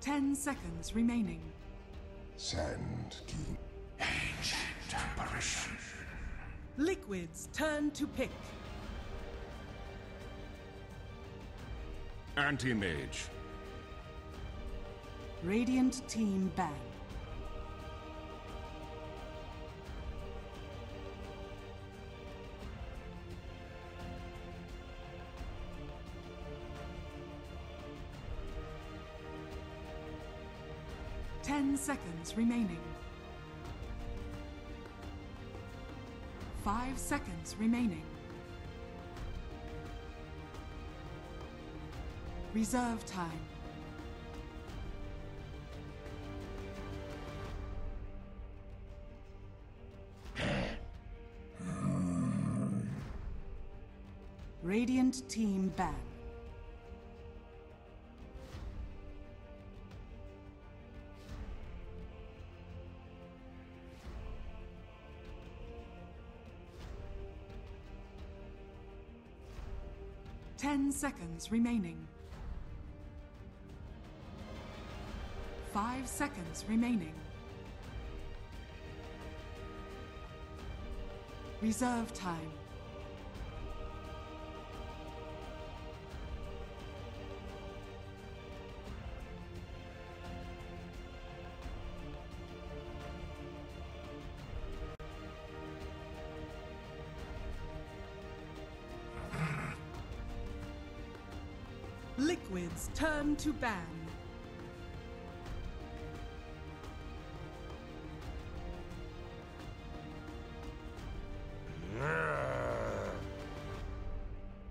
10 seconds remaining. Sand King. Ancient apparition. Liquid's turn to pick. Anti-mage. Radiant team ban. Ten seconds remaining. 5 seconds remaining. Reserve time. Radiant team ban. Ten seconds remaining. 5 seconds remaining. Reserve time. Liquid's turn to ban.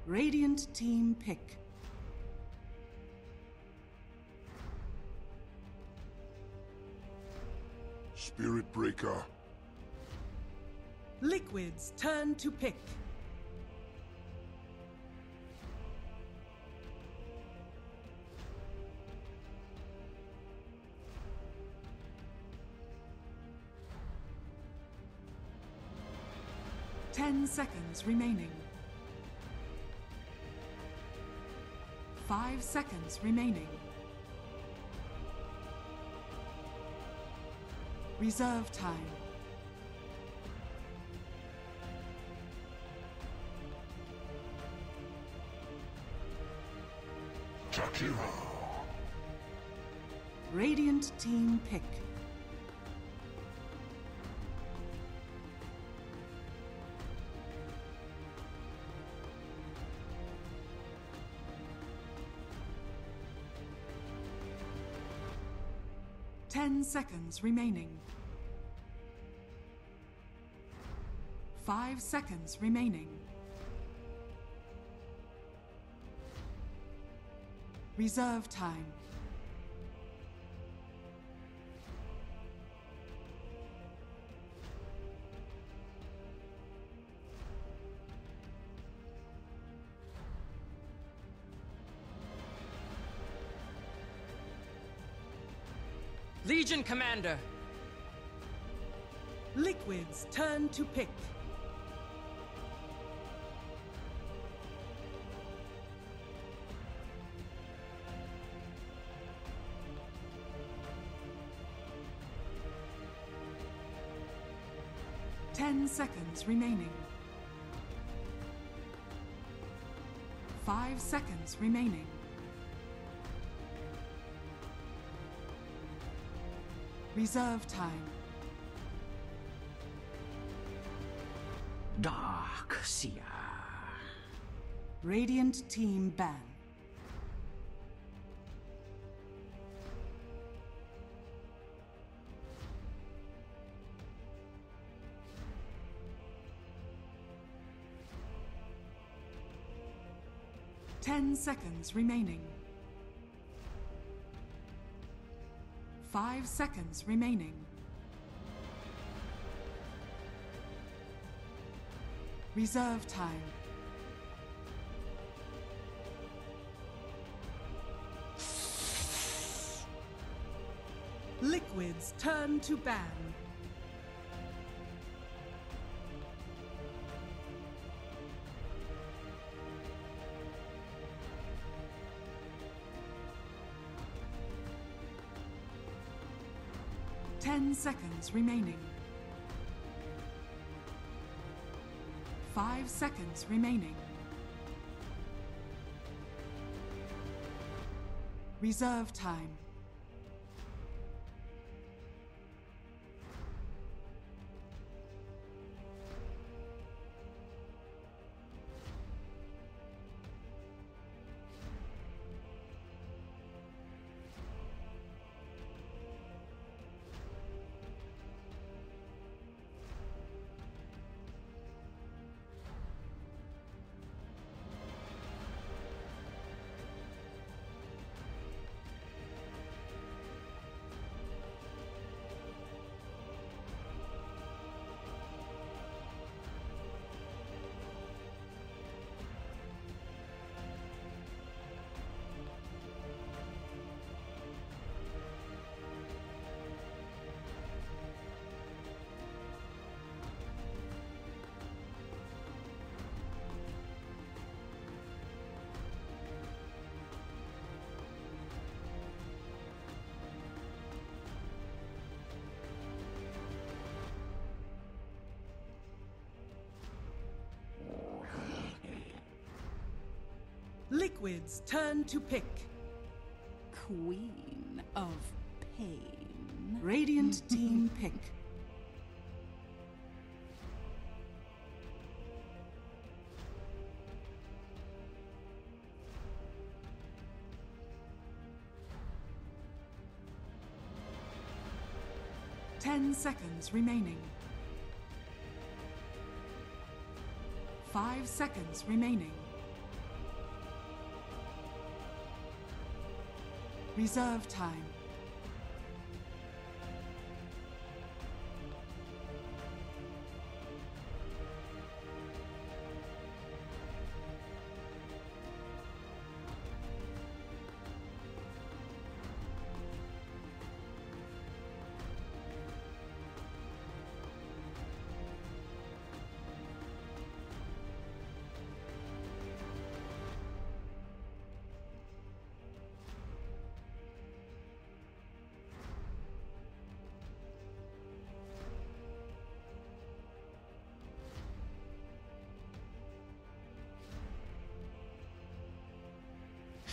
Radiant team pick. Spirit Breaker. Liquid's turn to pick. Ten seconds remaining. 5 seconds remaining. Reserve time. Takiro. Radiant team pick. Ten seconds remaining. 5 seconds remaining. Reserve time. Legion Commander. Liquid's turn to pick. Ten seconds remaining. 5 seconds remaining. Reserve time. Dark Seer. Radiant team ban. Ten seconds remaining. 5 seconds remaining. Reserve time. Liquid's turn to ban. 10 seconds remaining. 5 seconds remaining. Reserve time. Liquid's turn to pick. Queen of Pain. Radiant team pick. Ten seconds remaining. 5 seconds remaining. Reserve time.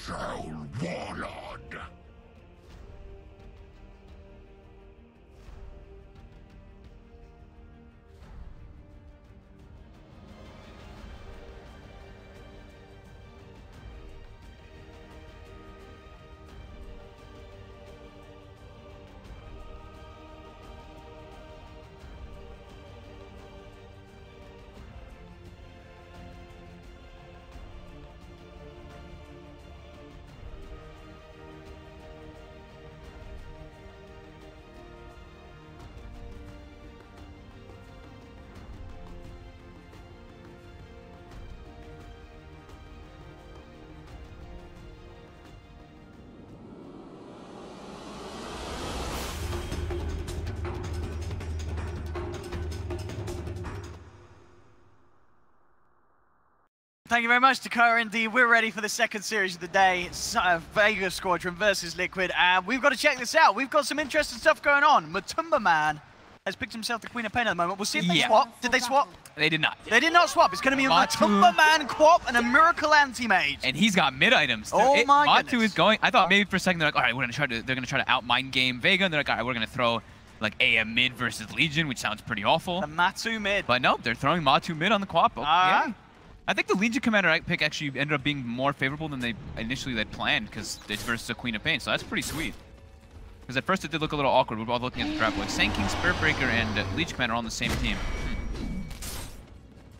Soul Warlord. Thank you very much, Dakota. Indeed, we're ready for the second series of the day. It's Vega Squadron versus Liquid, and we've got to check this out. We've got some interesting stuff going on. Matumba Man has picked himself the Queen of Pain at the moment. We'll see if they swap. Did they swap? They did not. They did not swap. It's going to be a Matumba Man Quap and a Miracle Anti-Mage. And he's got mid items. Oh my goodness. Matu is going. I thought maybe for a second they're like, all right, they're gonna try to out-mind game Vega, and they're like, all right, we're gonna throw like AM mid versus Legion, which sounds pretty awful. The Matu mid. But no, they're throwing Matu mid on the Quap. Yeah. I think the Legion Commander pick actually ended up being more favorable than they initially planned, because it's versus a Queen of Pain, so that's pretty sweet. Because at first it did look a little awkward. We were all looking at the draft, like Sand King, Spirit Breaker, and Legion Commander are on the same team.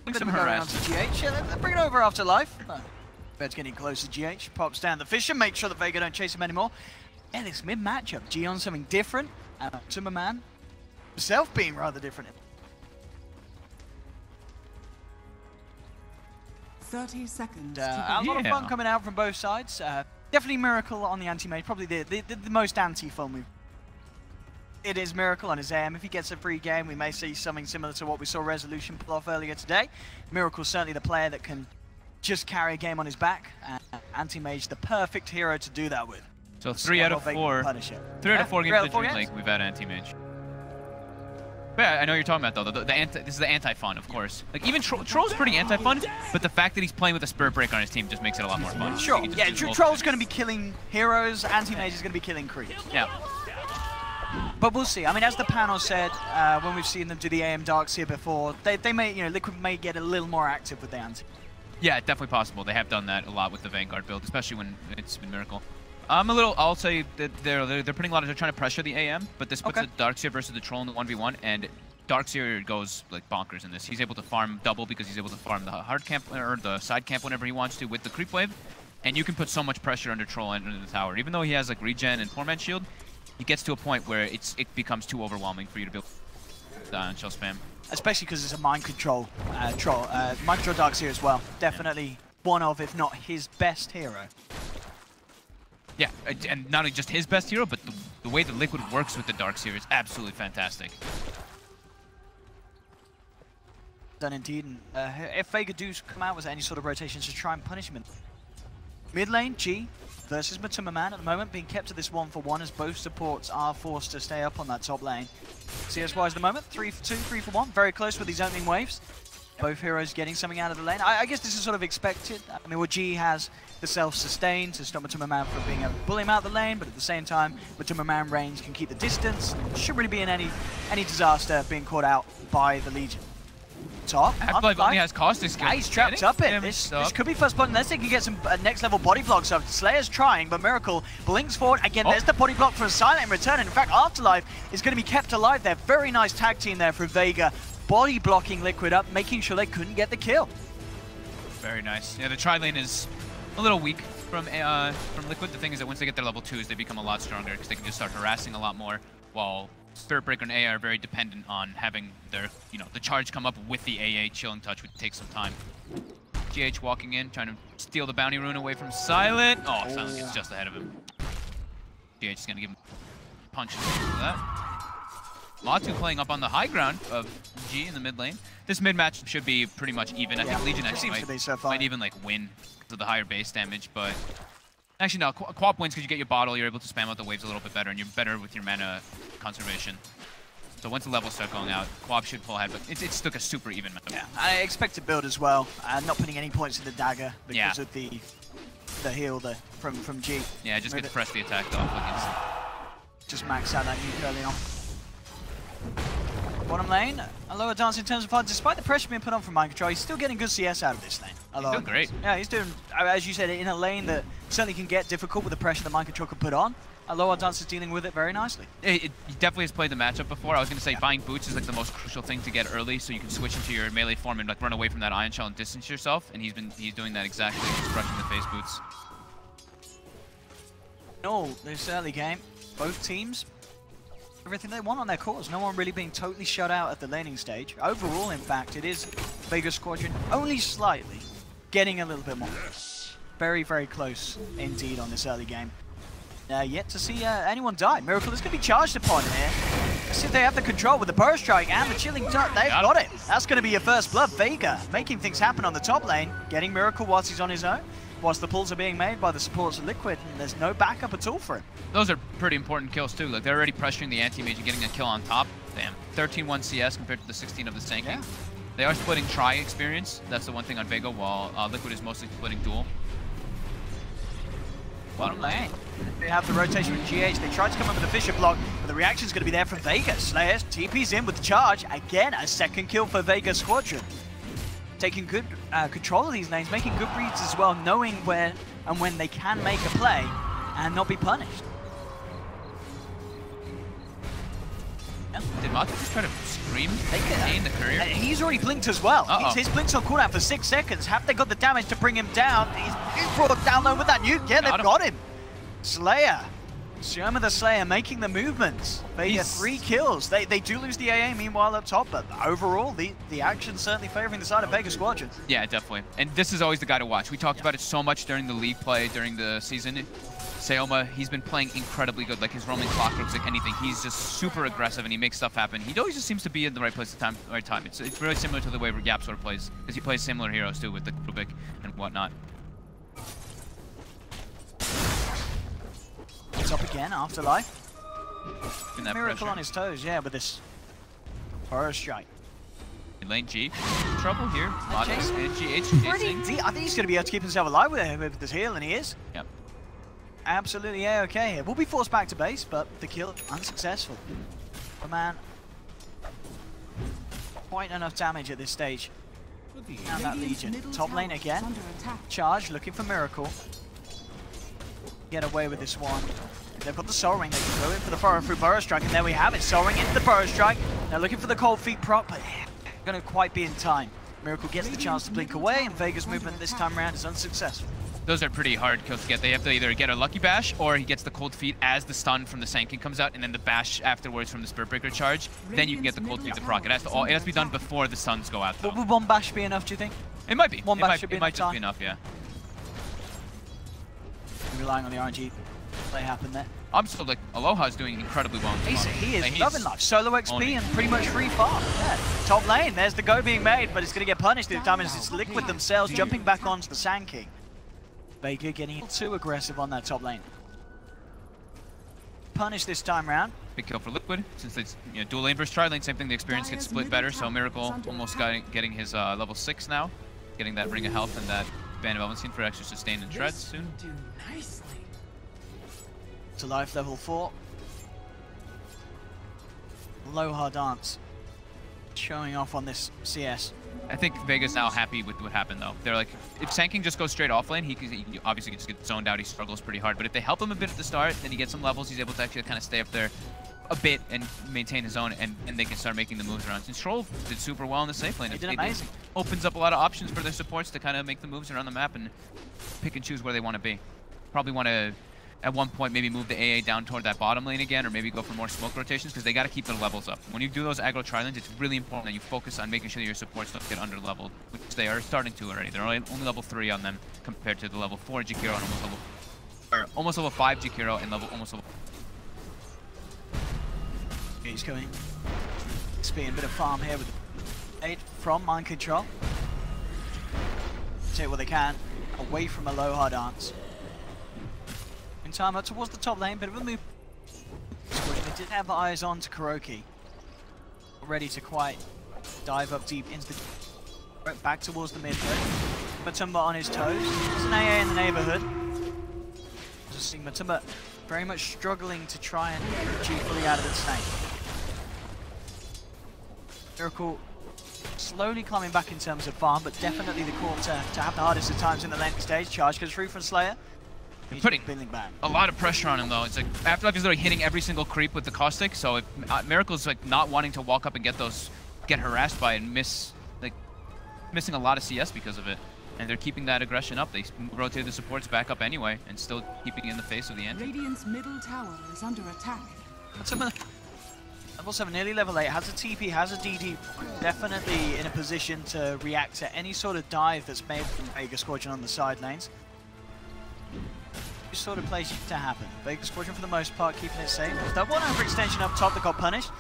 Look at them going on to GH. Yeah, they're bringing over after life. Bed's getting close to GH. Pops down the Fisher, make sure that Vega don't chase him anymore. And this mid matchup, G on something different, and Timberman himself being rather different. 30 seconds. A lot of fun coming out from both sides. Definitely Miracle on the anti-mage, probably the most anti-fun we've. It is Miracle on his AM. If he gets a free game, we may see something similar to what we saw Resolution pull off earlier today. Miracle's certainly the player that can just carry a game on his back. Anti-mage, the perfect hero to do that with. So 3 out of 4. 3 out of 4 games in the DreamLeague, we've had anti-mage. Yeah, I know what you're talking about though. This is the anti-fun, of course. Like even Troll's pretty anti-fun, but the fact that he's playing with a Spirit Breaker on his team just makes it a lot more fun. Sure. Yeah, Troll's going to be killing heroes. Anti-Mage is going to be killing creeps. Yeah. But we'll see. I mean, as the panel said, when we've seen them do the AM Darkseer before, they may, you know, Liquid may get a little more active with the anti. Yeah, definitely possible. They have done that a lot with the Vanguard build, especially when it's been Miracle. I'll say that they're putting a lot of, they're trying to pressure the AM, but this puts the Darkseer versus the Troll in the 1v1, and Darkseer goes like bonkers in this. He's able to farm double because he's able to farm the hard camp or the side camp whenever he wants to with the creep wave, and you can put so much pressure under Troll and under the tower. Even though he has like regen and 4-man shield, he gets to a point where it becomes too overwhelming for you to build shell spam. Especially because it's a mind control mind control Darkseer as well. Definitely one of, if not his best hero. Yeah, and not only just his best hero, but the way that Liquid works with the Darkseer is absolutely fantastic. Done indeed, and if Vega do come out with any sort of rotations to try and punish him. Mid lane, G versus Matuma Man at the moment, being kept to this 1-for-1 as both supports are forced to stay up on that top lane. CS-wise at the moment, 3-for-2, 3-for-1, very close with these opening waves. Both heroes getting something out of the lane. I guess this is sort of expected. I mean, well, G has the self-sustain to stop Matuma Man from being able to pull him out of the lane, but at the same time, Matuma Man range can keep the distance. Shouldn't really be in any disaster being caught out by the Legion. Top. Afterlife only has caustic skill. Yeah, he's trapped up it. This could be first blood unless they can get some next level body blocks up. Slayer's trying, but Miracle blinks forward. Again, there's the body block for Silent in return. And in fact, Afterlife is going to be kept alive there. Very nice tag team there for Vega. Body blocking Liquid up, making sure they couldn't get the kill. Very nice. Yeah, the tri lane is a little weak from Liquid. The thing is that once they get their level 2s, they become a lot stronger because they can just start harassing a lot more, while Spirit Breaker and AA are very dependent on having their, the charge come up with the AA chilling touch, which takes some time. GH walking in, trying to steal the bounty rune away from Silent. Oh, Silent gets just ahead of him. GH is going to give him punches for that. Latu playing up on the high ground of G in the mid lane. This mid match should be pretty much even. I think Legion actually might even like win because of the higher base damage, but actually no, Quap wins because you get your bottle, you're able to spam out the waves a little bit better, and you're better with your mana conservation. So once the levels start going out, Quap should pull ahead, but it's still a super even match. Yeah, I expect to build as well, not putting any points in the dagger because of the heal from G. Yeah, just get press the attack off. Just max out that nuke early on. Bottom lane, a lower dance in terms of hard. Despite the pressure being put on from mind control, he's still getting good CS out of this lane. He's doing great. Yeah, he's doing, as you said, in a lane that certainly can get difficult with the pressure that mind control can put on. Lower dance is dealing with it very nicely. He definitely has played the matchup before. I was going to say buying boots is like the most crucial thing to get early, so you can switch into your melee form and like run away from that ion shell and distance yourself. And he's doing that exactly. He's crushing the face boots. No, this early game, both teams. Everything they want on their cores. No one really being totally shut out at the laning stage. Overall, in fact, it is Vega Squadron only slightly getting a little bit more. Very, very close indeed on this early game. Yet to see anyone die. Miracle is going to be charged upon here. Let's see if they have the control with the burst strike and the chilling touch. They've got it. That's going to be your first blood. Vega making things happen on the top lane, getting Miracle whilst he's on his own. Whilst the pulls are being made by the supports of Liquid, and there's no backup at all for him. Those are pretty important kills too. Like they're already pressuring the anti-mage and getting a kill on top. Damn, 13-1 CS compared to the 16 of the Stanky. Yeah. They are splitting tri experience. That's the one thing on Vega, while Liquid is mostly splitting duel. Bottom lane. They have the rotation with GH. They tried to come up with a Fisher block, but the reaction's going to be there from Vega. Slayer TP's in with the charge. Again, a second kill for Vega Squadron. Taking good control of these lanes, making good reads as well, knowing where and when they can make a play and not be punished. Yeah. Did Matu just try to scream in the courier? He's already blinked as well. His blink's on cooldown for 6 seconds. Have they got the damage to bring him down? He's brought down low with that nuke. Yeah, they've got him. Slayer. Sherman the Slayer making the movements. They get 3 kills. They do lose the AA meanwhile up top, but overall the action certainly favoring the side of Vega Squadron. Yeah, definitely. And this is always the guy to watch. We talked about it so much during the league play, during the season. Sayoma, he's been playing incredibly good. Like his roaming clock looks like anything. He's just super aggressive and he makes stuff happen. He always just seems to be in the right place at the right time. It's really similar to the way Gap sort of plays, because he plays similar heroes too with the Rubik and whatnot. It's up again, Afterlife. Miracle on his toes, yeah, with this Burrow strike. Lane G, trouble here. Jason. And GH Pretty deep. I think he's going to be able to keep himself alive with this heal, and he is. Yep. Absolutely okay here. Will be forced back to base, but the kill unsuccessful. Oh man. Quite enough damage at this stage. And that Legion. Top lane again. Charge, looking for Miracle. Get away with this one. They've got the Soul Ring. They can go in for the Furrow through Burrow Strike, and there we have it. Soul Ring into the Burrow Strike. They're looking for the Cold Feet proc, but going to quite be in time. Miracle gets the chance to blink away, and Vega's movement this time around is unsuccessful. Those are pretty hard kills to get. They have to either get a Lucky Bash, or he gets the Cold Feet as the stun from the Sanking comes out, and then the Bash afterwards from the Spirit Breaker charge. Then you can get the Cold Feet to proc. It has to be done before the stuns go out, though. Would one Bash be enough, do you think? It might be. One Bash should be enough. It might just be enough, yeah. Relying on the RNG play happen there. I'm still like, Aloha's doing incredibly well. He is loving life. Solo XP and pretty much free farm. Yeah. Top lane, there's the go being made, but it's going to get punished this time as it's Liquid themselves jumping back onto the Sand King. Vega getting too aggressive on that top lane. Punish this time round. Big kill for Liquid, since it's dual lane versus tri lane, same thing, the experience gets split better, so Miracle almost getting his level 6 now, getting that Ring of Health and that Band of Elvenstein for extra sustain and shreds soon. To life level 4. Aloha Dance showing off on this CS. I think Vega's now happy with what happened, though. They're like, if Sanking just goes straight off lane, he obviously just gets zoned out, he struggles pretty hard, but if they help him a bit at the start, then he gets some levels, he's able to actually kind of stay up there a bit and maintain his own, and they can start making the moves around. Since Troll did super well in the safe lane. He did amazing. Opens up a lot of options for their supports to kind of make the moves around the map and pick and choose where they want to be. Probably want to, at one point, maybe move the AA down toward that bottom lane again, or maybe go for more smoke rotations, because they got to keep their levels up. When you do those aggro tri-lanes, it's really important that you focus on making sure that your supports don't get under-leveled, which they are starting to already. They're only level 3 on them compared to the level 4 Jakiro and almost level 5 Jakiro and almost level... He's going. XP, a bit of farm here with aid from Mind Control. Take what they can away from Aloha Dance. In time up towards the top lane, bit of a move. They did have eyes on to Kuroki. Ready to quite dive up deep into the... Right back towards the mid lane. Matumba on his toes. There's an AA in the neighborhood. Just seeing Matumba very much struggling to try and G fully out of the snake. Miracle slowly climbing back in terms of farm, but definitely the core to have the hardest of times in the late stage. Charge goes through from Slayer. He's putting a lot of pressure on him, though. It's like Afterlife is literally hitting every single creep with the caustic, so if Miracle's like not wanting to walk up and get harassed by it and missing a lot of CS because of it. And they're keeping that aggression up. They rotated the supports back up anyway, and still keeping it in the face of the anti. Radiant's middle tower is under attack. Level 7, nearly level 8, has a TP, has a DD, definitely in a position to react to any sort of dive that's made from Vega Squadron on the side lanes. This sort of plays to happen. Vega Squadron for the most part keeping it safe. That one overextension up top that got punished.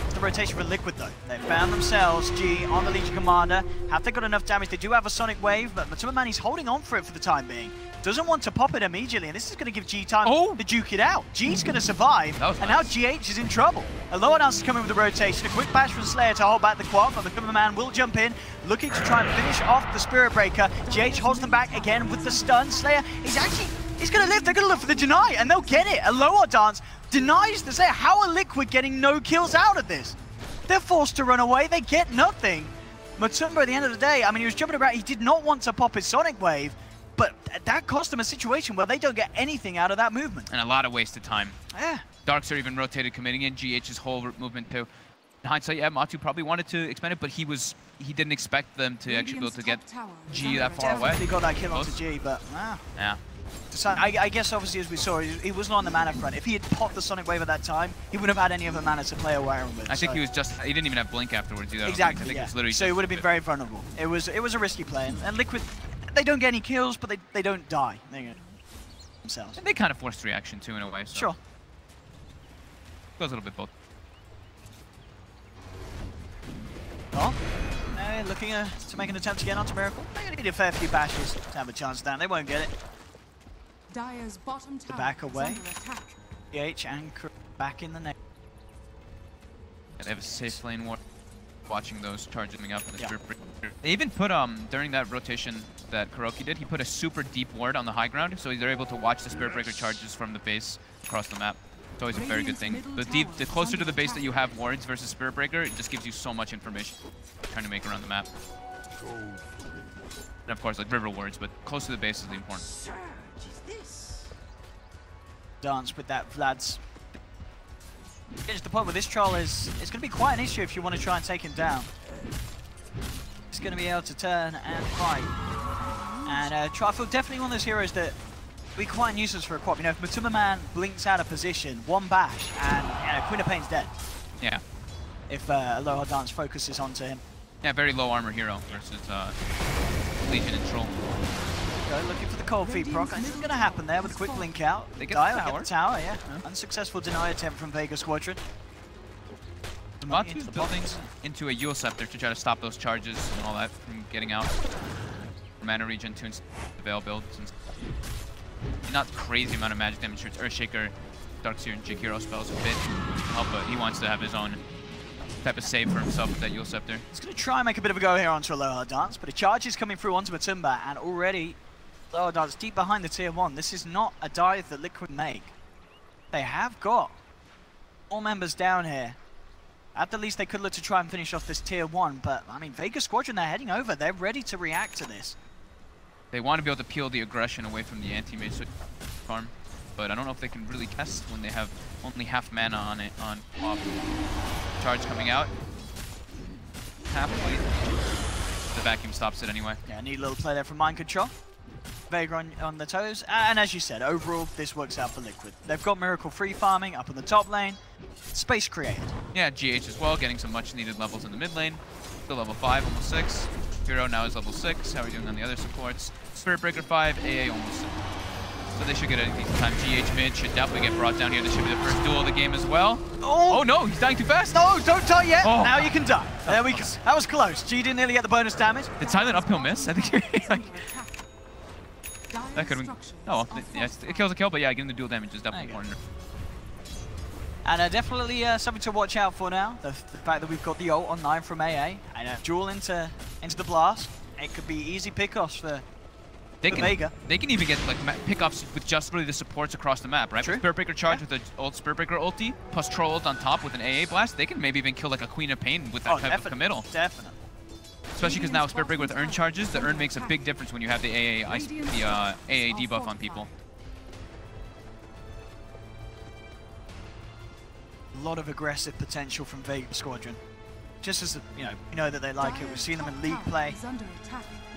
It's the rotation for Liquid though. They found themselves G on the Legion Commander. Have they got enough damage? They do have a Sonic Wave, but Matumba he's holding on for it for the time being. Doesn't want to pop it immediately, and this is going to give G time to duke it out. G's going to survive, and now GH is in trouble. Aloha Dance is coming with the rotation. A quick bash from Slayer to hold back the quad, but the Matumba will jump in, looking to try and finish off the Spirit Breaker. GH holds them back again with the stun. Slayer is actually... He's going to live. They're going to look for the deny, and they'll get it. Aloha Dance denies the Slayer. How are Liquid getting no kills out of this? They're forced to run away. They get nothing. Matumba, at the end of the day, I mean, he was jumping around. He did not want to pop his Sonic Wave, but that cost them a situation where they don't get anything out of that movement. And a lot of wasted time. Yeah. Darks are even rotated, committing in GH's whole movement too. In hindsight, yeah, Matu probably wanted to expand it, but he didn't expect them to actually be able to get G that far away. He got that kill onto G, but yeah. I guess obviously as we saw, he wasn't on the mana front. If he had popped the Sonic Wave at that time, he wouldn't have had any other mana to play around with. I think he didn't even have Blink afterwards either. Exactly, I think yeah. it was literally so he would have been very vulnerable. It was a risky play, and Liquid, they don't get any kills, but they don't die. They themselves. And they kind of forced reaction too in a way. So. Sure. Goes a little bit both. Oh, looking to make an attempt to get onto Miracle. They're going to need a fair few bashes to have a chance down. They won't get it. Dire's bottom tower Back away. is under attack. GH and back in the net. They have a safe lane war. watching those charges coming up in the Spirit Breaker. They even put, during that rotation that Kuroki did, he put a super deep ward on the high ground, so they're able to watch the Spirit Breaker charges from the base across the map. It's always a very good thing. The closer to the base that you have wards versus Spirit Breaker, it just gives you so much information trying to make around the map. And of course, like river wards, but close to the base is the important. Dance with that Vlad's. Getting to the point where this troll is, it's going to be quite an issue if you want to try and take him down. He's going to be able to turn and fight. And Trifle definitely one of those heroes that will be quite a nuisance for a co-op. You know, if Matumba Man blinks out of position, one bash, and Queen of Pain's dead. Yeah. If Aloha Dance focuses onto him. Yeah, very low armor hero versus Legion and Troll. Looking for the cold feet proc. This is going to happen there with a quick blink out. They get Dio the tower. get the tower, yeah. Unsuccessful deny attempt from Vega Squadron. bo3's building into a Yule Scepter to try to stop those charges and all that from getting out. Mana regen to the Veil build. Since not crazy amount of magic damage. It's Earthshaker, Darkseer, and Jakiro spells a bit help, but he wants to have his own type of save for himself with that Yule Scepter. He's going to try and make a bit of a go here onto Aloha Dance, but a charge is coming through onto Matumba, and already Aloha Dance deep behind the tier 1. This is not a dive that Liquid make. They have got all members down here. At the least, they could look to try and finish off this tier 1, but I mean, Vega Squadron, they're heading over. They're ready to react to this. They want to be able to peel the aggression away from the anti-mage farm, but I don't know if they can really test when they have only half mana on it on Quap. Charge coming out. Halfway. The vacuum stops it anyway. Yeah, neat little play there from Mind Control. Vega on the toes, and as you said, overall, this works out for Liquid. They've got Miracle free farming up in the top lane. Space created. Yeah, GH as well, getting some much needed levels in the mid lane. Still level 5, almost 6. Hero now is level 6. How are we doing on the other supports? Spirit Breaker 5, AA almost 6. So they should get anything time. GH mid should definitely get brought down here. This should be the first duel of the game as well. Oh no, he's dying too fast. No, don't die yet. Oh. Now you can die. There we go. That was close. G didn't nearly get the bonus damage. Did Silent uphill miss? I think that could have been. Oh, well, yeah, it kills a kill, but yeah, getting the dual damage is definitely important. And definitely something to watch out for now. The fact that we've got the ult on 9 from AA and a duel into the blast. It could be easy pickoffs for Vega. They can even get like pickoffs with just really the supports across the map, right? True. Spirit Breaker charge with the old Spirit Breaker ulti, plus Troll ult on top with an AA blast. They can maybe even kill like a Queen of Pain with that type of committal. Definitely. Especially because now Spirit Breaker with Earn charges, the Earn makes a big difference when you have the AA debuff on people. A lot of aggressive potential from Vega Squadron. Just as, you know that they like it. We've seen them in League play,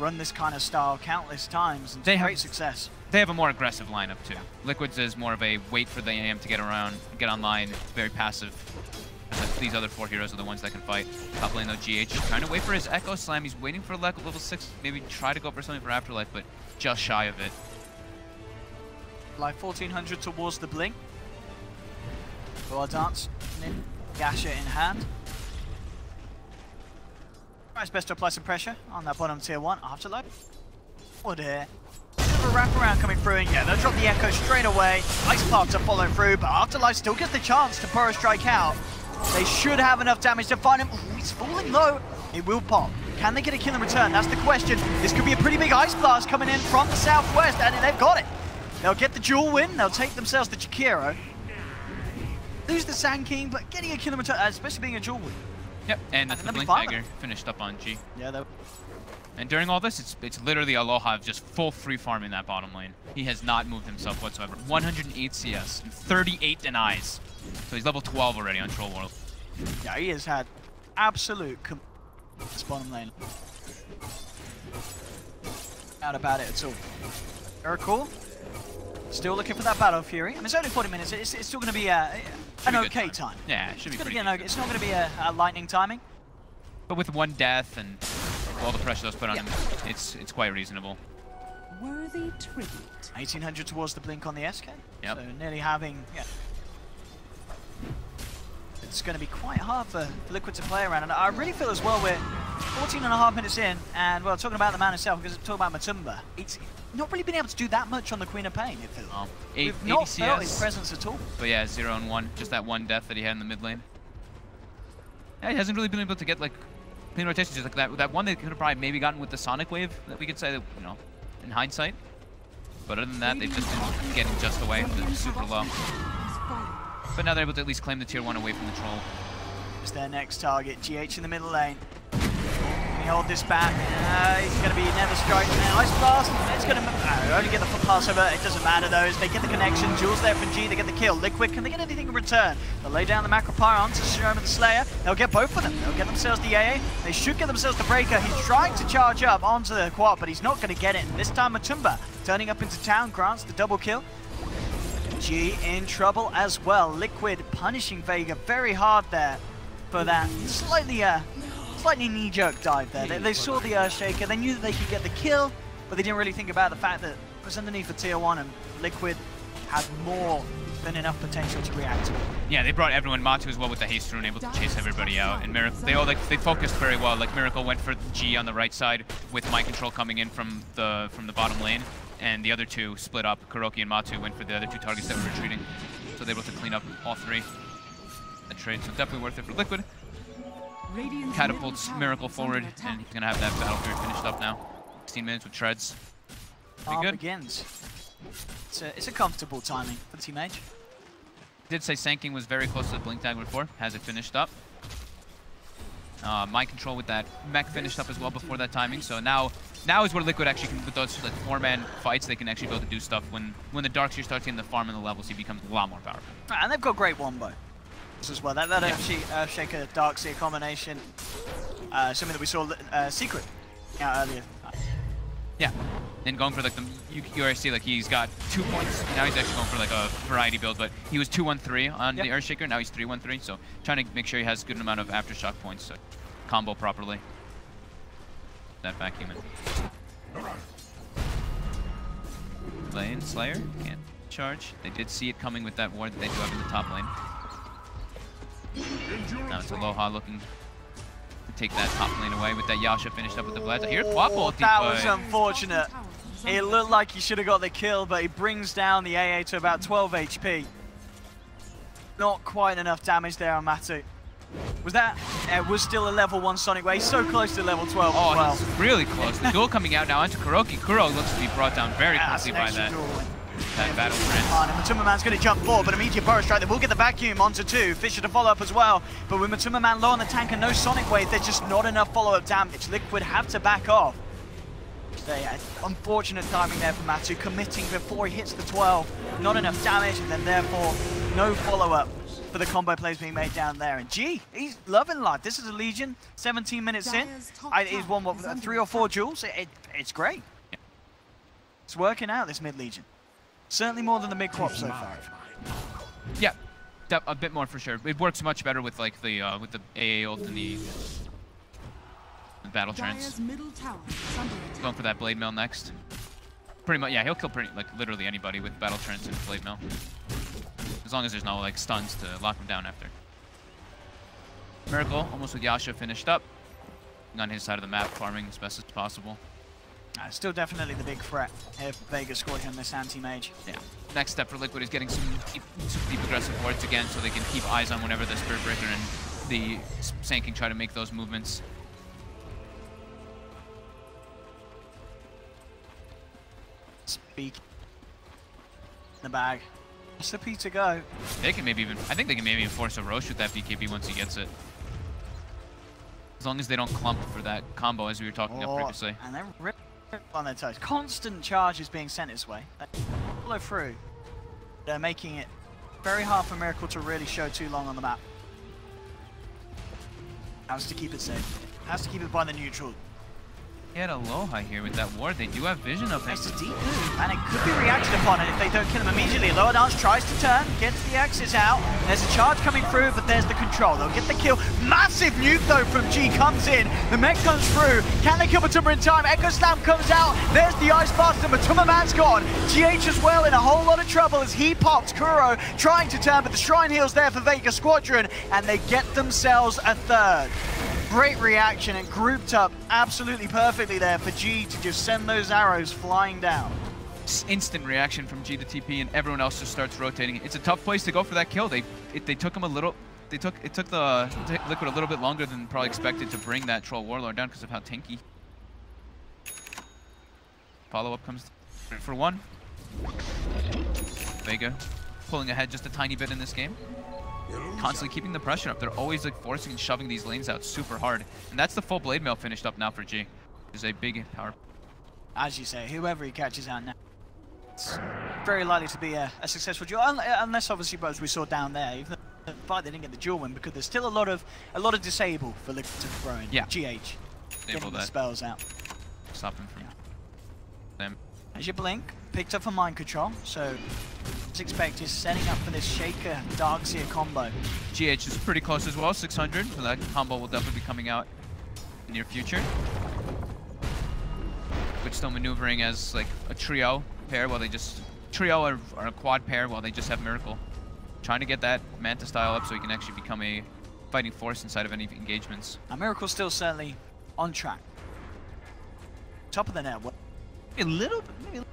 run this kind of style countless times, and they have great success. They have a more aggressive lineup too. Liquid's is more of a wait for the AM to get around, get online, very passive. These other 4 heroes are the ones that can fight. Top lane though, GH trying to wait for his Echo Slam. He's waiting for level 6, maybe try to go for something for Afterlife, but just shy of it. Like 1400 towards the blink. Aloha Dance, Gasha in hand. Tries best to apply some pressure on that bottom tier 1. Afterlife. Forward here. Bit of a wraparound coming through, and yeah, they'll drop the Echo straight away. Ice Path to follow through, but Afterlife still gets the chance to Burrow Strike out. They should have enough damage to find him. Ooh, he's falling low. It will pop. Can they get a kill in return? That's the question. This could be a pretty big Ice Blast coming in from the southwest, and they've got it. They'll get the dual win. They'll take themselves the Jakiro. Lose the Sand King, but getting a kill in return, especially being a dual win. Yep, and that's the Blink Dagger finished up on G. Yeah, and during all this, it's literally Aloha just full free farming that bottom lane. He has not moved himself whatsoever. 108 CS and 38 denies. So he's level 12 already on Troll World. Yeah, he has had absolute this bottom lane. Not about it at all. Very cool. Still looking for that Battle Fury. I mean, it's only 40 minutes. It's still going to be an okay time. Yeah, it should be pretty good. It's not going to be a lightning timing. But with 1 death and all the pressure that's put on him, it's quite reasonable. Worthy tribute. 1800 towards the blink on the SK. Yep. So nearly having, it's going to be quite hard for Liquid to play around. And I really feel as well we're 14.5 minutes in, and well, talking about the man himself, because talking about Matumba, it's not really been able to do that much on the Queen of Pain, it feels. We've not felt his presence at all. But yeah, 0 and 1, just that 1 death that he had in the mid lane. Yeah, he hasn't really been able to get like Clean rotations, just like that one they could have probably maybe gotten with the Sonic Wave, that we could say, that, you know, in hindsight. But other than that, they've just been getting just away from the super low. But now they're able to at least claim the tier 1 away from the Troll. It's their next target, GH in the middle lane. Can he hold this back? He's going to be never striking now. Ice Blast, it's going to only get the pass over. It doesn't matter though, as they get the connection. Jules there from G, they get the kill. Liquid, can they get anything in return? They'll lay down the Macro Pyre onto Sherman the Slayer. They'll get both of them. They'll get themselves the AA. They should get themselves the Breaker. He's trying to charge up onto the quad, but he's not going to get it. And this time Matumba turning up into town, grants the double kill. G in trouble as well. Liquid punishing Vega very hard there for that slightly knee-jerk dive there. They saw the Earthshaker, they knew that they could get the kill, but they didn't really think about the fact that it was underneath for tier 1 and Liquid had more than enough potential to react to it. Yeah, they brought everyone. Matu as well with the haste rune, able to chase everybody out. And Miracle, they focused very well. Like Miracle went for G on the right side with Mind Control coming in from the bottom lane, and the other two split up. Kuroki and Matu went for the other two targets that were retreating, so they were able to clean up all three. That trade, so definitely worth it for Liquid. Catapults Miracle forward, and he's gonna have that battle period finished up now. 16 minutes with treads. Pretty good. Begins. It's a comfortable timing for the Team Mage. Did say Sanking was very close to the Blink Dagger before. Has it finished up? Mind Control with that mech finished up as well before that timing. So now is where Liquid actually can, with those like 4-man fights, they can actually be able to do stuff. When the Darkseer starts getting the farm and the levels, he becomes a lot more powerful. And they've got great wombo as well. That Earthshaker Darkseer combination, something that we saw Secret earlier. Yeah, and going for like you already see like he's got 2 points. Now he's actually going for like a variety build, but he was 2-1-3 on the Earthshaker. Now he's 3-1-3. So trying to make sure he has a good amount of aftershock points to combo properly. That vacuum in. Lane Slayer can't charge. They did see it coming with that ward that they do have in the top lane. Now it's Aloha looking to take that top lane away with that Yasha finished up with the blast. I hear Quapple. That was unfortunate. It looked like he should have got the kill, but he brings down the AA to about 12 HP. Not quite enough damage there on Matu. Was that? It was still a level 1 Sonic Wave. So close to level 12 as well. He's really close. The duel coming out now onto Kuroki. Kuro looks to be brought down very quickly by that battle trend. And Matuma Man's going to jump forward, but immediate Burrow Strike. They will get the vacuum onto 2. Fisher to follow up as well. But with Matuma Man low on the tank and no Sonic Wave, there's just not enough follow-up damage. Liquid have to back off. Unfortunate timing there for Matu, committing before he hits the 12. Not enough damage, and then therefore no follow-up for the combo plays being made down there. And G, he's loving life. This is a Legion, 17 minutes in. He's won, what, 3 or 4 duels. It's great. Yeah. It's working out, this mid-Legion. Certainly more than the mid-quap so far. Yeah, a bit more for sure. It works much better with like the AA ult and the battle trends. Going for that blade mail next. Pretty much, yeah, he'll kill like literally anybody with battle trends and blade mail, as long as there's no like stuns to lock him down after. Miracle almost with Yasha finished up on his side of the map, farming as best as possible. Still definitely the big threat here for Vega Squadron, this anti-mage. Yeah. Next step for Liquid is getting some deep aggressive wards again, so they can keep eyes on whenever the Spirit Breaker and the Sanking try to make those movements. Speak in the bag. Just a P to go. They can maybe even, I think they can maybe even force a Roche with that BKB once he gets it. As long as they don't clump for that combo as we were talking about previously. And they're ripping on their toes. Constant charges being sent his way. They follow through. They're making it very hard for Miracle to really show too long on the map. Has to keep it safe. Has to keep it by the neutral. He had Aloha here with that ward. They do have vision of him. It's a deep move, and it could be reacted upon it if they don't kill him immediately. Lower Dance tries to turn, gets the axes out. There's a charge coming through, but there's the control. They'll get the kill. Massive nuke, though, from G comes in. The mech comes through. Can they kill Matuma in time? Echo Slam comes out. There's the Ice Blast, and Matuma Man's gone. GH as well in a whole lot of trouble as he pops Kuro, trying to turn, but the Shrine Heal's there for Vega Squadron, and they get themselves a third. Great reaction and grouped up absolutely perfectly there for G to just send those arrows flying down. Instant reaction from G to TP, and everyone else just starts rotating. It's a tough place to go for that kill. They took him a little it took the Liquid a little bit longer than probably expected to bring that Troll Warlord down because of how tanky. Follow-up comes for one. Vega pulling ahead just a tiny bit in this game. Constantly keeping the pressure up. They're always like forcing and shoving these lanes out super hard. And that's the full blade mail finished up now for G. Is a big power. As you say, whoever he catches out now, it's very likely to be a successful duel. Unless obviously, as we saw down there, even though they didn't get the duel win because there's still a lot of disable for Liquid to throw in. Yeah. GH. Getting the spells out. Stop him from them. As you blink, picked up for mind control, so as expected, setting up for this Shaker Darkseer combo. GH is pretty close as well, 600, so that combo will definitely be coming out in the near future. But still maneuvering as like a trio pair while they just or a quad pair while they just have Miracle. Trying to get that Manta style up so he can actually become a fighting force inside of any engagements. Now Miracle's still certainly on track. Top of the network. A little bit, maybe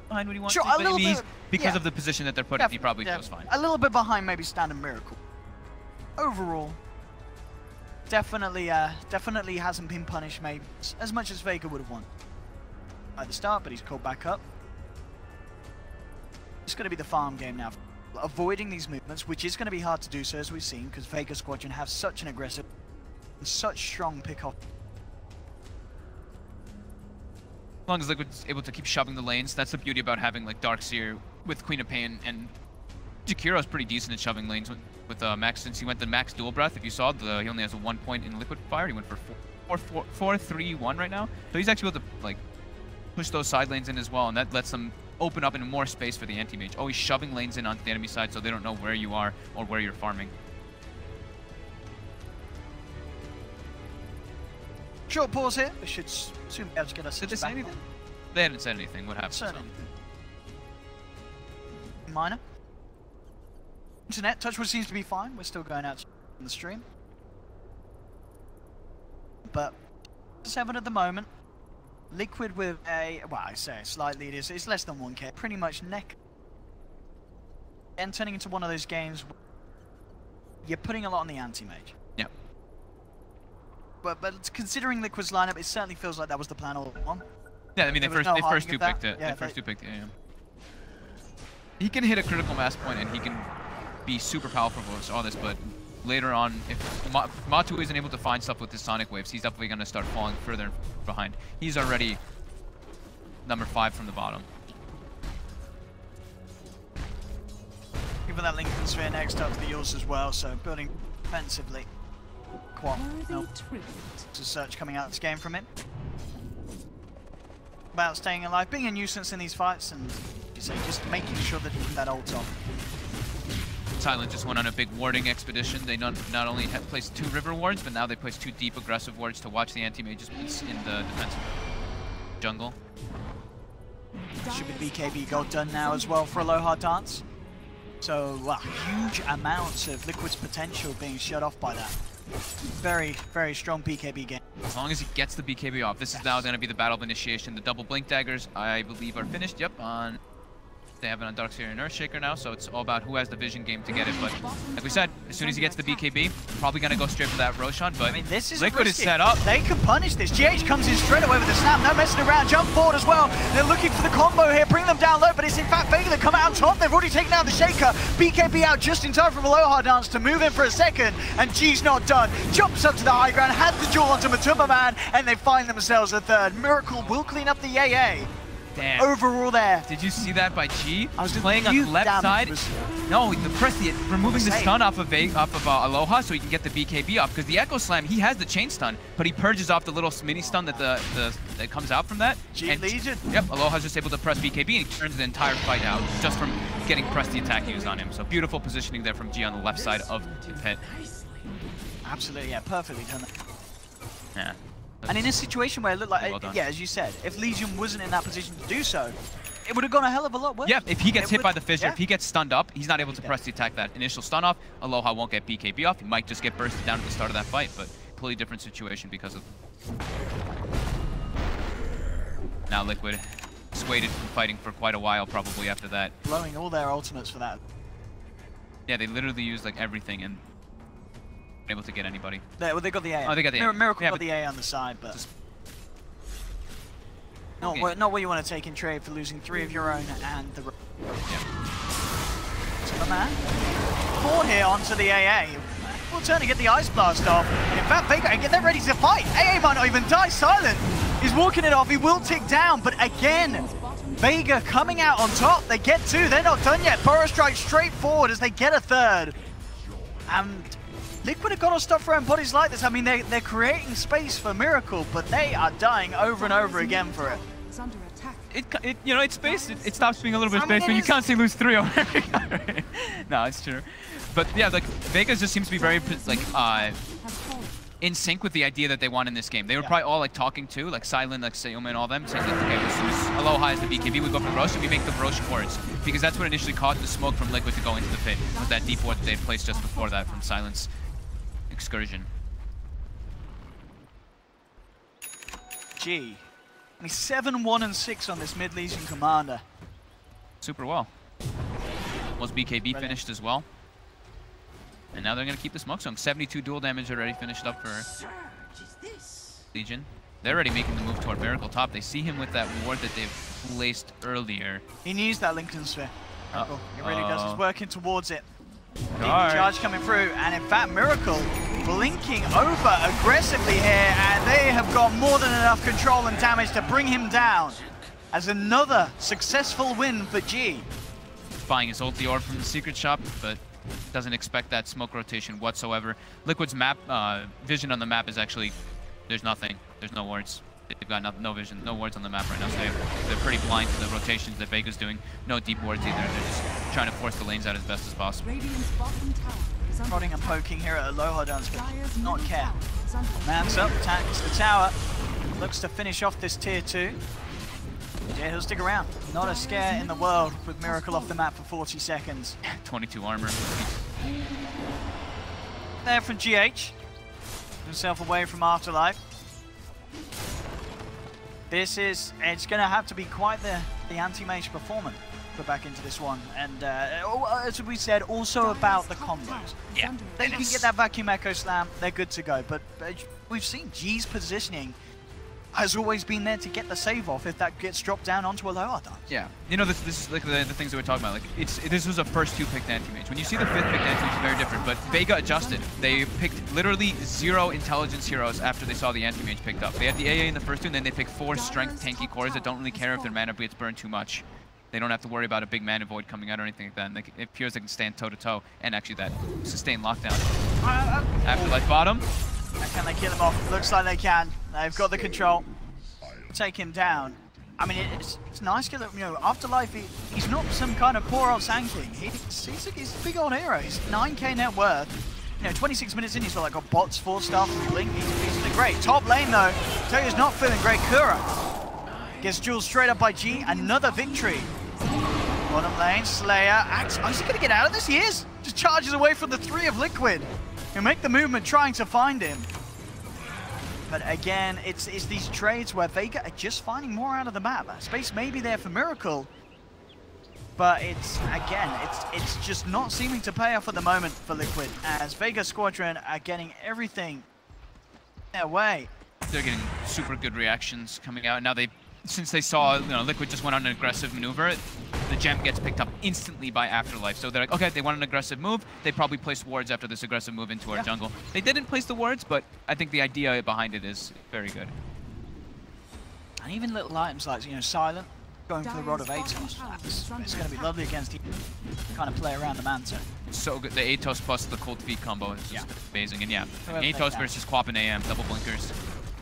behind what he wants sure, to, a but little bit, because of the position that they're putting, he probably goes fine. A little bit behind maybe Standard Miracle. Overall, definitely hasn't been punished maybe as much as Vega would have wanted at the start, but he's called back up. It's going to be the farm game now. Avoiding these movements, which is going to be hard to do so as we've seen, because Vega Squadron have such an aggressive and such strong pick-off. As long as Liquid's able to keep shoving the lanes, that's the beauty about having like Darkseer with Queen of Pain, and Jakiro's pretty decent at shoving lanes with Max. Since he went to Max Dual Breath, if you saw, he only has a 1 point in Liquid Fire. He went for 4-3-1 right now, so he's actually able to like push those side lanes in as well, and that lets them open up into more space for the anti-mage. Always shoving lanes in onto the enemy side so they don't know where you are or where you're farming. Short pause here. We should soon be able to get us. Did they say anything? They hadn't said anything. What happened? So. Minor. Internet, Touchwood seems to be fine. We're still going out on the stream. But 7 at the moment. Liquid with a, well, I say a slight lead. It's less than 1k. Pretty much neck. And turning into one of those games where you're putting a lot on the anti-mage. Yep. But considering Liquid's lineup, it certainly feels like that was the plan all along. Yeah, I mean, they first two picked it. Yeah, they first two picked it, yeah. He can hit a critical mass point and he can be super powerful for all this, but later on, if Matu isn't able to find stuff with his Sonic Waves, he's definitely going to start falling further behind. He's already number 5 from the bottom. Given that Lincoln Sphere next up to the Yules as well, so building defensively. Quad. Nope. There's a search coming out of this game from him. About staying alive, being a nuisance in these fights, and just making sure that you keep that ult off. Silent just went on a big warding expedition. They not only have placed 2 river wards, but now they placed 2 deep aggressive wards to watch the anti-mages in the defensive jungle. Should be BKB gold done now as well for Aloha Dance. So huge amounts of Liquid's potential being shut off by that. Very, very strong BKB game. As long as he gets the BKB off, this is now going to be the battle of initiation. The double blink daggers, I believe, are finished. Yep, they have it on Darkseer and Earthshaker now, so it's all about who has the vision game to get it. But like we said, as soon as he gets the BKB, probably going to go straight for that Roshan. But I mean, this is Liquid is set up. They can punish this. GH comes in straight away with the snap, no messing around. Jump forward as well. They're looking for the combo here, bring them down low, but it's in fact Vega that come out on top. They've already taken out the Shaker. BKB out just in time from Aloha Dance to move in for a second, and G's not done. Jumps up to the high ground, had the duel onto Matuma Man, and they find themselves a third. Miracle will clean up the AA. Damn. Overall there. Did you see that by G? I was playing on the left side. No, removing the stun off of Aloha so he can get the BKB off. Because the Echo Slam, he has the chain stun, but he purges off the little mini stun that that comes out from that. G Legion. Yep, Aloha's just able to press BKB and he turns the entire fight out just from getting pressed the attack used on him. So beautiful positioning there from G on the left side of the pit. Absolutely, yeah, perfectly done. Yeah. And in a situation where it looked like, well yeah, as you said, if Legion wasn't in that position to do so, it would have gone a hell of a lot worse. Yeah, if he gets hit by the fissure, if he gets stunned up, he's not able to press the attack that initial stun off. Aloha won't get BKB off. He might just get bursted down at the start of that fight, but completely different situation because of... Now Liquid dissuaded from fighting for quite a while probably after that. Blowing all their ultimates for that. Yeah, they literally used like everything, and able to get anybody. Well, they got the A. Oh, they got the A. Miracle Yeah, got but the A on the side, but just- not what you want to take in trade for losing 3 of your own and the. Yeah. To the man. 4 here onto the AA. We'll turn to get the Ice Blast off. And in fact, Vega, get them ready to fight. AA might not even die. Silent is walking it off. He will tick down, but again, Vega coming out on top. They get 2. They're not done yet. Burrow strikes straight forward as they get a 3rd. And Liquid have got to stop throwing bodies like this. I mean, they're creating space for Miracle, but they are dying over and over again for it. Is under attack. It's space. It stops being a little bit I mean, space, but it you is- can't say lose 3 over every guy, right? No, it's true. But yeah, like Vegas just seems to be very like Has fallen. in sync with the idea that they want in this game. They were probably all like talking to, like Silent, like Sayoma and all them, saying like, okay, as soon as Aloha is the BKB, we go for Rosh and we make the Rosh wards. Because that's what initially caused the smoke from Liquid to go into the pit, was that deep ward that they had placed just before that from Silent's excursion. G. I mean, 7, 1, and 6 on this mid-Legion commander. Super well. Was BKB Brilliant. finished as well. And now they're going to keep the smoke zone. 72 dual damage already finished up for Legion. They're already making the move toward Miracle top. They see him with that ward that they've placed earlier. He needs that Lincoln Sphere. Miracle. He really does. He's working towards it. Charge. Charge coming through, and in fact, Miracle blinking over aggressively here, and they have got more than enough control and damage to bring him down. As another successful win for G. Buying his ulti orb from the secret shop, but doesn't expect that smoke rotation whatsoever. Liquid's map vision on the map is actually, there's nothing. There's no wards. They've got no vision, no wards on the map right now, so they're pretty blind to the rotations that Vega's doing. No deep wards either. They're just trying to force the lanes out as best as possible. Radiant's bottom tower is under Prodding and poking here at Aloha Dance, but Dire's not middle care. tower is under Man's up, attacks the tower. Looks to finish off this tier 2. Yeah, he'll stick around. Not a scare in the world with Miracle off the map for 40 seconds. 22 armor. There from GH. Himself away from Afterlife. It's going to have to be quite the anti-mage performance for back into this one. And as we said, also about the combos. Yeah. They can get that vacuum echo slam, they're good to go. But we've seen G's positioning has always been there to get the save off if that gets dropped down onto a lower dance. Yeah, you know, this is like the things that we're talking about. Like, this was a first 2 picked anti-mage. When you see the 5th picked anti-mage, it's very different. But Vega adjusted. They picked literally 0 intelligence heroes after they saw the anti-mage picked up. They had the AA in the first 2, and then they picked 4 strength tanky cores that don't really care if their mana gets burned too much. They don't have to worry about a big mana void coming out or anything like that. And it appears they can stand toe-to-toe, and actually that sustained lockdown. Afterlife bottom. Can they kill him off? Looks like they can. They've got the control. Take him down. I mean, it's nice because, you know, Afterlife, he's not some kind of poor old Sand King. He's a big old hero. He's 9k net worth. You know, 26 minutes in, he's got bots, 4 stuff, Blink. He's feeling great. Top lane, though, tell you he's not feeling great. Kura gets jeweled straight up by G. Another victory. Bottom lane, Slayer. Is he going to get out of this? He is. Just charges away from the 3 of Liquid. He'll make the movement trying to find him. But again, it's these trades where Vega are just finding more out of the map. Space may be there for Miracle, but it's just not seeming to pay off at the moment for Liquid, as Vega Squadron are getting everything their way. They're getting super good reactions coming out. Now since they saw, you know, Liquid just went on an aggressive maneuver, the gem gets picked up instantly by Afterlife. So they're like, okay, they want an aggressive move. They probably placed wards after this aggressive move into our jungle. They didn't place the wards, but I think the idea behind it is very good. And even little items like, you know, Silent, going for the Rod of Atos. It's going to be lovely against him. Kind of play around the Manta. So good. The Atos plus the cold feet combo is just amazing. And yeah, Whoever Atos versus Quap and AM, double blinkers.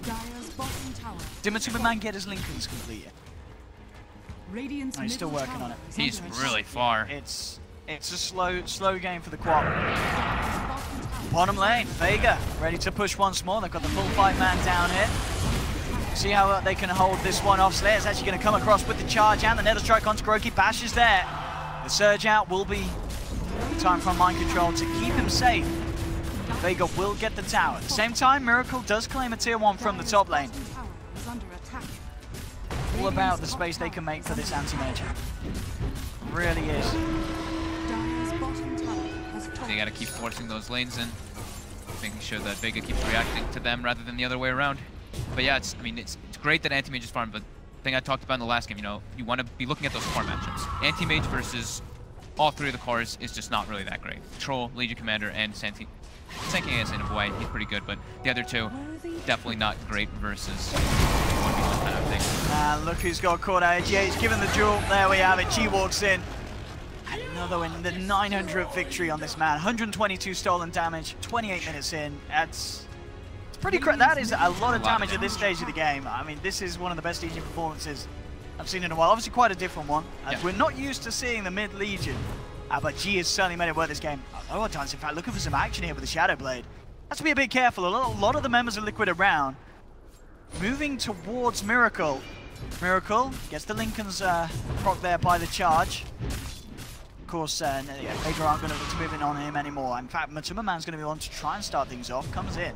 Dire's bottom tower. Didn't Superman get his Lincolns complete yet? Radiant's No, he's still middle working on tower it. is He's under attack. really far. It's a slow game for the Quap. Dire's bottom tower Bottom lane, Vega ready to push once more. They've got the full 5-man down here. See how they can hold this one off. Slayer's actually going to come across with the charge and the Nether Strike onto Kuroki. Bash is there. The surge out will be time from mind control to keep him safe. Vega will get the tower. At the same time, Miracle does claim a tier 1 from the top lane. bottom tower is under attack. All about the space they can make for this anti-mage. Really is. Dire's bottom tower has fallen. They got to keep forcing those lanes in. making sure that Vega keeps reacting to them rather than the other way around. But yeah, it's great that Anti-Mage is farmed, but the thing I talked about in the last game, you know, you want to be looking at those core matchups. Anti-Mage versus all three of the cores is just not really that great. Troll, Legion Commander, and Sanking AS in a way, he's pretty good, but the other two, definitely not great versus 1v1 kind of thing. And look who's got caught out. He's given the duel. There we have it. G walks in. Another win, the 900th victory on this man. 122 stolen damage, 28 minutes in. It's pretty that is a lot of damage at this stage of the game. I mean, this is one of the best Legion performances I've seen in a while. Obviously quite a different one, as we're not used to seeing the mid Legion. But G has certainly made it worth this game. A lot of times, in fact, looking for some action here with the Shadow Blade. Has to be a bit careful. A lot of the members of Liquid around. Moving towards Miracle. Miracle gets the Lincoln's proc there by the charge. Of course, Vega aren't going to look to move in on him anymore. In fact, Matuma Man's going to be on to try and start things off. Comes in.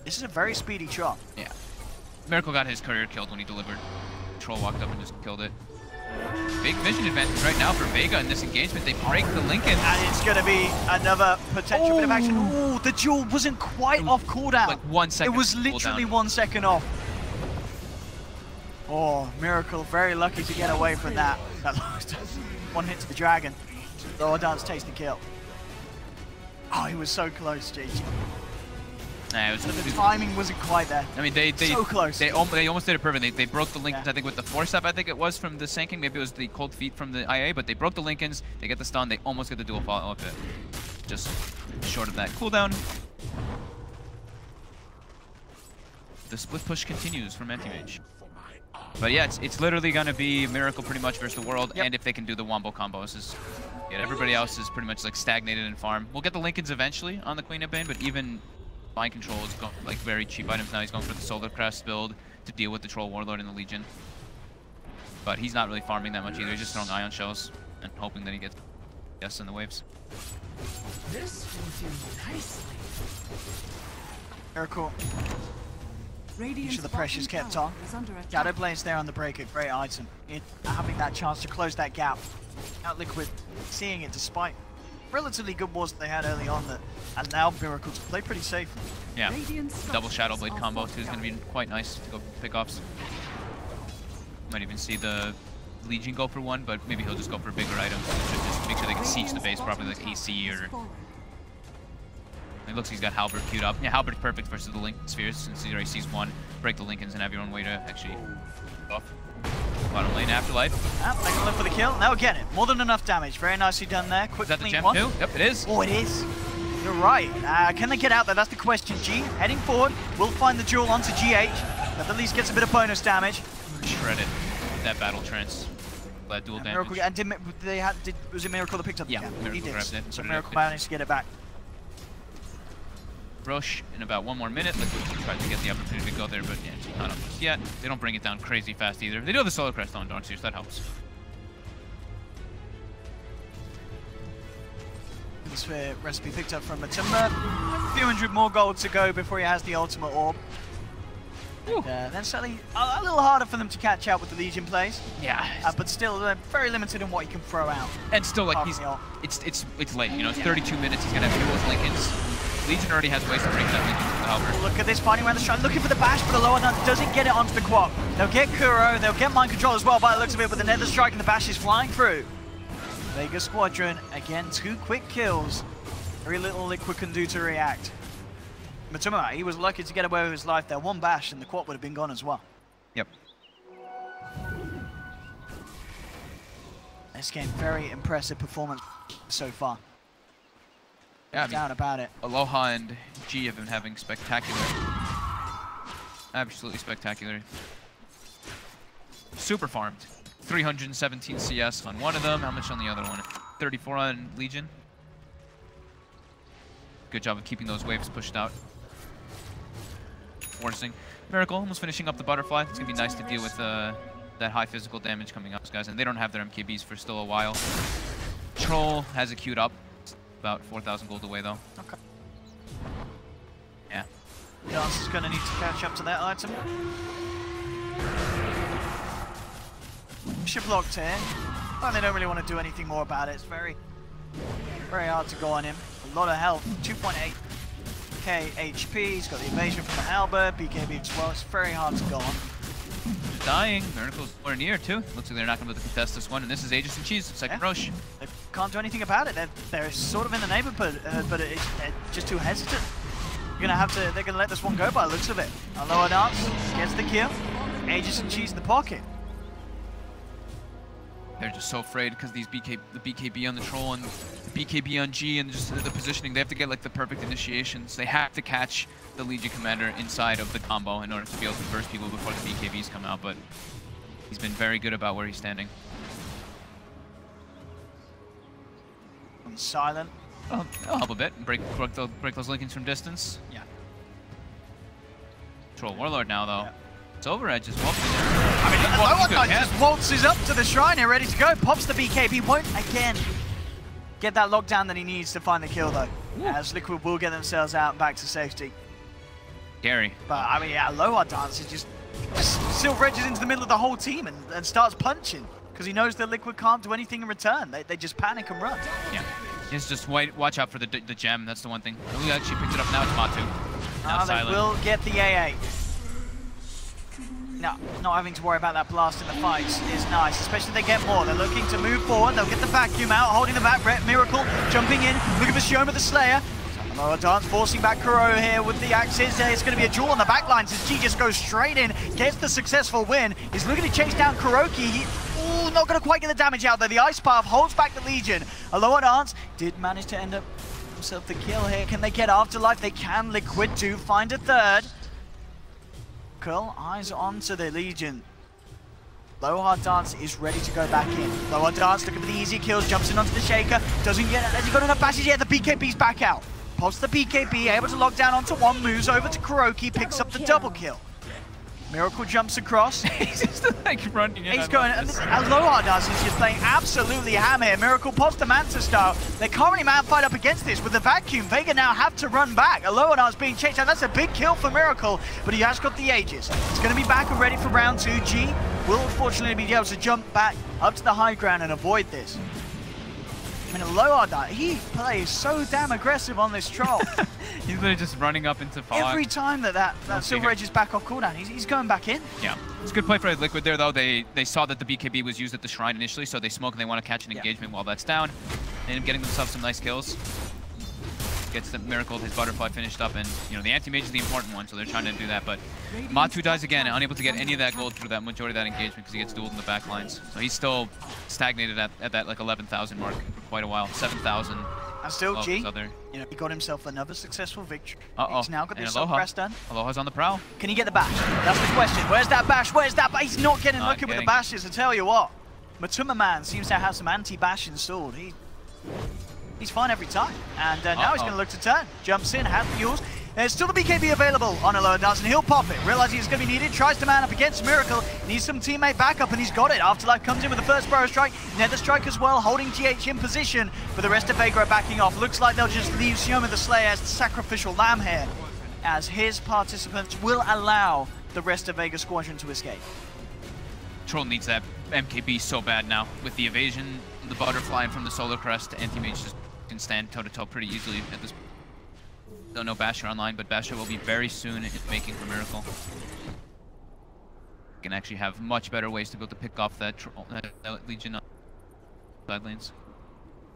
This is a very speedy chop. Yeah. Miracle got his courier killed when he delivered. Troll walked up and just killed it. Big vision advantage right now for Vega in this engagement. They break the Lincoln. And it's going to be another potential bit of action. Ooh, the duel wasn't quite off cooldown. Like 1 second. It was literally 1 second off. Oh, Miracle very lucky to get away from that. One hit to the dragon. Lower down's tasty kill. Oh, he was so close, JG. Yeah, but the timing wasn't quite there. I mean, they so close. They almost did it perfectly. They broke the Lincolns, I think, with the force up. I think it was from the Sanking. Maybe it was the cold feet from the IA, but they broke the Lincolns. They get the stun. They almost get the dual follow-up hit. Just short of that cooldown. The split push continues from Anti-Mage. But yeah, it's literally going to be Miracle pretty much versus the world, and if they can do the wombo combos. Everybody else is pretty much like stagnated in farm. We'll get the Lincolns eventually on the Queen of Bane, but even Mind Control is like very cheap items now. He's going for the Solar Crest build to deal with the Troll Warlord and the Legion. But he's not really farming that much either. He's just throwing Ion Shells and hoping that he gets yes in the waves. This will do nicely. Miracle. Radiant's Sure the pressure's bottom kept tower on. is under attack. Shadow Blade's there on the breaker, great item. Having that chance to close that gap. Out Liquid, seeing it despite relatively good wars that they had early on, and now Miracle to play pretty safely. Yeah, double Shadow Blade combo too is going to be quite nice to go pick offs. Might even see the Legion go for one, but maybe he'll just go for bigger items. Just make sure they can siege the base properly, like AC or... It looks like he's got Halberd queued up. Yeah, Halberd's perfect versus the Link Spheres, since he already sees one. Break the Lincolns and have your own way to actually off. Bottom lane Afterlife. They're going to look for the kill. Now again, more than enough damage. Very nicely done there. Quick, is that the clean gem one. too? Yep, it is. Oh, it is. You're right. Can they get out there? That's the question. G heading forward. Will find the duel onto GH. That at least gets a bit of bonus damage. Shredded that battle trance. That dual damage. Miracle, and was it Miracle that picked up the cam? Miracle he did. Grabbed it. So Miracle managed to get it back. Roche in about 1 more minute. Liquid tried to get the opportunity to go there, but yeah, it's not up just yet. They don't bring it down crazy fast either. They do have the Solar Crest on Dark Seers, that helps. This recipe picked up from Matuma. A few hundred more gold to go before he has the ultimate orb. Then certainly a little harder for them to catch up with the Legion plays. Yeah. But still very limited in what he can throw out. And still, like, it's late, you know, it's 32 minutes, he's gonna have to duel with Lincolns. Legion already has ways to break that Lincoln with the Halberd. Look at this, finding around the strike, looking for the bash, but the lower nut doesn't get it onto the quad. They'll get Kuro, they'll get Mind Control as well by the looks of it, but the Nether Strike and the bash is flying through. Vega Squadron, again, 2 quick kills. Very little Liquid can do to react. Matuma, he was lucky to get away with his life there. 1 bash and the quad would have been gone as well. Yep. This game, very impressive performance so far. Yeah, No doubt about it. Aloha and G have been having spectacular. Absolutely spectacular. Super farmed. 317 CS on one of them. How much on the other one? 34 on Legion. Good job of keeping those waves pushed out. Forcing. Miracle almost finishing up the butterfly. It's going to be nice to deal with that high physical damage coming up, guys. And they don't have their MKBs for still a while. Troll has it queued up. About 4,000 gold away, though. Okay. Yeah. Dance is going to need to catch up to that item. Ship locked here. Well, they don't really want to do anything more about it. It's very hard to go on him. A lot of health. 2.8. 1k HP. He's got the evasion from the Albert, BKB as well. It's very hard to go on. Dying. Miracle's more near too. Looks like they're not going to be able to contest this one. And this is Aegis and Cheese, second Roche. They can't do anything about it. They're sort of in the neighborhood, but it's just too hesitant. They're gonna let this one go by the looks of it. Aloha Dance gets the kill. Aegis and Cheese in the pocket. They're just so afraid because the BKB on the Troll and the BKB on G and just the positioning. They have to get like the perfect initiations. They have to catch the Legion Commander inside of the combo in order to be able to burst people before the BKBs come out. But he's been very good about where he's standing. And silent. Oh, that'll help a bit. Break those linkings from distance. Yeah. Troll Warlord now though. Yeah. It's over Edge as well. I mean, just waltzes up to the shrine here, ready to go. Pops the BKB, won't again get that lockdown that he needs to find the kill though. As Liquid will get themselves out and back to safety. Scary. But I mean, yeah, Aloha Dance is just silver edges into the middle of the whole team and starts punching because he knows that Liquid can't do anything in return. They just panic and run. Yeah. He's just watch out for the gem. That's the one thing. He actually picked it up now. It's Matu. Now they will get the AA. No, not having to worry about that blast in the fights is nice, especially if they get more. They're looking to move forward. They'll get the vacuum out, holding the back. Miracle jumping in, looking for Shioma the Slayer. Aloha Dance forcing back Kuro here with the axes. It's going to be a duel on the back lines as G just goes straight in, gets the successful win. He's looking to chase down Kuroki. Ooh, not going to quite get the damage out there. The Ice Path holds back the Legion. Aloha Dance did manage to end up himself the kill here. Can they get Afterlife? They can. Liquid do find a third. Eyes onto the Legion. Aloha Dance is ready to go back in. Aloha Dance looking for the easy kills, jumps in onto the Shaker, doesn't get it. Has he got enough bashes yet? The BKB's back out. Pops the BKB, able to lock down onto one, moves over to Kuroki, picks up the double kill. Miracle jumps across. He's just like running in. He's going, and Aloha Dance is just playing absolutely ham here. Miracle pops the Manta style. They can't really fight up against this with the vacuum. Vega now have to run back. Aloha Dance being chased out. That's a big kill for Miracle, but he has got the Aegis. He's going to be back and ready for round 2. G will unfortunately be able to jump back up to the high ground and avoid this. I mean, Aloha Dance, he plays so damn aggressive on this Troll. He's literally just running up into fog. Every time that Silver Edge is back off cooldown, he's going back in. Yeah, it's a good play for Liquid there, though. They saw that the BKB was used at the shrine initially, so they smoke and they want to catch an engagement while that's down. They end up getting themselves some nice kills. Gets the Miracle, his butterfly finished up, and you know the anti-mage is the important one, so they're trying to do that. But Matu dies again, unable to get any of that gold through that majority of that engagement because he gets dueled in the back lines. So he's still stagnated at that like 11,000 mark for quite a while. 7,000. And still G, you know, he got himself another successful victory. He's now got this press done. Aloha's on the prowl. Can he get the bash? That's the question. Where's that bash? Where's that bash? He's not getting lucky with the bashes, I tell you what. Matuma Man seems to have some anti-bash installed. He's fine every time. And now he's going to look to turn. Jumps in, has fuels. There's still the BKB available on Aloha Dance, and he'll pop it. Realizing it's going to be needed, tries to man up against Miracle. Needs some teammate backup, and he's got it. Afterlife comes in with the first Burrow Strike. Nether Strike as well, holding GH in position. But the rest of Vega are backing off. Looks like they'll just leave Shioma the Slayer as the sacrificial lamb here, as his participants will allow the rest of Vega Squadron to escape. Troll needs that MKB so bad now. With the evasion, the butterfly, and from the Solar Crest, Anti-Mage just can stand toe-to-toe pretty easily at this point. Don't know Basher online, but Basher will be very soon in making for Miracle. Can actually have much better ways to be able to pick off that Legion on side lanes.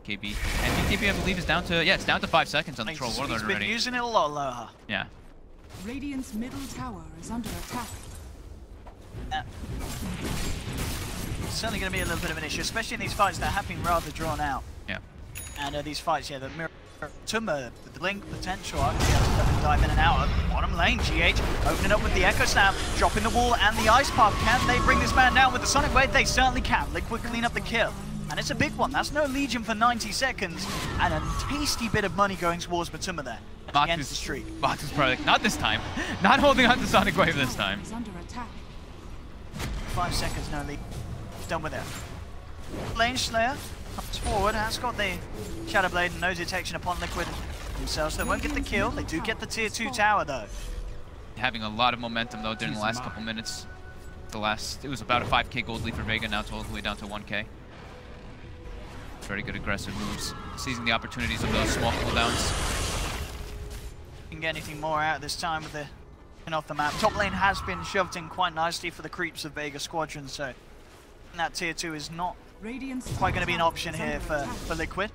KB. And BKB, I believe, is down to, it's down to 5 seconds on the Troll Warlord already. He's been using it a lot, Aloha. Yeah. Radiant's middle tower is under attack. It's certainly going to be a little bit of an issue, especially in these fights that have been rather drawn out. Yeah. And these fights, the Tumba, the blink potential, I can see how dive in and out of bottom lane. GH opening up with the Echo Slam, dropping the wall and the Ice Path. Can they bring this man down with the Sonic Wave? They certainly can. Liquid clean up the kill. And it's a big one. That's no Legion for 90 seconds. And a tasty bit of money going towards Matuma there. Against the streak. Box is probably like, not this time. Not holding on to Sonic Wave this time. Under attack. 5 seconds, no lead. Done with it. Lane Slayer comes forward, has got the Shadow Blade and no detection upon Liquid themselves. They won't get the kill. They do get the tier 2 tower though. Having a lot of momentum though during the last couple minutes. It was about a 5k gold lead for Vega, now it's all the way down to 1k. Very good aggressive moves. Seizing the opportunities of those small cooldowns. Can get anything more out this time with the pin off the map. Top lane has been shoved in quite nicely for the creeps of Vega Squadron, so that tier 2 is not quite going to be an option here for Liquid.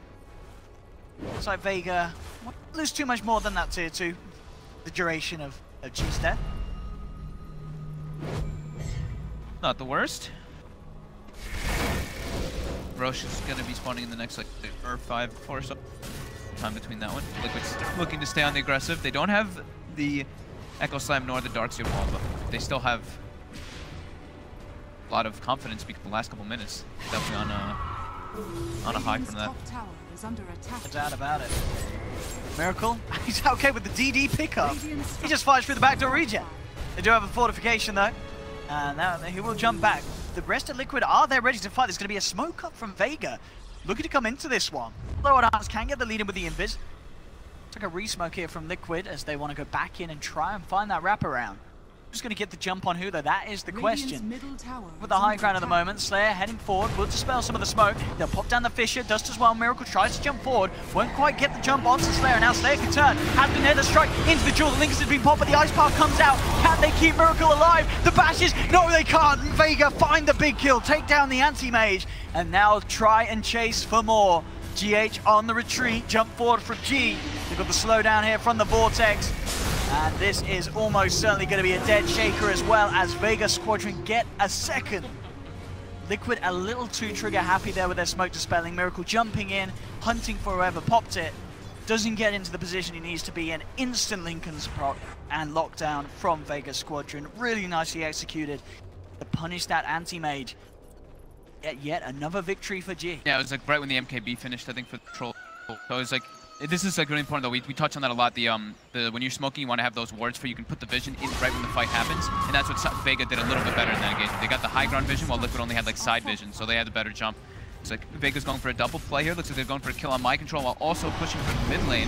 Looks like Vega won't lose too much more than that tier 2, the duration of G's death. Not the worst. Roche is going to be spawning in the next like 4 or 5 or so. Time between that one. Liquid's looking to stay on the aggressive. They don't have the Echo Slam nor the Darkseer wall, but they still have a lot of confidence because the last couple minutes. Definitely on a high from that. No doubt about it. Miracle, he's okay with the DD pickup. He just fires through the backdoor regen. They do have a fortification though, and now he will jump back. The rest of Liquid are there ready to fight. There's going to be a smoke up from Vega, looking to come into this one. Low on Arts can get the lead in with the invis. Took a re-smoke here from Liquid as they want to go back in and try and find that wraparound. Who's going to get the jump on who though? That is the question. With the high ground at the moment, Slayer heading forward, will dispel some of the smoke. They'll pop down the Fissure, Dust as well. Miracle tries to jump forward, won't quite get the jump onto Slayer. Now Slayer can turn, has been there to strike into the jewel. The Links has been popped, but the Ice Path comes out. Can they keep Miracle alive? The bashes, no they can't. Vega find the big kill, take down the anti-mage, and now try and chase for more. GH on the retreat, jump forward from G. They've got the slowdown here from the Vortex. And this is almost certainly going to be a dead shaker as well as Vega Squadron get a second. Liquid a little too trigger happy there with their smoke dispelling. Miracle jumping in, hunting for whoever popped it. Doesn't get into the position he needs to be in. Instant Lincoln's proc and lockdown from Vega Squadron. Really nicely executed to punish that anti-mage. Yet another victory for G. Yeah, it was like right when the MKB finished, I think, for the Troll. So it was like, this is like really important though. We touch on that a lot. The when you're smoking, you want to have those wards for you can put the vision in right when the fight happens, and that's what Vega did a little bit better in that engagement. They got the high ground vision while Liquid only had like side vision, so they had a better jump. It's like Vega's going for a double play here. Looks like they're going for a kill on my control while also pushing for the mid lane.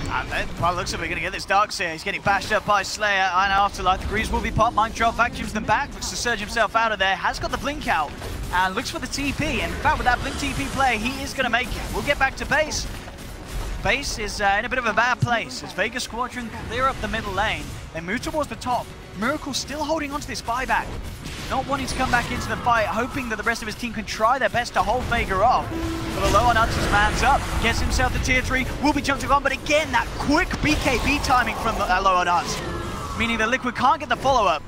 Well, looks like we're going to get this Darkseer. He's getting bashed up by Slayer. And Afterlife, the Greaves will be popped. Mind Drop vacuums them back. Looks to surge himself out of there. Has got the blink out. And looks for the TP. And in fact, with that blink TP play, he is going to make it. We'll get back to base. Base is in a bit of a bad place as Vega Squadron clear up the middle lane. They move towards the top. Miracle still holding on to this buyback. Not wanting to come back into the fight, hoping that the rest of his team can try their best to hold Vega off. But the low on Uts man's up, gets himself to tier 3, will be jumped on, but again, that quick BKB timing from low on Uts, meaning that Liquid can't get the follow-up.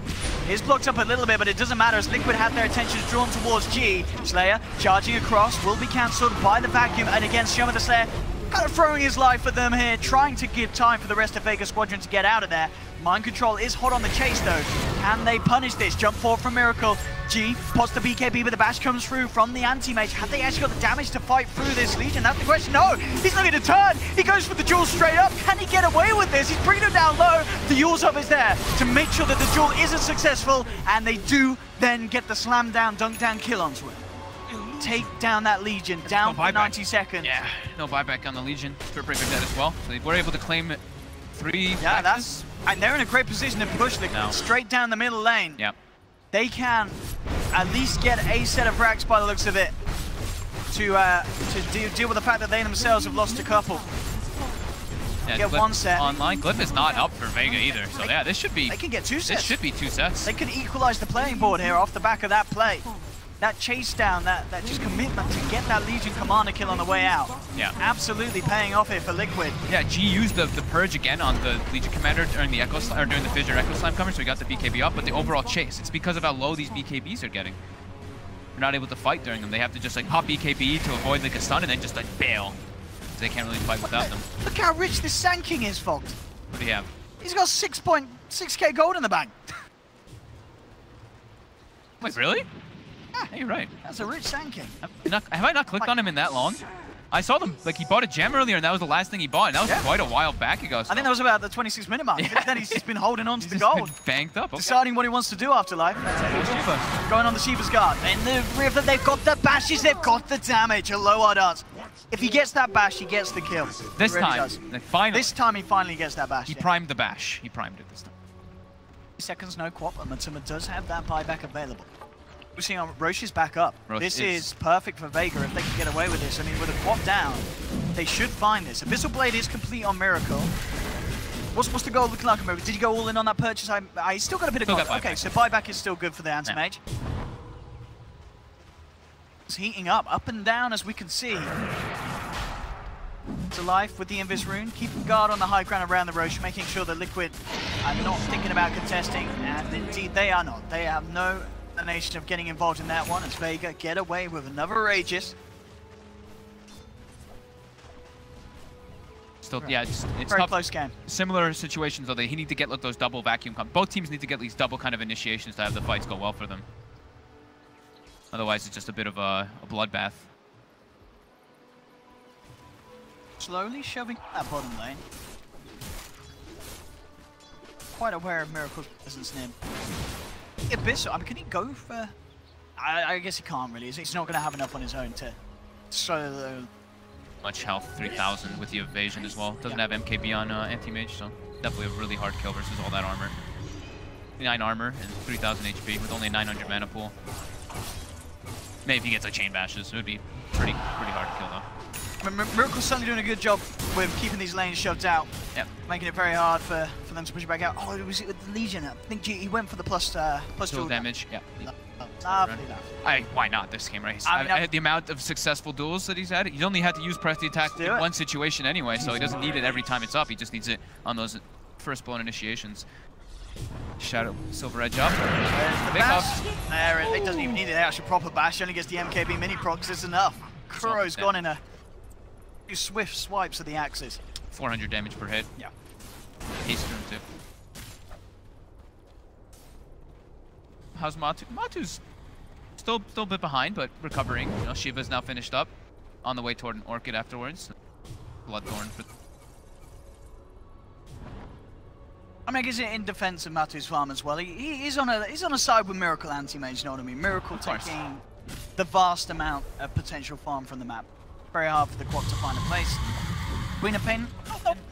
He's blocked up a little bit, but it doesn't matter as Liquid have their attention drawn towards G. Slayer charging across, will be cancelled by the vacuum, and again, Shoma the Slayer kind of throwing his life at them here, trying to give time for the rest of Vega Squadron to get out of there. Mind Control is hot on the chase though. Can they punish this? Jump forward from Miracle. G pots the BKB, but the bash comes through from the anti-mage. Have they actually got the damage to fight through this Legion? That's the question. No, he's looking to turn. He goes for the duel straight up. Can he get away with this? He's bringing him down low. The Yule's up is there to make sure that the duel isn't successful, and they do then get the slam down, dunk down kill onto it. Take down that Legion, down for 90 seconds. Yeah, no buyback on the Legion. Spirit Breaker dead as well. So they were able to claim 3 Yeah, that's... And they're in a great position to push the straight down the middle lane. Yeah. They can at least get a set of racks by the looks of it to deal with the fact that they themselves have lost a couple. Yeah, get Glyph one set. Online. Glyph is not up for Vega either. So yeah, this should be... They can get 2 sets. This should be 2 sets. They can equalize the playing board here off the back of that play. That chase down, that just commitment to get that Legion Commander kill on the way out. Yeah. Absolutely paying off here for Liquid. Yeah, G used the Purge again on the Legion Commander during the Echo Slam, or during the Fissure Echo Slam cover, so he got the BKB up, but the overall chase, it's because of how low these BKBs are getting. They're not able to fight during them. They have to just like pop BKB to avoid like a stun and then just like bail. So they can't really fight without them. Look how rich this Sand King is, Fox. What do you have? He's got 6.6k gold in the bank. Wait, really? Yeah, you're right. That's a rich Sand King. Have I not clicked on him in that long? I saw them, like he bought a gem earlier and that was the last thing he bought, and that was quite a while back ago. So. I think that was about the 26-minute mark. Yeah. Then he's just been holding on to the He's gold. just been banked up. Okay. Deciding what he wants to do after life. Going on the Sheepa's Guard. In the river, they've got the bashes, they've got the damage. A low hard dance. If he gets that bash, he gets the kill. This really time, this time he finally gets that bash. He primed the bash. He primed it this time. Seconds, no quap, and Matsuma does have that buyback available. We're seeing Roche is back up. This is perfect for Vega if they can get away with this. I mean, with a quap down, they should find this. Abyssal Blade is complete on Miracle. What's the goal looking like, Miracle? Did you go all in on that purchase? I still got a bit of gold. Okay, so buyback is still good for the anti-mage. Yeah. It's heating up and down as we can see. To life with the Invis rune, keeping guard on the high ground around the Roche, making sure that Liquid are not thinking about contesting, and indeed they are not. They have no inclination of getting involved in that one as Vega get away with another Aegis. Still, yeah, it's very tough. Close game. Similar situations though, he need to get those double vacuum. Both teams need to get these double kind of initiations to have the fights go well for them. Otherwise, it's just a bit of a bloodbath. Slowly shoving that bottom lane. Quite aware of Miracle's presence near. Abyssal, I mean, can he go for... I guess he can't really. He's not going to have enough on his own to solo. Much health, 3,000 with the evasion as well. Doesn't have MKB on anti-mage, so definitely a really hard kill versus all that armor. 9 armor and 3,000 HP with only a 900 mana pool. Maybe if he gets like chain bashes, it would be pretty hard to kill though. Miracle's certainly doing a good job with keeping these lanes shoved out. Yep. Making it very hard for them to push it back out. Oh, was it with the Legion? I think he went for the plus dual damage. Yeah. Lovely. Why not this game, right? I had the amount of successful duels that he's had. He's only had to use press the attack in one situation anyway, so he doesn't need it every time it's up. He just needs it on those first blown initiations. Shadow Silver Edge up. Big bash. There, it doesn't even need the actual proper bash. He only gets the MKB mini procs. It's enough. Kuro's gone in a few swift swipes of the axes. 400 damage per hit. Yeah. He's doing too. How's Matu? Matu's still a bit behind, but recovering. You know, Shiva's now finished up, on the way toward an Orchid afterwards. Bloodthorn for. I mean, I guess in defense of Matu's farm as well, he's on a side with Miracle anti-mage. You know what I mean? Miracle taking the vast amount of potential farm from the map. Very hard for the Quad to find a place. Queen of Pain,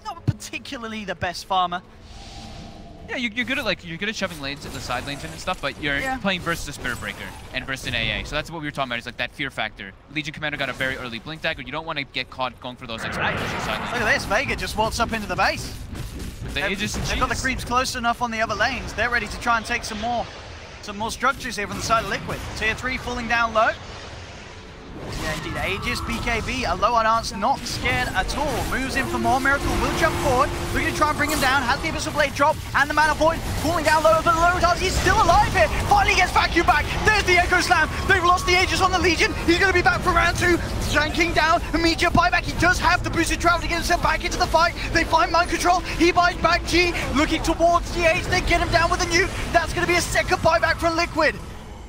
not particularly the best farmer. Yeah, you're good at shoving lanes at the side lanes and stuff, but you're playing versus a Spirit Breaker and versus an AA. So that's what we were talking about. Is like that fear factor. Legion Commander got a very early blink dagger. You don't want to get caught going for those execution side lanes. Look at this, Vega just walks up into the base. They've got the creeps close enough on the other lanes. They're ready to try and take some more structures here from the side of Liquid. Tier 3 falling down low. Yeah, indeed. Aegis, BKB, a low on Arts, not scared at all. Moves in for more. Miracle will jump forward. Looking to try and bring him down. Has the Abyssal Blade drop and the Mana Void falling down low. But low does. He's still alive here. Finally gets vacuum back. There's the Echo Slam. They've lost the Aegis on the Legion. He's going to be back for round 2. Shanking down. Immediate buyback. He does have the boosted travel to get himself back into the fight. They find mind control. He buys back G. Looking towards the H. They get him down with a nuke. That's going to be a second buyback from Liquid.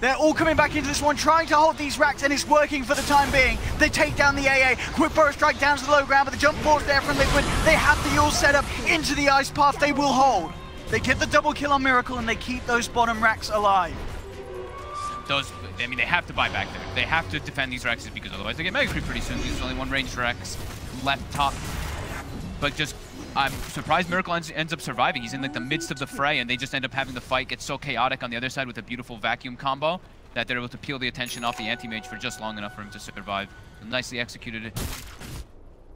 They're all coming back into this one, trying to hold these racks, and it's working for the time being. They take down the AA. Quick burst strike down to the low ground, but the jump force there from Liquid. They have the ult set up into the ice path. They will hold. They get the double kill on Miracle, and they keep those bottom racks alive. I mean, they have to buy back there. They have to defend these racks because otherwise they get mega creep pretty soon. There's only one ranged Rex left top. But just, I'm surprised Miracle ends up surviving. He's in like the midst of the fray, and they just end up having the fight get so chaotic on the other side with a beautiful vacuum combo that they're able to peel the attention off the anti-mage for just long enough for him to survive. Nicely executed.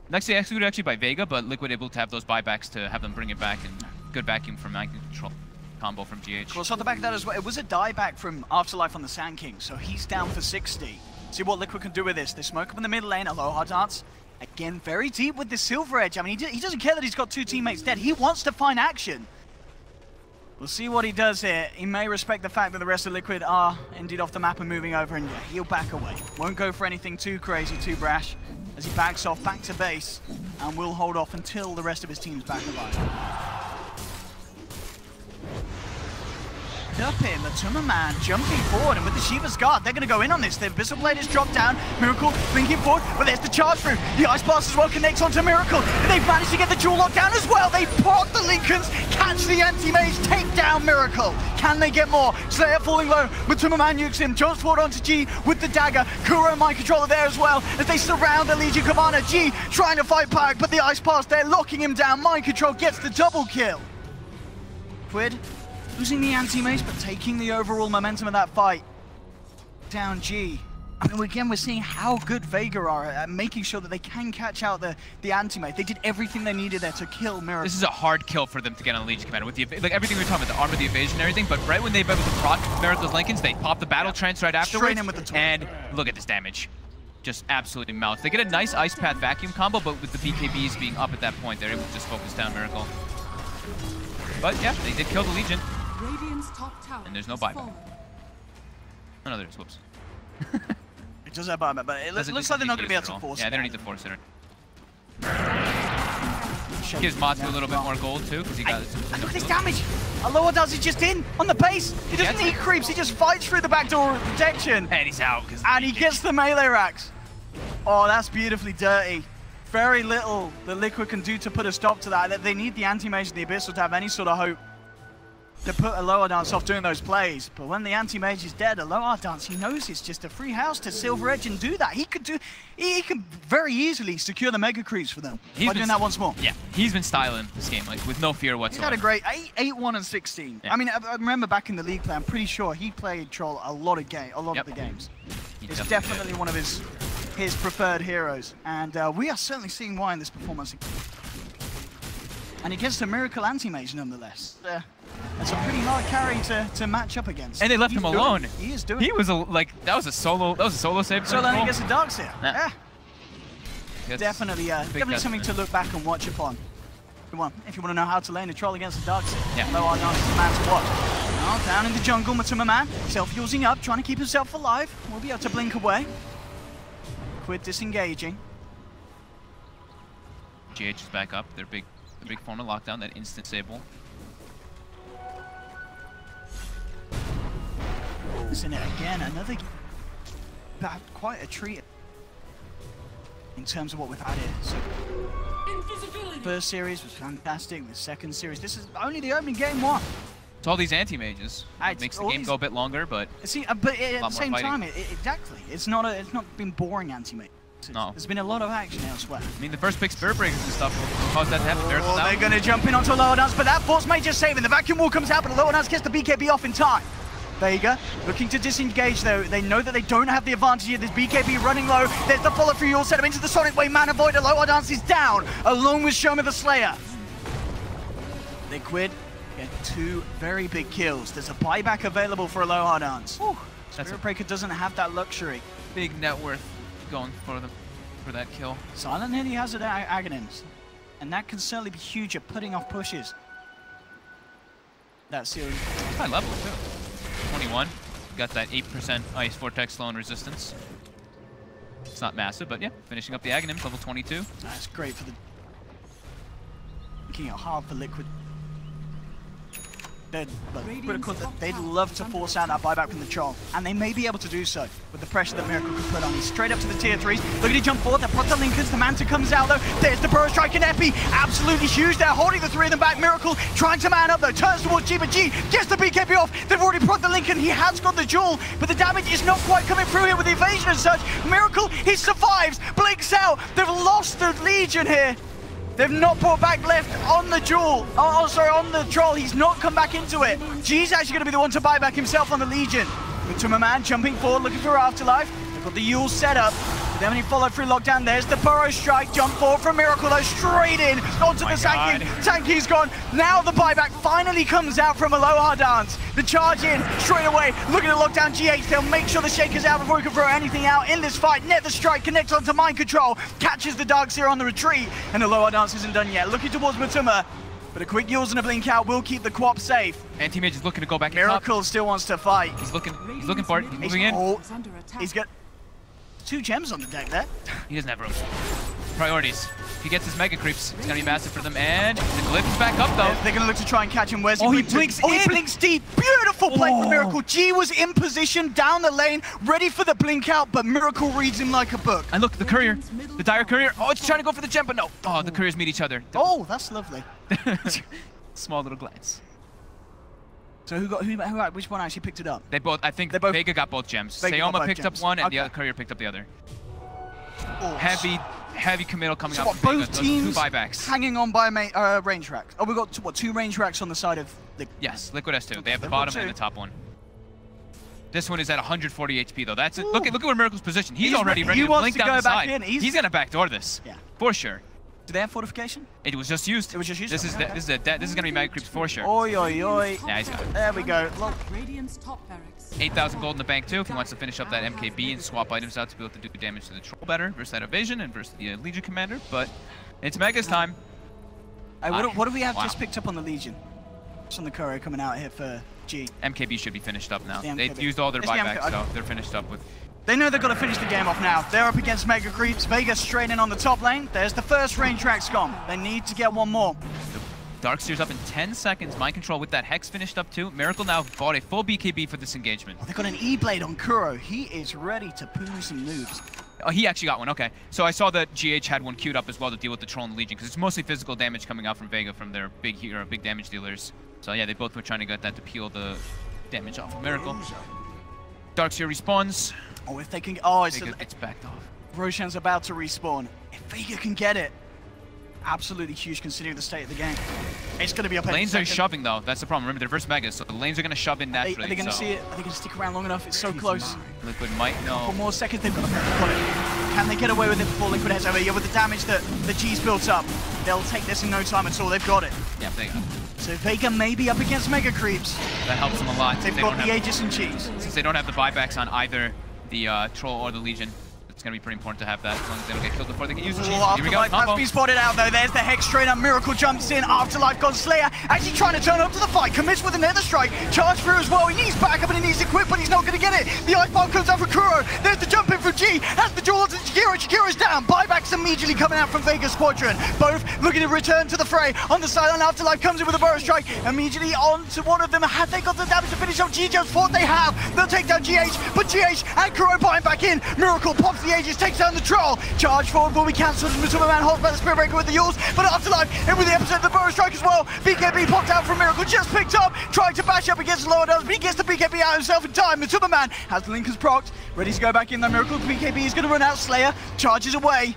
Nicely executed actually by Vega, but Liquid able to have those buybacks to have them bring it back, and good vacuum from mind control combo from GH. Of course, on the back of that as well, it was a dieback from Afterlife on the Sand King, so he's down for 60. See what Liquid can do with this. They smoke up in the middle lane, Aloha dance. Again, very deep with the Silver Edge. I mean, he doesn't care that he's got 2 teammates dead. He wants to find action. We'll see what he does here. He may respect the fact that the rest of Liquid are indeed off the map and moving over, and yeah, he'll back away. Won't go for anything too crazy, too brash, as he backs off back to base, and will hold off until the rest of his team's back alive. Up here, Matuma Man jumping forward, and with the Shiva's Guard, they're going to go in on this. The Abyssal Blade is dropped down. Miracle blinking forward, but there's the charge through. The Ice Pass as well connects onto Miracle, and they've managed to get the dual lockdown as well. They park the Lincolns, catch the anti-mage, take down Miracle. Can they get more? Slayer falling low. Matuma Man nukes him, jumps forward onto G with the dagger. Kuro mind controller there as well, as they surround the Legion Commander. G trying to fight back, but the Ice Pass there locking him down. Mind control gets the double kill. Quid losing the anti-mage, but taking the overall momentum of that fight. Down G. I mean, again, we're seeing how good Vega are at making sure that they can catch out the anti-mate. They did everything they needed there to kill Miracle. This is a hard kill for them to get on Legion Commander with the like everything we were talking about, the armor, the evasion, and everything. But right when they've been able to proc Miracle's Lincolns, they pop the battle trance right afterwards. Straight in with the torch. And look at this damage. Just absolutely melts. They get a nice Ice Path vacuum combo, but with the BKBs being up at that point, they're able to just focus down Miracle. But yeah, they did kill the Legion. Radiant's top tower And there's no has buyback. fallen. Oh no, there is. Whoops. It does have buyback, but it looks like they're not going to be able to force it. Yeah, they don't need to force it. Gives Matsu a little bit more gold too, because he got And look at this damage! Aloha does it just in, on the base! He doesn't need creeps, he just fights through the backdoor protection! And he's out. And he gets the melee racks! Oh, that's beautifully dirty. Very little that Liquid can do to put a stop to that. They need the anti-mage and the Abyssal to have any sort of hope to put Aloha Dance off doing those plays. But when the anti-mage is dead, Aloha Dance, he knows it's just a free house to Silver Edge and do that. He can very easily secure the mega creeps for them by doing that once more. Yeah, he's been styling this game, like with no fear whatsoever. He's had a great 8-1 and 16. Yeah. I mean, I remember back in the league play, I'm pretty sure he played Troll a lot of the games. He's definitely one of his preferred heroes, and we are certainly seeing why in this performance. And he gets the Miracle Anti-Mage nonetheless. That's a pretty hard carry to match up against. And they left him alone. He is doing it. He was that was a solo save. So then he gets a Darkseer. Yeah. Definitely something to look back and watch upon. If you want to know how to lane a Troll against a Darkseer. Yeah. Low Art is the man to watch. Now down in the jungle, Matuma Man, self-using up, trying to keep himself alive. We'll be able to blink away. Quid disengaging. GH is back up. The big form of lockdown, that instant sable. Listen, again, another quite a treat in terms of what we've had here. So, first series was fantastic. The second series, this is only the opening game one. It's all these anti-mages. It makes the game go a bit longer, but see, but at the same time, exactly, it's not been boring anti-mage. No. There's been a lot of action elsewhere. I mean, the first pick Spirit Breakers and stuff will cause that to happen. Oh, they're going to jump in onto Lower Dance, but that Force Mage is saving. The vacuum wall comes out, but Lower Dance gets the BKB off in time. Vega looking to disengage though. They know that they don't have the advantage here. There's BKB running low. There's the follow through. You'll set him into the Sonic Wave. Mana Void. Lower Dance is down, along with Shoma the Slayer. Liquid get 2 very big kills. There's a buyback available for Aloha Dance. Spirit Breaker doesn't have that luxury. Big net worth going for them for that kill. Silent Hitty has it at Aghanims, and that can certainly be huge at putting off pushes. That series. High level too. 21. Got that 8% Ice Vortex slow and resistance. It's not massive, but yeah, finishing up the Aghanims, level 22. That's great for the. Making it hard for Liquid. They'd love to force out that buyback from the Troll, and they may be able to do so with the pressure that Miracle could put on. He's straight up to the tier 3s. Look at him jump forward. They put the Lincolns. The Manta comes out though. There's the Burrow Strike and Epi. Absolutely huge. They're holding the 3 of them back. Miracle trying to man up though. Turns towards G, but G gets the BKB off. They've already put the Lincoln. He has got the Jewel, but the damage is not quite coming through here with the evasion and such. Miracle, he survives. Blinks out. They've lost the Legion here. They've not brought back left on the Jewel. Oh, sorry, on the Troll. He's not come back into it. G's actually going to be the one to buy back himself on the Legion. Matuma Man jumping forward, looking for Afterlife. They've got the Yule set up. Then when he followed through lockdown, there's the Burrow Strike. Jump forward from Miracle, though, straight in onto the Sankey. Sankey's gone. Now the buyback finally comes out from Aloha Dance. The charge in straight away. Look at the lockdown GH. They'll make sure the Shaker's out before he can throw anything out in this fight. Net the strike, connects onto Mind Control, catches the Darkseer on the retreat, and Aloha Dance isn't done yet. Looking towards Matuma, but a quick Yules and a blink out will keep the Quap safe. Anti-Mage is looking to go back. Miracle still wants to fight. He's looking for it. He's moving in. Oh, he's got 2 gems on the deck there. He doesn't have room. Priorities. If he gets his mega creeps, it's gonna be massive for them. And the glyph is back up though. They're gonna look to try and catch him. Where's he? Oh, he blinks in. Oh, he blinks deep. Beautiful play for Miracle. G was in position down the lane, ready for the blink out, but Miracle reads him like a book. And look, the courier, the dire courier. Oh, it's trying to go for the gem, but no. Oh, the couriers meet each other. Oh, that's lovely. Small little glance. So which one actually picked it up? They both. I think Vega got both gems. Sayoma picked up one, and the other courier picked up the other. Oh. Heavy committal coming up. So both teams 2 buybacks. hanging on by range racks. Oh, we got 2 range racks on the side of the. Yes, Liquid has 2. They have the bottom and the top one. This one is at 140 HP though. That's it. Look at where Miracle's positioned. He's already ready he to wants blink to down go the back side. in. He's gonna backdoor this. Yeah. For sure. Do they have fortification? It was just used. It was just used? This is Okay. this is gonna be Mega Creeps for sure. Oi, oi, oi. Yeah, he's got it. There we go. Look. Radiant's top barracks. 8,000 gold in the bank too if he wants to finish up that MKB and swap items out to be able to do damage to the troll better versus that evasion and versus the Legion commander. But it's Mega's time. Hey, what do we have Wow. just picked up on the Legion? Just on the courier coming out here for G. MKB should be finished up now. The MKB. They've used all their It's the buybacks, MKB. so they're finished up with. They know they've got to finish the game off now. They're up against Mega Creeps. Vega straight in on the top lane. There's the first range track's gone. They need to get one more. Darkseer's up in 10 seconds. Mind control with that Hex finished up too. Miracle now bought a full BKB for this engagement. They've got an E-Blade on Kuro. He is ready to poo some moves. Oh, he actually got one. Okay. So I saw that GH had one queued up as well to deal with the Troll and the Legion because it's mostly physical damage coming out from Vega from their big hero, big damage dealers. So yeah, they both were trying to get that to peel the damage off of Miracle. Darkseer respawns. Oh, if they can... Oh, Vega gets backed off. Roshan's about to respawn. If Vega can get it, absolutely huge considering the state of the game. It's going to be up Lanes are second. shoving though. That's the problem. Remember, they're versus Megas, so the lanes are going to shove in Are naturally. they going to so see it? Are they going to stick around long enough? It's so close. Liquid might For know. more seconds, they've got it. Can they get away with it before Liquid heads over? Yeah, with the damage that the G's built up, they'll take this in no time at all. They've got it. Yeah, they got it. So Vega may be up against Mega Creeps. That helps them a lot. They've got the Aegis and Cheese. Since they don't have the buybacks on either the Troll or the Legion, it's going to be pretty important to have that as long as they don't get killed before they can use the cheese. Here we go. Afterlife has been spotted out though. There's the Hex trainer. Miracle jumps in. Afterlife got Slayer. Actually trying to turn up to the fight. Commits with a Nether Strike. Charge through as well. He needs backup and he needs equip, but he's not going to get it. The Ice Bomb comes out for Kuro. There's the jump in from G. Has the duel to Shakira. Shakira's down. Buybacks immediately coming out from Vega Squadron. Both looking to return to the fray. On the sideline, Afterlife comes in with a Burrow Strike. Immediately on to one of them. Have they got the damage to finish off G? Just thought they have. They'll take down GH, but GH and Kuro buying back in. Miracle pops the Aegis, takes down the Troll. Charge forward will be cancelled as Superman holds by the Spirit Breaker with the Yules, but Afterlife in with the episode of the Burrow Strike as well. BKB popped out from Miracle, just picked up, trying to bash up against the lower does, but he gets the BKB out himself in time. The Superman has the Linkers procced, ready to go back in though. Miracle, the BKB is going to run out. Slayer charges away.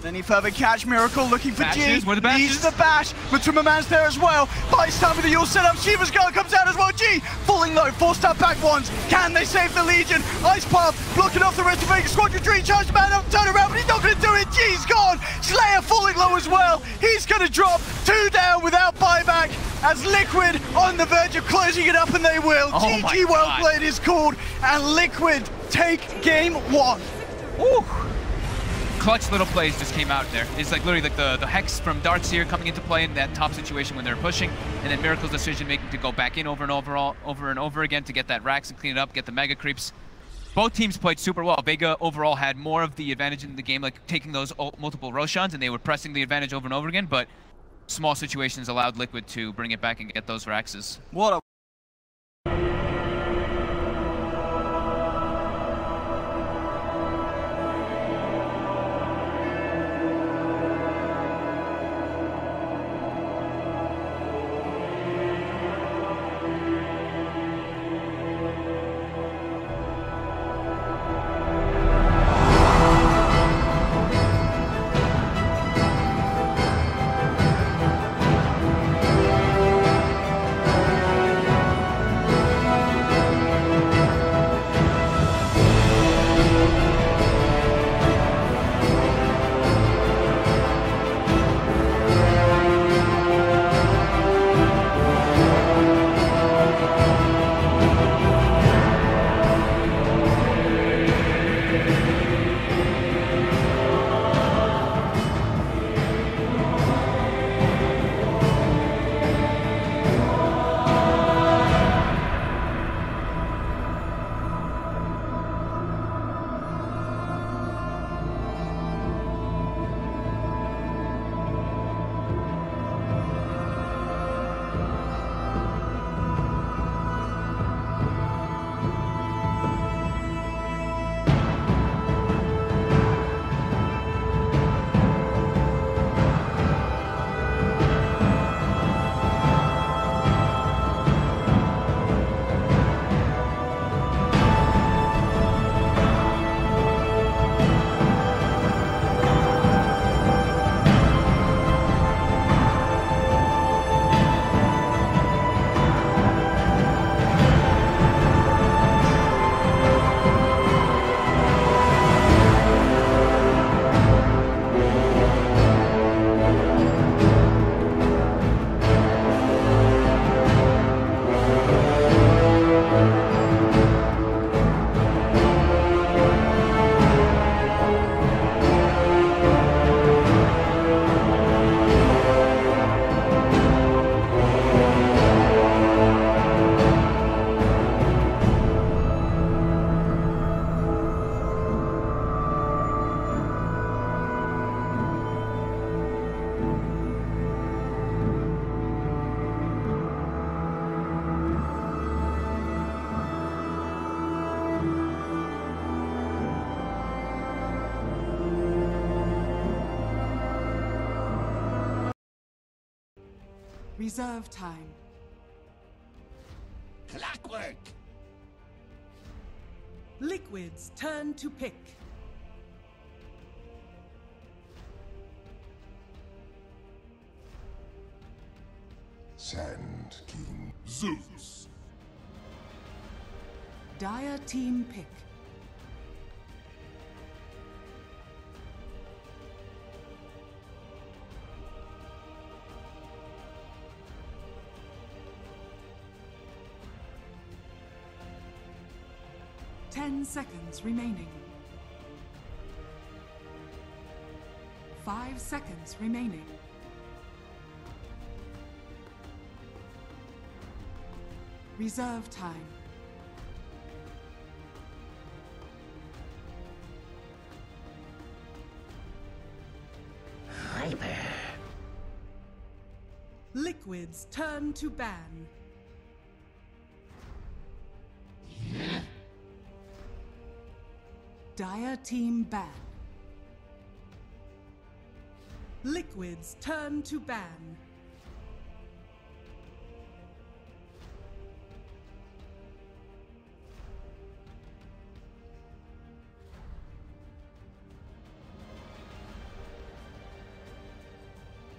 Then he further catch. Miracle looking for Bashes, G. where the bashes? Needs the bash, but Superman's there as well. By his time with the Yule setup, Shiva's girl comes out as well. G falling low, forced up back ones. Can they save the Legion? Ice Path blocking off the rest of Vega Squadron. Dream charge the man up, turn around, but he's not going to do it. G's gone. Slayer falling low as well. He's going to drop 2 down without buyback as Liquid on the verge of closing it up, and they will. Oh GG my well God. played is called, and Liquid take game 1. Ooh. Clutch little plays just came out there. It's like literally like the Hex from Darkseer coming into play in that top situation when they're pushing, and then Miracle's decision making to go back in over and over again to get that Rax and clean it up, get the Mega Creeps. Both teams played super well. Vega overall had more of the advantage in the game, like taking those multiple Roshans, and they were pressing the advantage over and over again, but small situations allowed Liquid to bring it back and get those Raxes. What a Reserve time. Clockwork! Liquid's turn to pick. Sand King. Zeus. Dire team pick. Ten seconds remaining. 5 seconds remaining. Reserve time. Hyper. Liquid's turn to ban. Dire team ban. Liquid's turn to ban.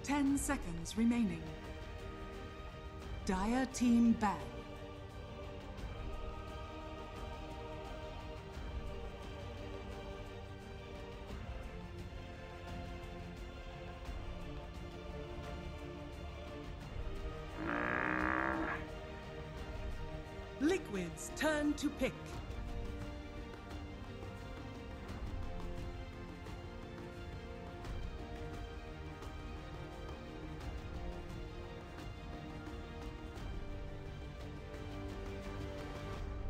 Ten seconds remaining. Dire team ban. Liquid's turn to pick.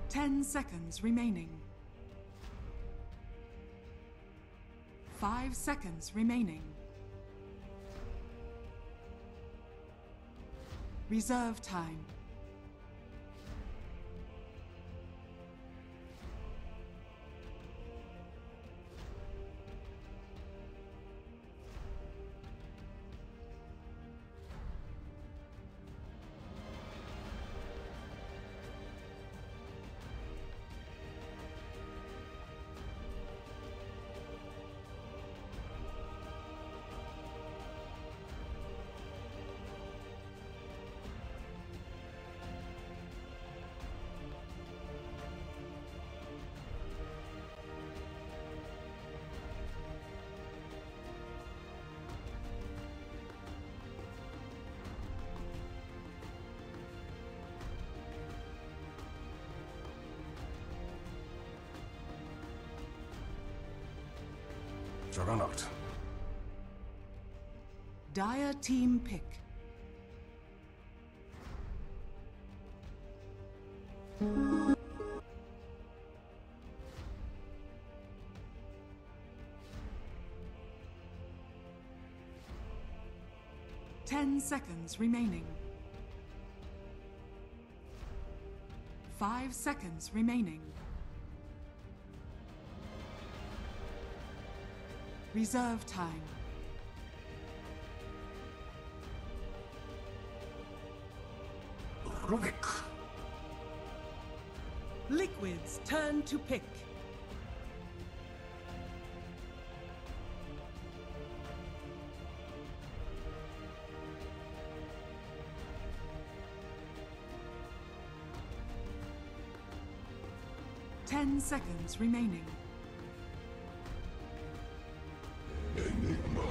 Ten seconds remaining. 5 seconds remaining. Reserve time. Juggernaut. Dire team pick. Ten seconds remaining. 5 seconds remaining. Reserve time. Rubik. Liquid's turn to pick. Ten seconds remaining. Enigma.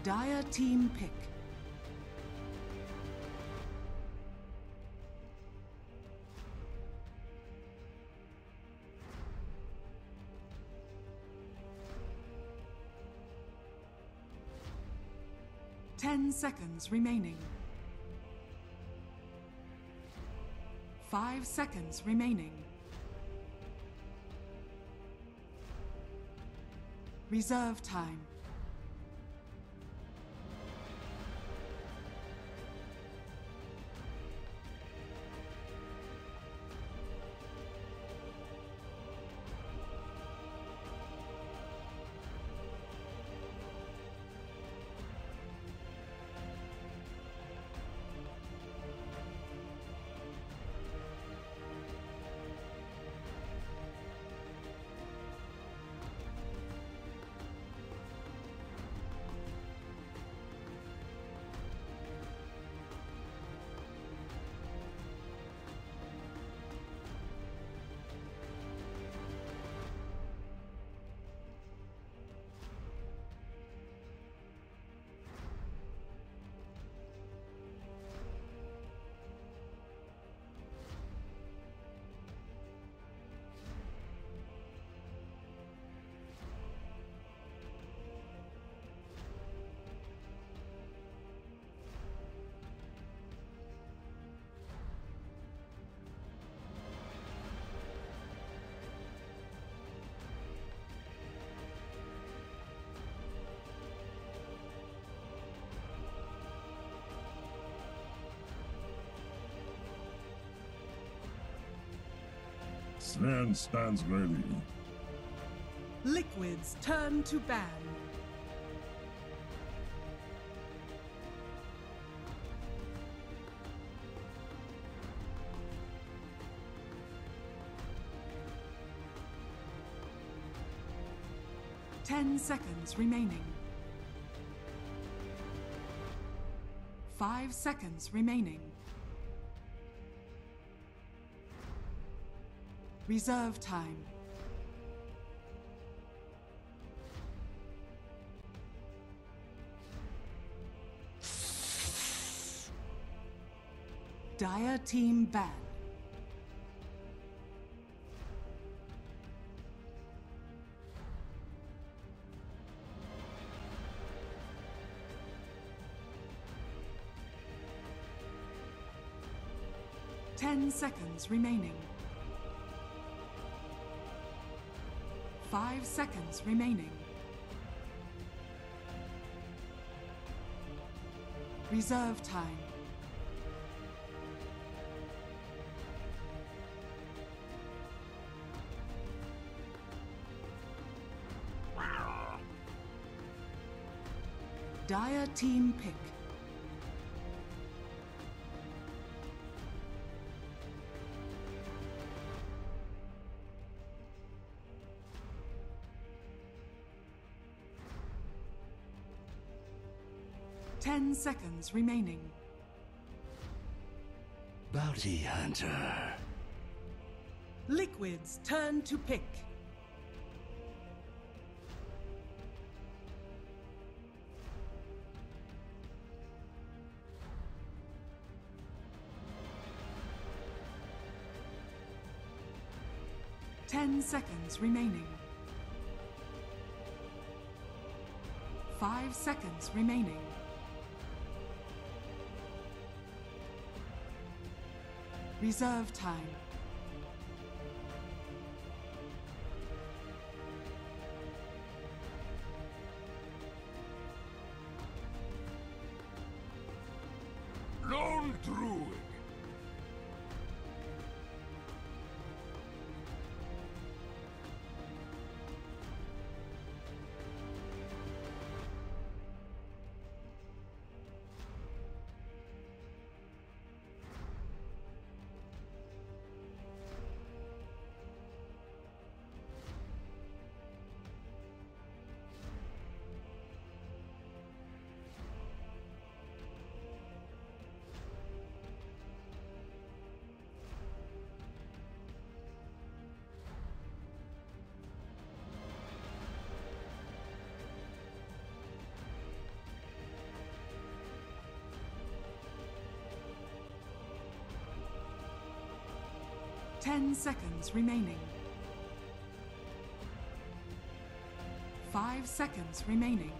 Dire team pick. Ten seconds remaining. 5 seconds remaining. Reserve time. Sven stands ready. Liquid's turn to ban. Ten seconds remaining. 5 seconds remaining. Reserve time. Dire team ban. Ten seconds remaining. 5 seconds remaining. Reserve time. Dire team pick. Ten seconds remaining. Bounty hunter. Liquid's turn to pick. Ten seconds remaining. 5 seconds remaining. Reserve time. Lone Druid. Ten seconds remaining. 5 seconds remaining.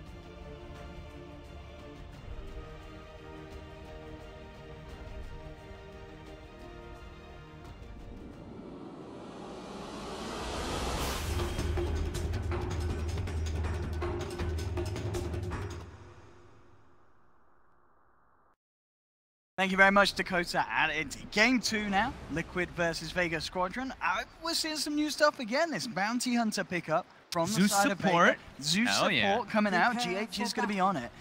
Thank you very much, Dakota. And it's game 2 now. Liquid versus Vega Squadron. We're seeing some new stuff again. This Bounty Hunter pickup from the Zeus side support. of Vega. Zeus Hell support yeah. coming out. Prepare GH is for going to be battle. on it.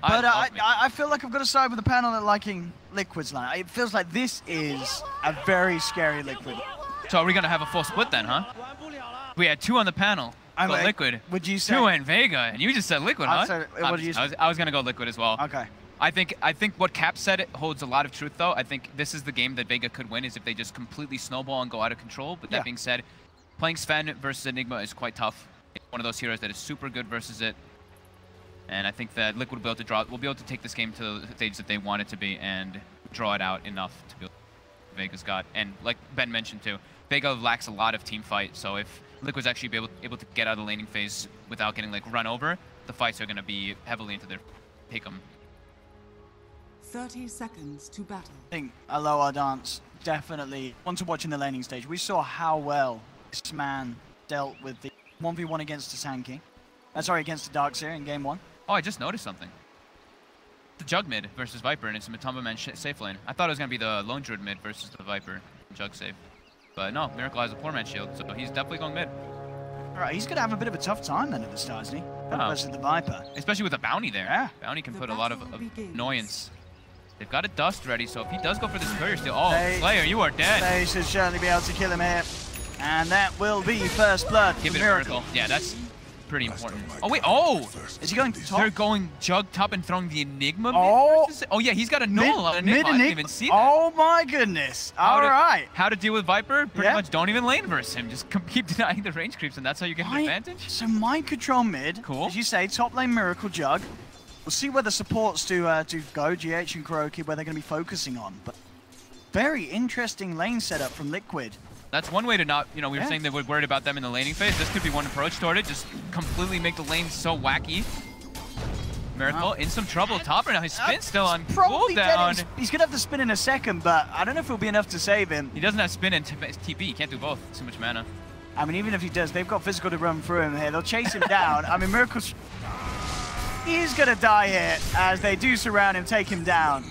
But I feel like I've got to side with the panel that liking Liquid's line. It feels like this is a very scary Liquid. So are we going to have a full split then, huh? We had 2 on the panel. I'm Go like, Liquid. would you say? 2 in Vega, and you just said Liquid, I huh? said- what did you say? I was going to go Liquid as well. Okay. I think what Cap said it holds a lot of truth, though. I think this is the game that Vega could win, is if they just completely snowball and go out of control. But that being said, playing Sven versus Enigma is quite tough. It's one of those heroes that is super good versus it. And I think that Liquid will be able to take this game to the stage that they want it to be and draw it out enough to be able to Vega's got. And like Ben mentioned too, Vega lacks a lot of team fight. So if Liquid's actually able to get out of the laning phase without getting like run over, the fights are going to be heavily into their pick 'em. 30 seconds to battle. I think Aloha Dance definitely want to watch in the laning stage. We saw how well this man dealt with the 1v1 against the Sand King. Against the Darkseer in game 1. Oh, I just noticed something. The Jug mid versus Viper, and it's a Matumba Man safe lane. I thought it was going to be the Lone Druid mid versus the Viper Jug safe. But no, Miracle has a poor man shield, so he's definitely going mid. Alright, he's going to have a bit of a tough time then at the start, isn't he? Versus the Viper. Especially with a bounty there. Yeah. Bounty can The put a lot of battle begins. annoyance. They've got a dust ready, so if he does go for this courier steal, oh, Slayer, you are dead. They should certainly be able to kill him here. And that will be first blood. Give for it a miracle. Yeah, that's pretty important. Oh, wait, Is he going top? they're going Jug top and throwing the Enigma. Oh. Oh, yeah, he's got a null on Enigma. I didn't even see that. Oh my goodness. Alright. How to deal with Viper? Pretty Yeah. much don't even lane verse him. Just keep denying the range creeps, and that's how you get an advantage. So mind control mid. Cool. As you say, top lane Miracle Jug. We'll see where the supports do go, GH and Kuroki, where they're going to be focusing on. But very interesting lane setup from Liquid. That's one way to not, we were saying they were worried about them in the laning phase. This could be one approach toward it. Just completely make the lane so wacky. Miracle in some trouble. Top right now. His spin's still on cooldown. He's going to have to spin in a second, but I don't know if it'll be enough to save him. He doesn't have spin and TP. He can't do both. Too much mana. I mean, even if he does, they've got physical to run through him here. They'll chase him down. I mean, Miracle's... He's going to die here as they do surround him, take him down.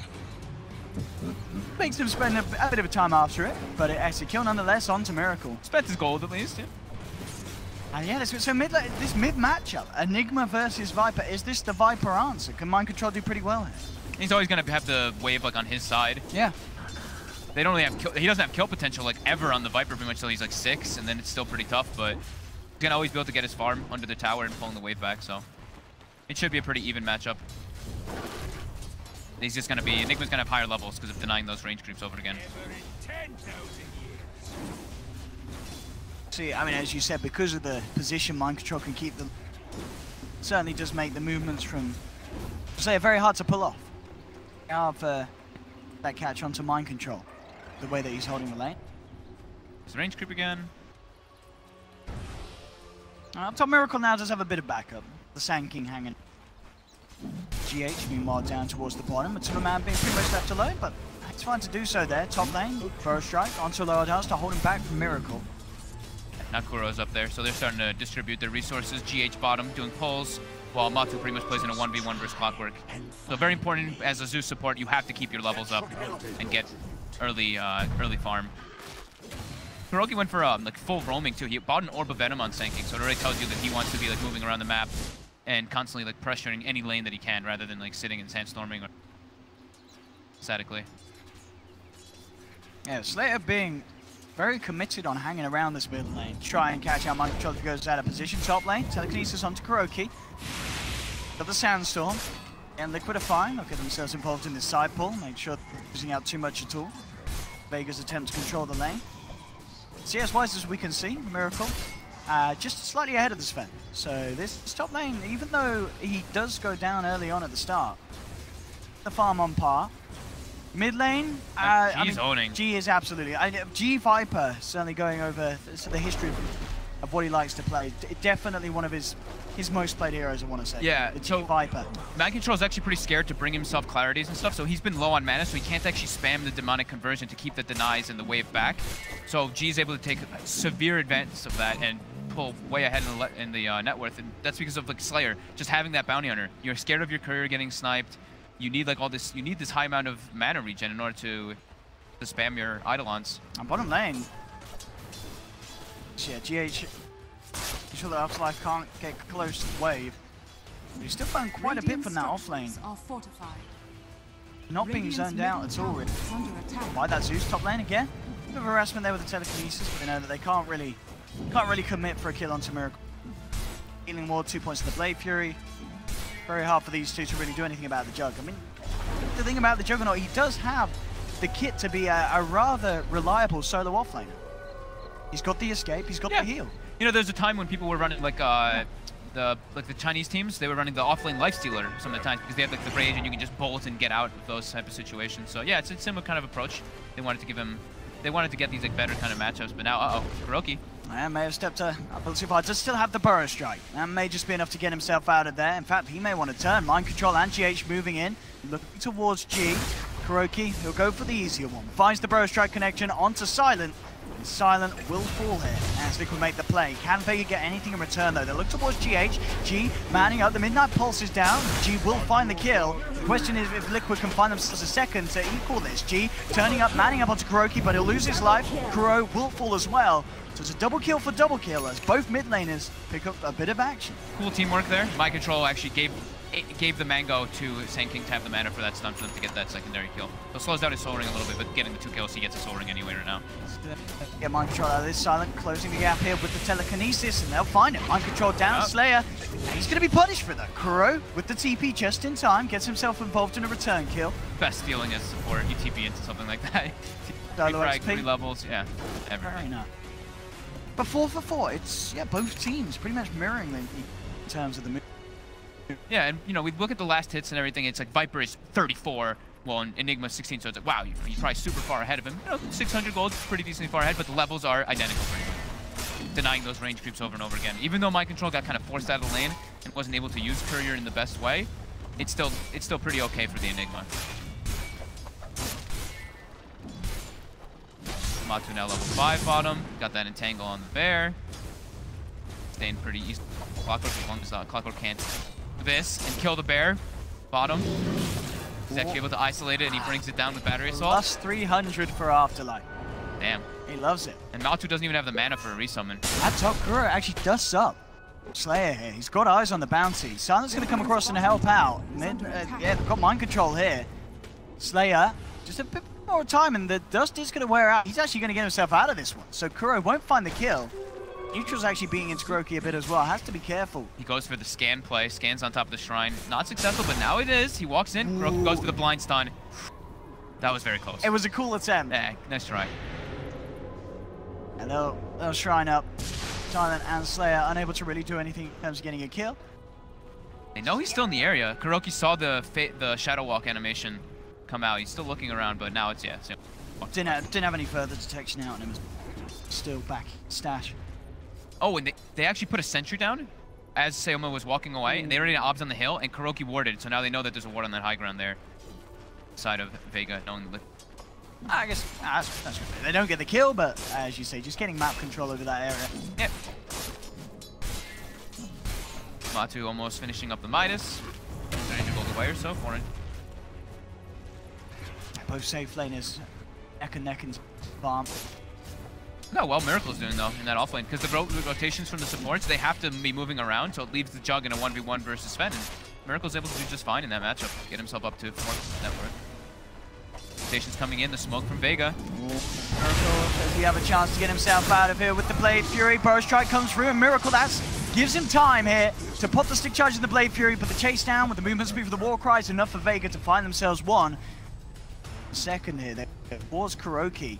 Makes him spend a bit of a time after it, but it's a kill nonetheless onto Miracle. Spent his gold at least, yeah. And yeah, this mid matchup, Enigma versus Viper, is this the Viper answer? Can Mind Control do pretty well here? He's always going to have the wave on his side. Yeah. They don't really have he doesn't have kill potential ever on the Viper pretty much till he's 6, and then it's still pretty tough, but he's going to always be able to get his farm under the tower and pulling the wave back, so it should be a pretty even matchup. He's just going to be, Enigma's going to have higher levels because of denying those range creeps over again. See, I mean, as you said, because of the position, Mind Control can keep them. Certainly does make the movements from, say, very hard to pull off. For that catch onto Mind Control, the way that he's holding the lane. Is range creep again? Up top, Miracle now does have a bit of backup. The Sand King hanging. GH meanwhile down towards the bottom. Matula Man being pretty much left alone, but it's fine to do so there. Top lane, first strike onto Loyal House to hold him back from Miracle. Nakuro's up there, so they're starting to distribute their resources. GH bottom doing pulls, while Matu pretty much plays in a 1v1 versus Clockwork. So very important as a Zeus support, you have to keep your levels up and get early farm. Kuroki went for full roaming too. He bought an Orb of Venom on Sand King, so it already tells you that he wants to be moving around the map and constantly pressuring any lane that he can rather than sitting and sandstorming or statically. Yeah, Slayer being very committed on hanging around this middle lane. Try and catch out Mind Control if he goes out of position. Top lane, telekinesis onto Kuroki. Got the Sandstorm. And Liquid are fine. They'll get themselves involved in this side pull. Make sure they're not losing out too much at all. Vega's attempt to control the lane. CS-wise, as we can see, Miracle just slightly ahead of the Sven. So this top lane, even though he does go down early on at the start, the farm on par. Mid lane, G's owning. G is absolutely. G Viper certainly going over the history of what he likes to play. Definitely one of his most played heroes, I want to say. Yeah, the G so Viper. Mind Control is actually pretty scared to bring himself clarities and stuff, so he's been low on mana, so he can't actually spam the demonic conversion to keep the denies and the wave back. So G's able to take severe advantage of that and pull way ahead in the net worth, and that's because of Slayer just having that bounty hunter. You're scared of your courier getting sniped. You need all this. You need this high amount of mana regen in order to spam your Eidolons. On bottom lane. Yeah, GH. Sure that Afterlife can't get close to the wave. But he's still found quite a bit from that off lane. Are fortified. Not being Radiant's zoned out middle at all. tower is under attack. Why that Zeus top lane again? Bit of harassment there with the telekinesis, but they know that they can't really commit for a kill onto Miracle. Healing Ward, 2 points to the Blade Fury. Very hard for these two to really do anything about the Jug. I mean, the thing about the Juggernaut, he does have the kit to be a rather reliable solo offlaner. He's got the escape, he's got the heal. You know, there's a time when people were running the Chinese teams, they were running the offlane Lifestealer some of the times because they have the Rage and you can just bolt and get out of those type of situations. So yeah, it's a similar kind of approach. They wanted to give him, they wanted to get these better kind of matchups, but now, Kuroki. And may have stepped up a little too far. Does still have the Burrow Strike. That may just be enough to get himself out of there. In fact, he may want to turn. Mind Control and GH moving in. Looking towards G. Kuroki, he'll go for the easier one. Finds the Burrow Strike connection onto Silent. And Silent will fall here as Liquid make the play. Can Vega get anything in return, though? They look towards GH. G manning up. The Midnight Pulse is down. G will find the kill. The question is if Liquid can find themselves a second to equal this. G turning up, manning up onto Kuroki, but he'll lose his life. Kuro will fall as well. So it's a double kill for double kill as both mid laners pick up a bit of action. Cool teamwork there. Mind Control actually gave the Mango to Sand King to have the mana for that stun for them to get that secondary kill. So it slows down his Soul Ring a little bit, but getting the 2 kills, he gets a Soul Ring anyway right now. Get Mind Control out of this. Silent closing the gap here with the telekinesis, and they'll find it. Mind Control down, Slayer. He's going to be punished for that. Kuro with the TP just in time, gets himself involved in a return kill. Best feeling as support, you TP into something like that. XP. 3 levels, yeah, everything. Very nice. But 4 for 4, it's, yeah, both teams pretty much mirroring them in terms of the move. Yeah, and you know, we look at the last hits and everything, it's like Viper is 34, well, and Enigma 16, so it's like, wow, you're probably super far ahead of him. You know, 600 gold is pretty decently far ahead, but the levels are identical for him. Denying those range creeps over and over again. Even though Mind Control got kind of forced out of the lane and wasn't able to use Courier in the best way, it's still pretty okay for the Enigma. Matu now level 5 bottom. Got that entangle on the bear. Staying pretty east. Clockwork, as long as Clockwork can't do this and kill the bear. Bottom. He's actually able to isolate it and he brings it down with battery assault. Plus 300 for Afterlife. Damn. He loves it. And Matu doesn't even have the mana for a resummon. At top, Kuro actually dusts up Slayer here. He's got eyes on the bounty. Silent's going to come across and help out. Yeah, they've got Mind Control here. Slayer, just a bit more time and the dust is going to wear out. He's actually going to get himself out of this one. So Kuro won't find the kill. Neutral's actually beating into Kuroki a bit as well. Has to be careful. He goes for the scan play. Scans on top of the shrine. Not successful, but now it is. He walks in. Kuroki goes for the blind stun. That was very close. It was a cool attempt. Yeah, nice try. And they'll shrine up. Silent and Slayer unable to really do anything in terms of getting a kill. They know he's still in the area. Kuroki saw the Shadow Walk animation come out. He's still looking around, but now it's, yeah. So. Didn't have any further detection out, and it was still back stash. Oh, and they actually put a sentry down as Sayoma was walking away, and they already had obs on the hill, and Kuroki warded, so now they know that there's a ward on that high ground there. Side of Vega, knowing the... I guess that's good. They don't get the kill, but as you say, just getting map control over that area. Yep. Matu almost finishing up the Midas. 300 gold away or so, 400. Both safe laners neck and neck in farm. Look how well Miracle's doing though in that offlane, because the rotations from the supports, they have to be moving around, so it leaves the Jug in a 1v1 versus Sven, and Miracle's able to do just fine in that matchup. Get himself up to 4th net worth. Rotations coming in, the smoke from Vega. Miracle, does he have a chance to get himself out of here with the Blade Fury? Burrow Strike comes through, and Miracle, gives him time here to pop the stick charge in the Blade Fury, but the chase down with the movement speed for the War Cry is enough for Vega to find themselves one. Second here, there was Kuroki.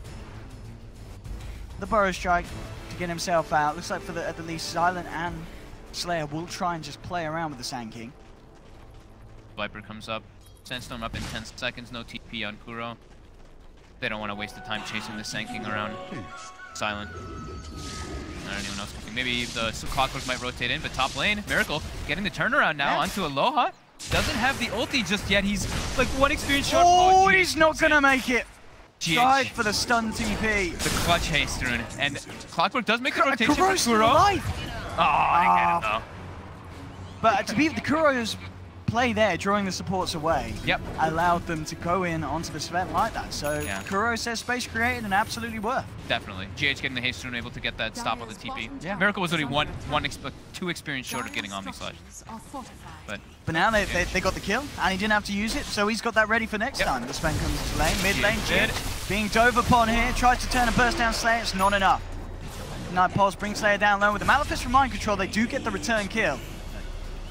The Burrow Strike to get himself out. Looks like for at the least Silent and Slayer will try and just play around with the Sand King. Viper comes up. Sandstorm up in 10 seconds. No TP on Kuro. They don't want to waste the time chasing the Sand King around. Silent. Not anyone else cooking. Maybe the Clockwork might rotate in, but top lane, Miracle getting the turnaround now onto Aloha. Doesn't have the ulti just yet. He's like 1 experience short. Oh, he's not going to make it. GH. Tried for the stun TP. The clutch haste rune. And Clockwork does make the rotation for Kuro's Kuro. alive. Oh, I didn't get it though. But to be the Kuro's play there, drawing the supports away, allowed them to go in onto this event like that. So Kuro says space created and absolutely worth. Definitely. GH getting the haste rune, able to get that stop on the TP. Yeah. Miracle was only 2 experience short of getting Omni Slash. But now they got the kill, and he didn't have to use it, so he's got that ready for next time. The Sven comes to lane, mid lane, being dove upon here, tries to turn a burst down Slayer, it's not enough. Night Pulse brings Slayer down low. With the Malefice from Mind Control, they do get the return kill.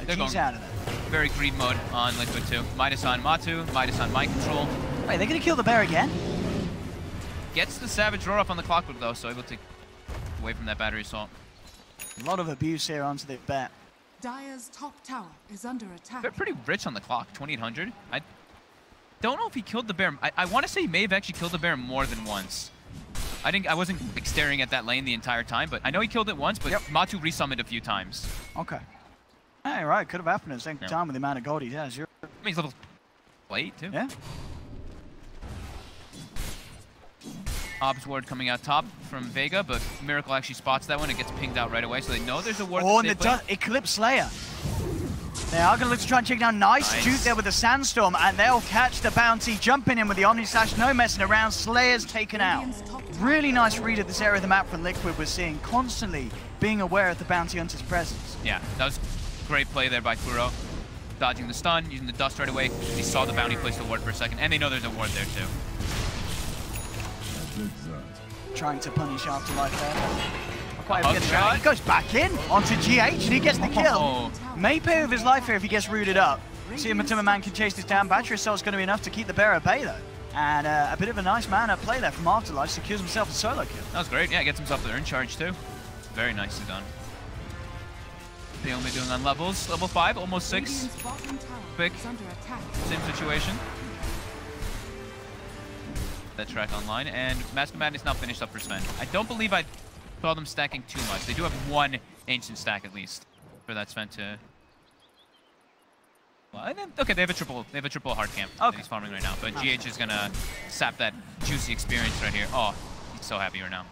They're going out of there. Very greed mode on Liquid too. Midas on Matu, Midas on Mind Control. Wait, they're gonna kill the bear again? Gets the Savage Roar off on the Clockwork though, so able to away from that battery assault. A lot of abuse here onto the bat. Dire's top tower is under attack. They're pretty rich on the clock, 2800. I don't know if he killed the bear. I want to say he may have actually killed the bear more than once. I wasn't like, staring at that lane the entire time, but I know he killed it once, but Matu resummoned a few times. Okay. Hey, right, could have happened at the same time with the amount of gold he has. I mean, he's level 8 too. Yeah. Ob's ward coming out top from Vega, but Miracle actually spots that one. It gets pinged out right away, so they know there's a ward. Oh, and the Eclipse Slayer. They are going to look to try and check down. Nice juke there with the Sandstorm, and they'll catch the bounty. Jumping in with the Omni Slash, no messing around. Slayer's taken out. Really nice read of this area of the map from Liquid. We're seeing constantly being aware of the bounty hunter's presence. Yeah, that was great play there by Kuro. Dodging the stun, using the dust right away. He saw the bounty place the ward for a second, and they know there's a ward there too. Trying to punish Afterlife there. Quite able to get the shot. He goes back in onto GH and he gets the kill. May pay with his life here if he gets rooted up. See if Matuma can chase this down. Battery Cell's going to be enough to keep the bear at bay though. And a bit of a nice man at play there from Afterlife. Secures himself a solo kill. That was great. Yeah, gets himself the earn charge too. Very nicely done. They only doing on levels. Level 5, almost 6. Quick. Same situation. That track online. And Mask of Madness now finished up for Sven. I don't believe I saw them stacking too much. They do have one ancient stack at least for that Sven to. Well, and then, okay, they have a triple hard camp that he's farming right now. But GH is gonna sap that juicy experience right here. Oh, he's so happy right now.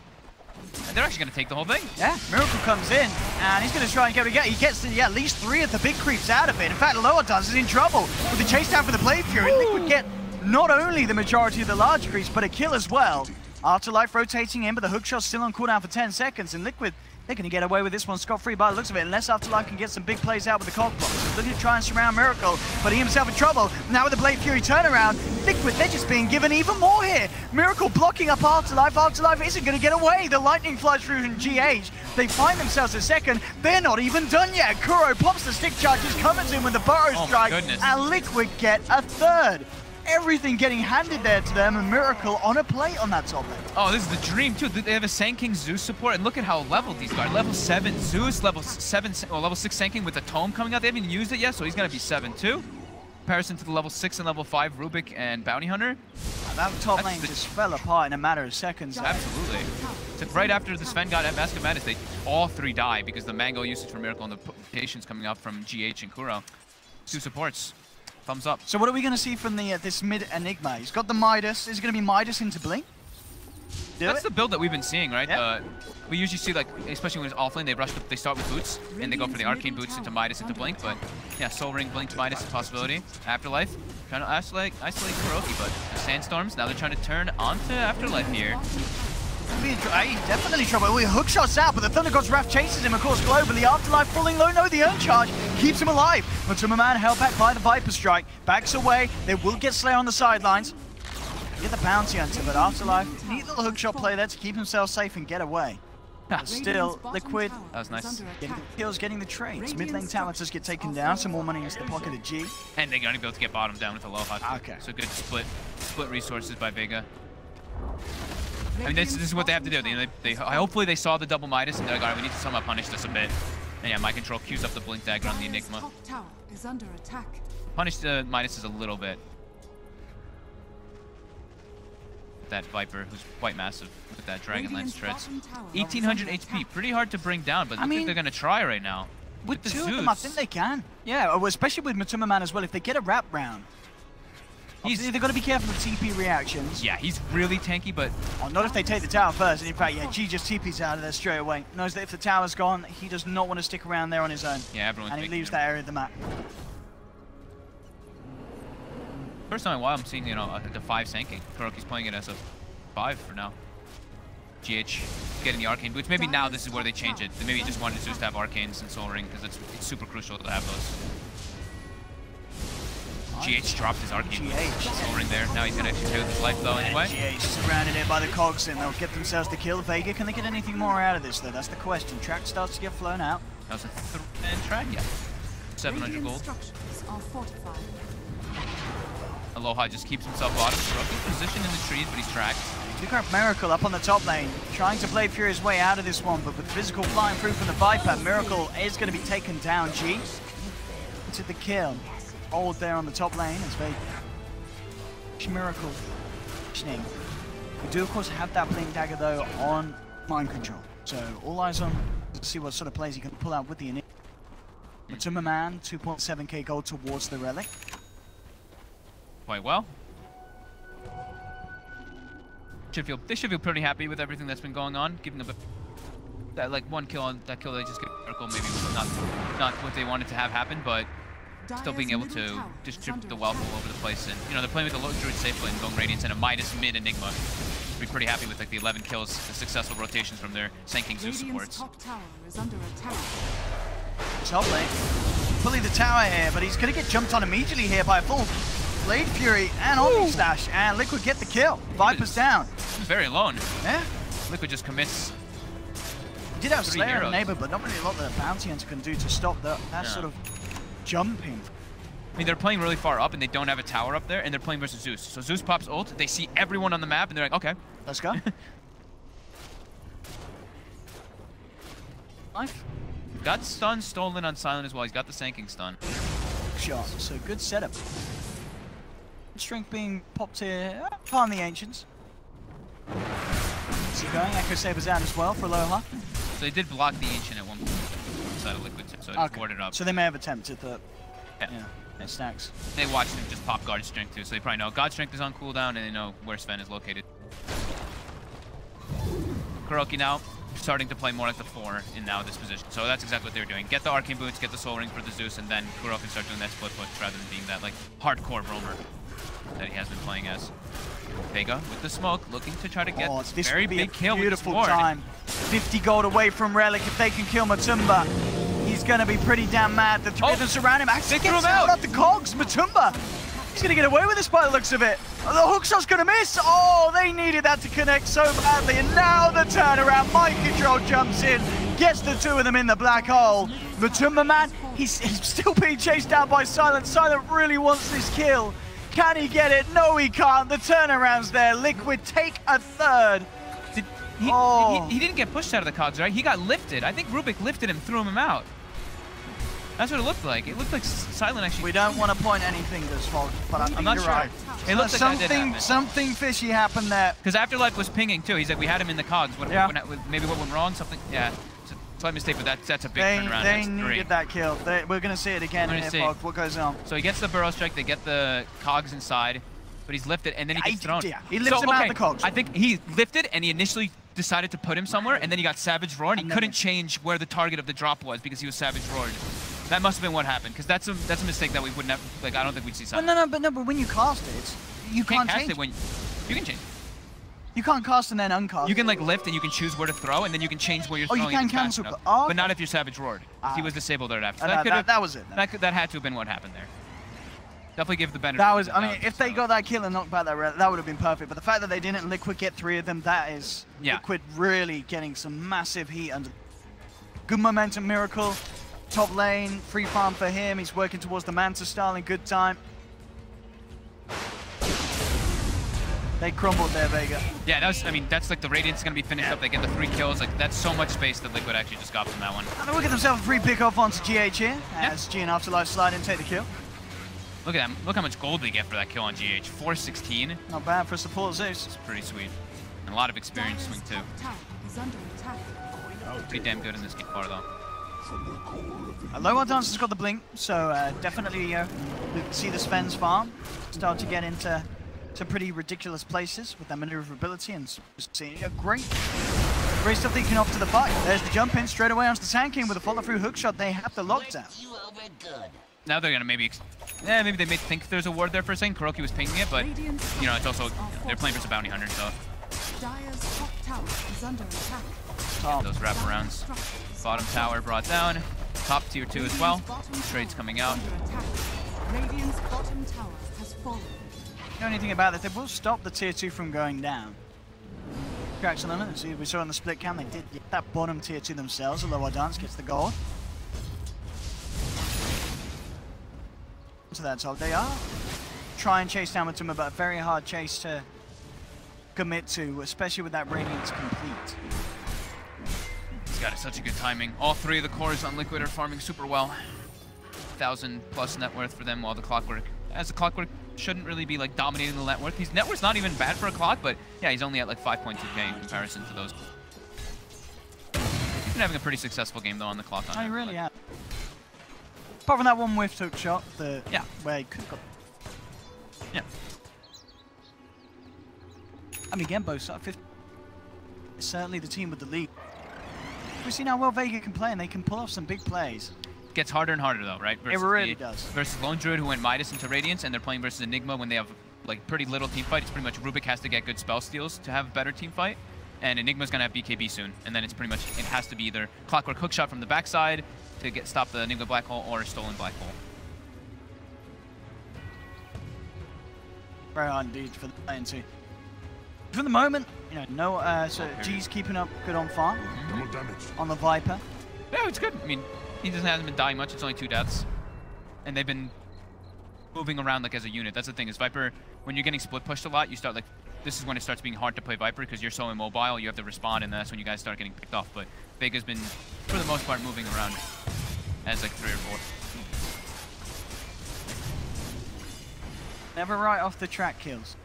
And they're actually gonna take the whole thing. Yeah, Miracle comes in and he's gonna try and he gets at least 3 of the big creeps out of it. In fact, Loa does is in trouble with the chase down for the Blade Fury. Liquid get not only the majority of the large creeps, but a kill as well. Afterlife rotating in, but the hookshot's still on cooldown for 10 seconds, and Liquid, they're going to get away with this one scot-free by the looks of it, unless Afterlife can get some big plays out with the cog block. So looking to try and surround Miracle, but he himself in trouble. Now with the Blade Fury turnaround, Liquid, they're just being given even more here. Miracle blocking up Afterlife. Afterlife isn't going to get away. The lightning flies through from GH. They find themselves a second. They're not even done yet. Kuro pops the stick charges, comes in with the burrow strike, and Liquid get a third. Everything getting handed there to them, and Miracle on a plate on that top lane. Oh, this is the dream too. They have a Sand King Zeus support, and look at how leveled these guys are. Level 7 Zeus, level 6 Sand King with the tome coming out. They haven't even used it yet, so he's gonna be 7 too. Comparison to the level 6 and level 5 Rubik and Bounty Hunter. That top lane just fell apart in a matter of seconds. Absolutely. So right after the Sven got at Mask of Madness, all 3 die because the Mango usage for Miracle and the patience coming out from GH and Kuro. 2 supports. Thumbs up. So what are we going to see from the this mid Enigma? He's got the Midas. Is it going to be Midas into Blink? That's the build that we've been seeing, right? Yeah. We usually see, like, especially when it's offlane, they start with boots, and they go for the arcane boots into Midas into Blink. But yeah, Soul Ring, Blink to Midas is a possibility. Afterlife, trying to isolate Kuroki, but Sandstorms, now they're trying to turn onto Afterlife here. Definitely trouble. Hookshot's out, but the Thunder God's Wrath chases him, of course, globally. Afterlife falling low. No, the earn charge keeps him alive. Matuma Man held back by the Viper Strike. Backs away. They will get Slayer on the sidelines. Get the Bounty Hunter, but Afterlife, neat little hookshot play there to keep himself safe and get away. Still, Liquid, that was nice. Getting the kills, getting the trades. Mid lane talent just get taken down. Some more money into the pocket of G. And they're going to be able to get bottom down with Aloha. Okay. So good split resources by Vega. I mean, this is what they have to do. Hopefully they saw the double Midas and they're like, all right, we need to somehow punish this a bit. And yeah, my control queues up the Blink Dagger on the Enigma. Top tower is under attack. Punish the Midas a little bit. That Viper, who's quite massive with that Dragon Lance treads. 1800 HP, pretty hard to bring down, but I think they're going to try right now. With the 2 of them, I think they can. Yeah, especially with Matuma Man as well. If they get a wrap round, they've got to be careful with TP reactions. Yeah, he's really tanky, but... Oh, not if they take the tower first. And in fact, yeah, G just TP's out of there straight away. Knows that if the tower's gone, he does not want to stick around there on his own. Yeah, everyone's and he leaves that area of the map. First time in a while I'm seeing, you know, the 5 Sand King. Kuroki's playing it as a 5 for now. GH getting the Arcane Boots. Maybe now this is where they change it. They maybe just wanted Zeus to have Arcanes and Soul Ring, because it's super crucial to have those. GH dropped his Arcane Soul Ring there. Now he's going to execute his life though anyway. GH surrounded it by the cogs and they'll get themselves the kill. Vega, can they get anything more out of this though? That's the question. Track starts to get flown out. That was a track, yeah. 700 gold. Aloha just keeps himself bottom. Kuroki's positioned in the trees, but he's tracked. Took out Miracle up on the top lane, trying to Blade Fury his way out of this one, but with physical flying through from the Viper, Miracle is going to be taken down. G into the kill. Hold there on the top lane as they Miracle. We do of course have that Blink Dagger though on mind control, so all eyes on to see what sort of plays he can pull out with the Enigma. Matuma Man, 2.7k gold towards the relic. Quite well. They should feel pretty happy with everything that's been going on. Giving them that like one kill on that kill they just get Miracle maybe was not what they wanted to have happen, but still being able to distribute the wealth all over the place. And you know, they're playing with the low druid safe lane, going Radiance and a Midas mid Enigma. Be pretty happy with like the 11 kills, the successful rotations from their Sanking Zeus supports. Top tower is under attack. Top lane. Pulling the tower here, but he's going to get jumped on immediately here by a full Blade Fury and Omni Slash, and Liquid get the kill. Viper's down. He's very alone. Yeah. Liquid just commits. He did have Slayer and Neighbor, but not really a lot that Bounty Hunter can do to stop that sort of jumping. I mean, they're playing really far up, and they don't have a tower up there, and they're playing versus Zeus. So Zeus pops ult, they see everyone on the map, and they're like, okay. Let's go. Life. Got stun stolen on Silent as well. He's got the Sanking stun. Shot. So good setup. Strength being popped here upon the Ancients. So going, Echo Saber's out as well for Aloha. So they did block the Ancient at one point inside of Liquid, so it warded up. So they may have attempted that. Yeah. It stacks. They watched him just pop God Strength too, so they probably know God Strength is on cooldown and they know where Sven is located. Kuroki now starting to play more like the 4 in now this position. So that's exactly what they were doing. Get the Arcane Boots, get the Soul Ring for the Zeus, and then Kuroki start doing that split push rather than being that like hardcore roamer that he has been playing as. Vega with the smoke, looking to try to get this very big kill. Beautiful time. 50 gold away from Relic. If they can kill Matumba, he's going to be pretty damn mad. The three of them surround him. Actually gets out the cogs. Matumba, he's going to get away with this by the looks of it. Oh, the hook shot's going to miss. Oh, they needed that to connect so badly. And now the turnaround. Mind Control jumps in, gets the two of them in the black hole. Matumba, man, he's still being chased down by Silent. Silent really wants this kill. Can he get it? No, he can't. The turnaround's there. Liquid take a third. He didn't get pushed out of the cogs, right? He got lifted. I think Rubik lifted him, threw him out. That's what it looked like. It looked like Silent actually... We don't want to point any fingers, folks, but I'm not sure. Right. It looks like something fishy happened there. Because Afterlife was pinging too. He's like, we had him in the cogs. Maybe what went wrong? Something. Yeah. Slight mistake, but that's a big turnaround. They needed that kill. We're going to see it again in here, folks. What goes on? So he gets the Burrow Strike. They get the cogs inside, but he's lifted, and then he gets thrown. Yeah, he lifts him out of the cogs. I think he lifted, and he initially decided to put him somewhere, and then he got Savage Roared. He couldn't change where the target of the drop was because he was Savage Roared. That must have been what happened, because that's a mistake that we would never, like, I don't think we'd see Silent. Well, no, but when you cast it, you can't cast change it when you can change. You can't cast and then uncast. You can like lift and you can choose where to throw, and then you can change where you're throwing. Oh, you can cancel. But not if you're Savage Roared. He was disabled there after. So that was it. That had to have been what happened there. Definitely give the benefit. That was. I mean, if they got that kill and knocked back that would have been perfect. But the fact that they didn't, Liquid get 3 of them, that is Liquid really getting some massive heat under. Good momentum, Miracle. Top lane, free farm for him. He's working towards the Manta style in good time. They crumbled there, Vega. Yeah, that was, I mean, that's like the Radiant's going to be finished up. They get the 3 kills. Like, that's so much space that Liquid actually just got from that one. And they'll get themselves a free pick-off onto GH here, as G and Afterlife slide in, take the kill. Look at them. Look how much gold they get for that kill on GH. 416. Not bad for support Zeus. It's pretty sweet. And a lot of experience swing, too. Pretty damn good in this game far, though. Low Dance has got the blink, so definitely we can see the Sven's farm start to get into pretty ridiculous places with that maneuverability and seeing great stuff that you can offer to the fight. There's the jump in straight away onto the Sanking with a follow-through hook shot. They have the lockdown. Now they're gonna maybe they may think there's a ward there for a second. Kuroki was pinging it, but you know it's also they're playing versus a bounty hunter, so Dire's top tower is under attack. those wraparounds. Bottom tower brought down. Top tier 2 as well. Trades coming out. Radiant's bottom tower has fallen. You know anything about that? They will stop the tier 2 from going down. Cracks on them. See, we saw in the split cam they did get that bottom tier 2 themselves. The Lower Dance gets the gold. So that's all they are. Try and chase down Matumba, but a very hard chase to commit to, especially with that Radiance complete. He's got such a good timing. All 3 of the cores on Liquid are farming super well. 1,000+ net worth for them, while the Clockwork, as the Clockwork shouldn't really be like dominating the net worth. His net worth's not even bad for a Clock, but yeah, he's only at like 5.2k in comparison to those. He's been having a pretty successful game though on the Clock. Oh, he really has. Apart from that one whiff hook shot, where he could have got. Yeah. I mean, again, both sides. Certainly the team with the lead. We've seen how well Vega can play, and they can pull off some big plays. Gets harder and harder though, right? It really does. Versus Lone Druid, who went Midas into Radiance, and they're playing versus Enigma when they have like pretty little team fight. It's pretty much Rubik has to get good spell steals to have a better team fight, and Enigma's gonna have BKB soon, and then it's pretty much, it has to be either Clockwork Hookshot from the backside to stop the Enigma Black Hole, or Stolen Black Hole. Very hard indeed for the ANC. For the moment, you know, so G's keeping up good on farm. On the Viper. Yeah, it's good. I mean, he hasn't been dying much. It's only 2 deaths. And they've been moving around like as a unit. That's the thing, is Viper, when you're getting split pushed a lot, you start like, this is when it starts being hard to play Viper because you're so immobile, you have to respond, and that's when you guys start getting picked off. But Vega's been, for the most part, moving around as like 3 or 4. Never right off the track kills.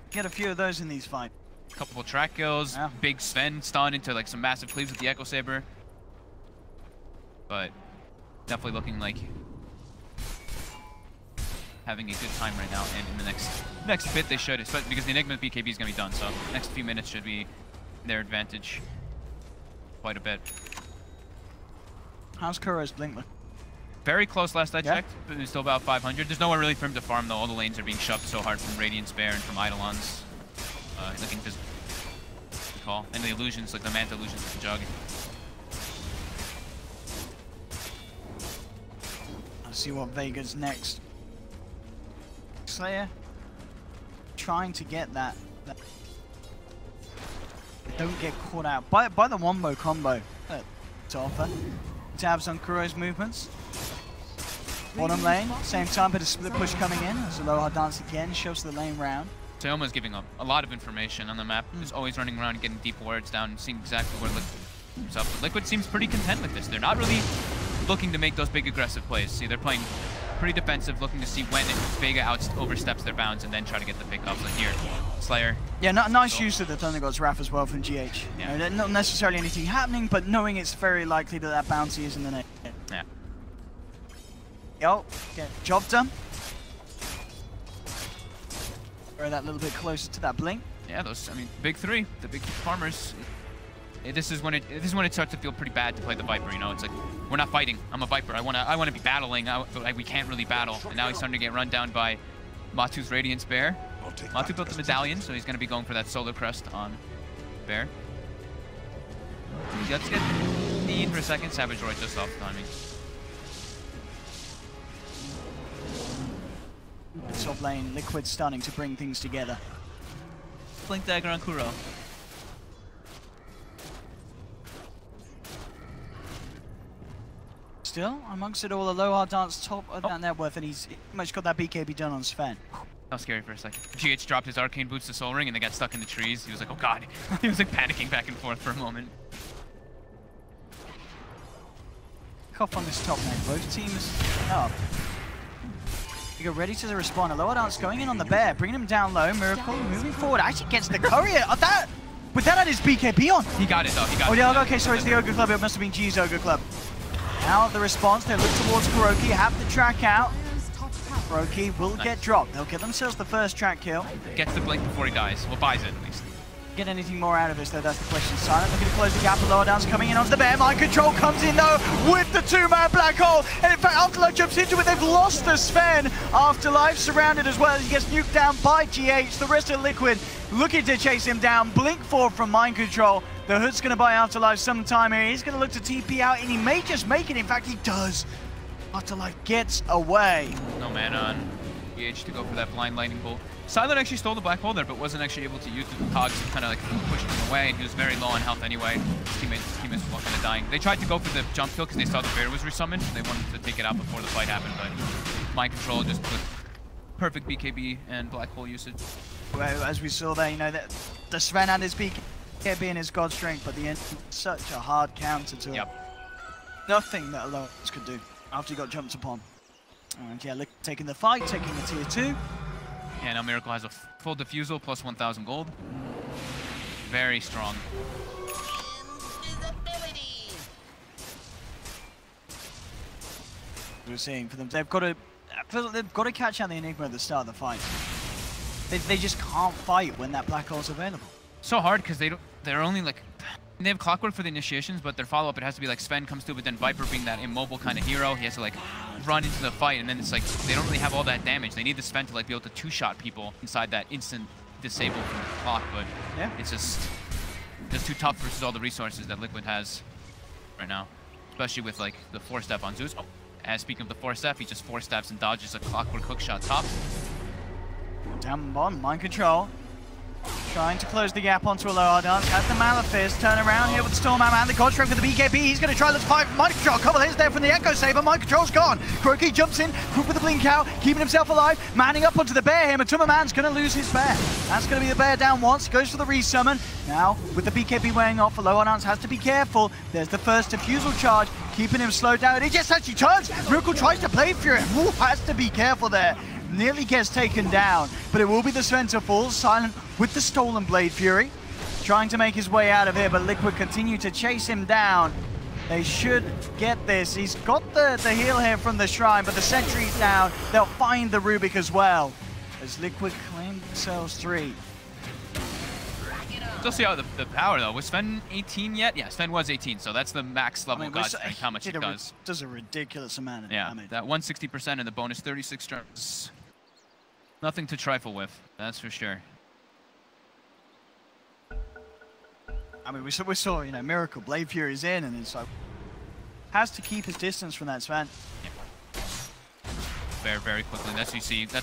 Get a few of those in these fights. Couple of track kills, yeah. Big Sven stun into like some massive cleaves with the Echo Saber. But definitely looking like having a good time right now, and in the next bit they should, especially because the Enigma BKB is going to be done, so next few minutes should be their advantage quite a bit. How's Kuro's blink look? Very close last I checked, but it's still about 500. There's nowhere really for him to farm though. All the lanes are being shoved so hard from Radiant Bear and from Eidolons. Looking to call. And the illusions, like the Manta illusions with the Jug. Let's see what Vega's next. Slayer trying to get that don't get caught out by the wombo combo to offer. Tabs on Kuro's movements. Bottom lane, same time, but a split push coming in as Aloha dance again shows the lane round. Sayoma's giving up a lot of information on the map. He's always running around and getting deep wards down and seeing exactly where Liquid's up. But Liquid seems pretty content with this. They're not really looking to make those big aggressive plays. See, they're playing pretty defensive, looking to see when Vega oversteps their bounds and then try to get the pickups. Like here, Slayer. Yeah, nice use of the Thunder God's Wrath as well from GH. Yeah. You know, not necessarily anything happening, but knowing it's very likely that that bounty is in the net. Yeah. Yo, get job done. Throw that little bit closer to that blink. Yeah, those, I mean, big 3, the big farmers. This is when it starts to feel pretty bad to play the Viper. You know, it's like, we're not fighting. I'm a Viper. I wanna be battling, but like, we can't really battle. And now he's starting to get run down by Matu's Radiance Bear. Matu built the medallion, so he's gonna be going for that Solar Crest on Bear. Let's get need for a second. Savage Roy just off timing. Top lane, Liquid starting to bring things together. Blink dagger on Kuro. Still, amongst it all, Aloha dance top of that net worth, and he's pretty much got that BKB done on Sven. That was scary for a second. GH dropped his arcane boots to Soul Ring and they got stuck in the trees. He was like, oh god. He was like panicking back and forth for a moment. Cough on this top lane. Both teams up. You go ready to the respawn. Aloha dance going in on the bear, bringing him down low. Miracle moving forward. Actually gets the courier. With that had his BKB on. He got it though. He got it. Yeah, okay, sorry, it's the Ogre Club. It must have been G's Ogre Club. Now the response, they look towards Kuroki, have the track out. Kuroki will get dropped. They'll get themselves the first track kill. Gets the blink before he dies. Well, buys it at least. Get anything more out of this though, that's the question. Silent looking to close the gap. Lower down's coming in onto the bear. Mind Control comes in though with the 2-man black hole. And in fact, Afterlife jumps into it. They've lost the Sven. Afterlife surrounded as well. He gets nuked down by GH. The rest of Liquid looking to chase him down. Blink 4 from Mind Control. The Hood's going to buy Afterlife some time here. He's going to look to TP out, and he may just make it. In fact, he does. Afterlife gets away. No mana on GH to go for that blind lightning bolt. Silent actually stole the black hole there, but wasn't actually able to use the cogs to kind of like push him away, and he was very low on health anyway. His teammates were kind of dying. They tried to go for the jump kill because they saw the bear was resummoned. They wanted to take it out before the fight happened, but Mind Control just put perfect BKB and black hole usage. Well, as we saw there, you know, that the Sven had his BKB and his God Strength, but the end such a hard counter to it. Nothing that Aloha could do after he got jumped upon. And yeah, look, taking the fight, taking the tier 2. Yeah, now Miracle has a full defusal plus 1,000 gold. Very strong. We're seeing for them, they've got to catch out the Enigma at the start of the fight. They just can't fight when that black hole's available. So hard because they're only like, they have clockwork for the initiations, but their follow-up, it has to be like Sven comes through, but then Viper being that immobile kind of hero, he has to like run into the fight, and then it's like they don't really have all that damage. They need the Sven to like be able to two-shot people inside that instant disable from the clock, but yeah, it's just too tough versus all the resources that Liquid has right now, especially with like the 4-step on Zeus. Oh, and speaking of the 4-step, he just 4-steps and dodges a clockwork hook shot top. Down bottom, mind control. Trying to close the gap onto a low dance. Has the Malefist turn around here with the Stormhammer and the Godstrike with the BKB. He's going to try, let's fight mind control. Couple hits there from the Echo Saber. Mind control's gone. Kuroki jumps in, Group with the Blink Cow, keeping himself alive. Manning up onto the bear here. Matuma Man's going to lose his bear. That's going to be the bear down once. Goes for the resummon. Now, with the BKB wearing off, a low dance has to be careful. There's the first diffusal charge, keeping him slowed down. He just actually turns. Miracle tries to play for it. Wolf has to be careful there. Nearly gets taken down, but it will be the Sven to fall. Silent with the stolen Blade Fury, trying to make his way out of here, but Liquid continue to chase him down. They should get this. He's got the heal here from the Shrine, but the sentry's down. They'll find the Rubik as well, as Liquid claim themselves 3. Still see how the power though. Was Sven 18 yet? Yeah, Sven was 18, so that's the max level God strength, how much it does. Does a ridiculous amount of damage. That 160% and the bonus 36 strength. Nothing to trifle with, that's for sure. I mean, we saw, you know, Miracle Blade Fury's in, and it's like has to keep his distance from that Sven. Yeah. Very, very quickly. That's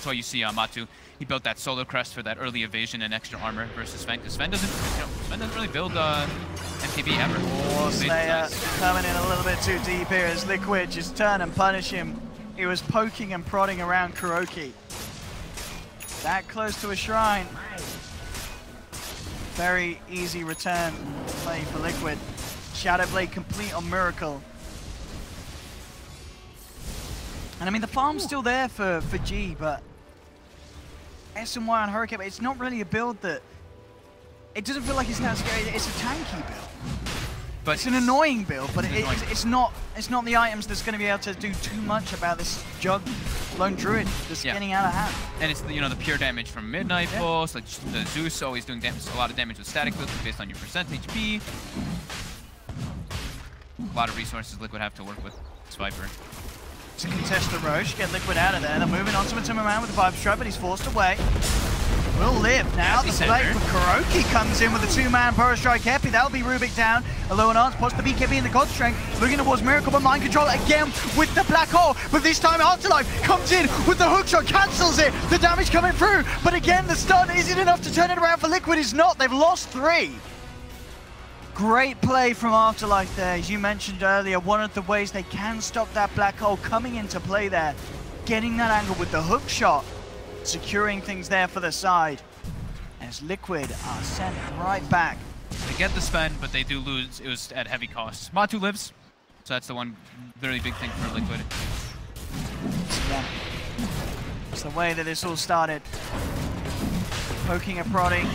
why you see Matu. He built that Solar Crest for that early evasion and extra armor versus Sven, because Sven doesn't really build MTB ever. Oh, Slayer coming in a little bit too deep here as Liquid just turn and punish him. He was poking and prodding around Kuroki. That close to a Shrine. Very easy return play for Liquid. Shadow Blade complete on Miracle. And I mean, the farm's still there for G, but SNY on Hurricane, it's not really a build that... It doesn't feel like it's that scary. It's a tanky build. But it's an annoying build, but it's not the items that's going to be able to do too much about this Jug Lone Druid that's getting out of hand. And it's the pure damage from Midnight Pulse, like the Zeus always doing damage, a lot of damage with static fields based on your percent HP. A lot of resources Liquid have to work with. It's Viper. To contest the Roche, get Liquid out of there. They're moving on to Matuma Man with the Vibe Strike, but he's forced away. Will live. Now the play for Kuroki comes in with a 2-man Burrow Strike Epi. That'll be Rubik down. Alone Arts puts the BKB in the God Strength. Looking towards Miracle, but Mind Control again with the Black Hole. But this time Afterlife comes in with the hookshot, cancels it. The damage coming through. But again, the stun isn't enough to turn it around for Liquid. Is not. They've lost 3. Great play from Afterlife there. As you mentioned earlier, one of the ways they can stop that Black Hole coming into play there. Getting that angle with the hook shot. Securing things there for the side. As Liquid are sent right back. They get the spend, but they do lose. It was at heavy cost. Matu lives, so that's the one very big thing for Liquid. It's the way that this all started. Poking and prodding.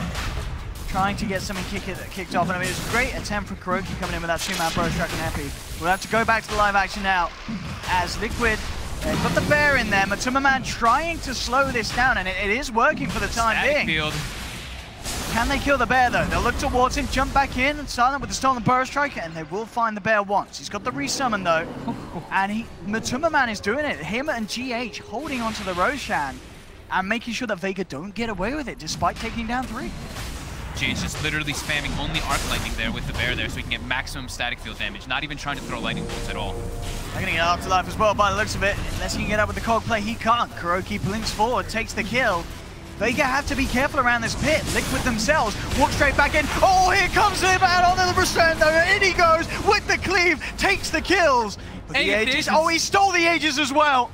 Trying to get something kicked off. And I mean, it was a great attempt from Kuroki coming in with that 2-man Burrow Strike and Epi. We'll have to go back to the live action now. As Liquid... They've got the bear in there. Matuma Man trying to slow this down, and it is working for the time being. Field. Can they kill the bear, though? They'll look towards him, jump back in, and Silent with the stolen Burrow Strike, and they will find the bear once. He's got the resummon, though, and Matuma Man is doing it. Him and GH holding onto the Roshan and making sure that Vega don't get away with it, despite taking down 3. GH just literally spamming only Arc Lightning there with the bear there so he can get maximum static field damage, not even trying to throw lightning bolts at all. They're going to get Afterlife as well by the looks of it. Unless he can get up with the cog play, he can't. Kuroki blinks forward, takes the kill. Vega have to be careful around this pit. Liquid themselves walk straight back in. Oh, here comes the man on the Rosendo. In he goes with the cleave, takes the kills. But the Aegis, oh, he stole the Aegis as well.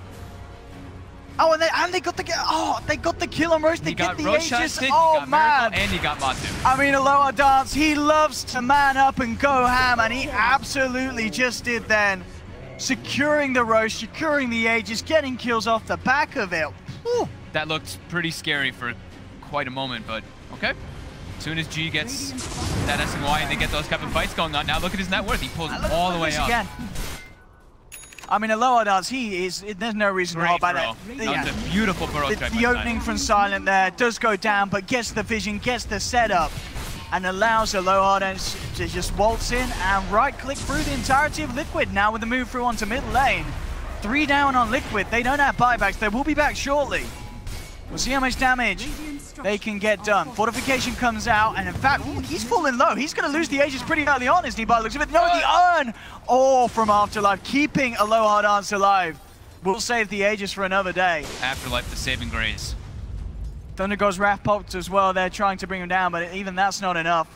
Oh, and they got the kill on Roche. They get the Aegis. Oh, man. And he got Matu. I mean, Aloha Dance, he loves to man up and go ham, and he absolutely just did then. Securing the Roche, securing the Aegis, getting kills off the back of it. Whew. That looked pretty scary for quite a moment, but okay. As soon as G gets that SNY and they get those type of fights going on, now look at his net worth. He pulls all the way up. Again. I mean, a lower dance, there's no reason to hold back Great there. throw. That was a beautiful burrow strike by The opening from Silent there does go down, but gets the vision, gets the setup, and allows a low dance to just waltz in and right-click through the entirety of Liquid. Now with the move through onto mid lane. 3 down on Liquid. They don't have buybacks. They will be back shortly. We'll see how much damage they can get done. Fortification comes out, and in fact, ooh, he's falling low. He's going to lose the Aegis pretty early on, isn't he, by the looks of it? No, the urn! Oh, from Afterlife, keeping Aloha Dance alive. We'll save the Aegis for another day. Afterlife, the saving grace. Thunder God's Wrath popped as well. They're trying to bring him down, but even that's not enough.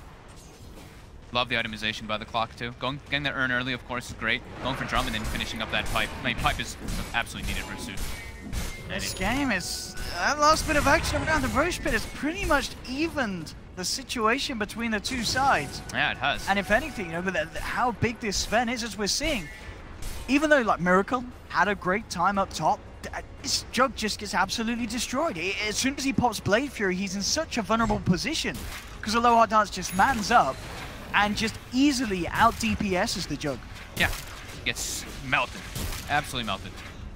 Love the itemization by the clock, too. Getting that urn early, of course, is great. Going for drum and then finishing up that pipe. I mean, pipe is absolutely needed for Suit. This game is... That last bit of action around the Roche pit has pretty much evened the situation between the two sides. Yeah, it has. And if anything, you know, but how big this Sven is, as we're seeing, even though, like, Miracle had a great time up top, this Jug just gets absolutely destroyed. As soon as he pops Blade Fury, he's in such a vulnerable position because Aloha Dance just mans up and just easily out DPSs the Jug. Yeah, gets melted. Absolutely melted.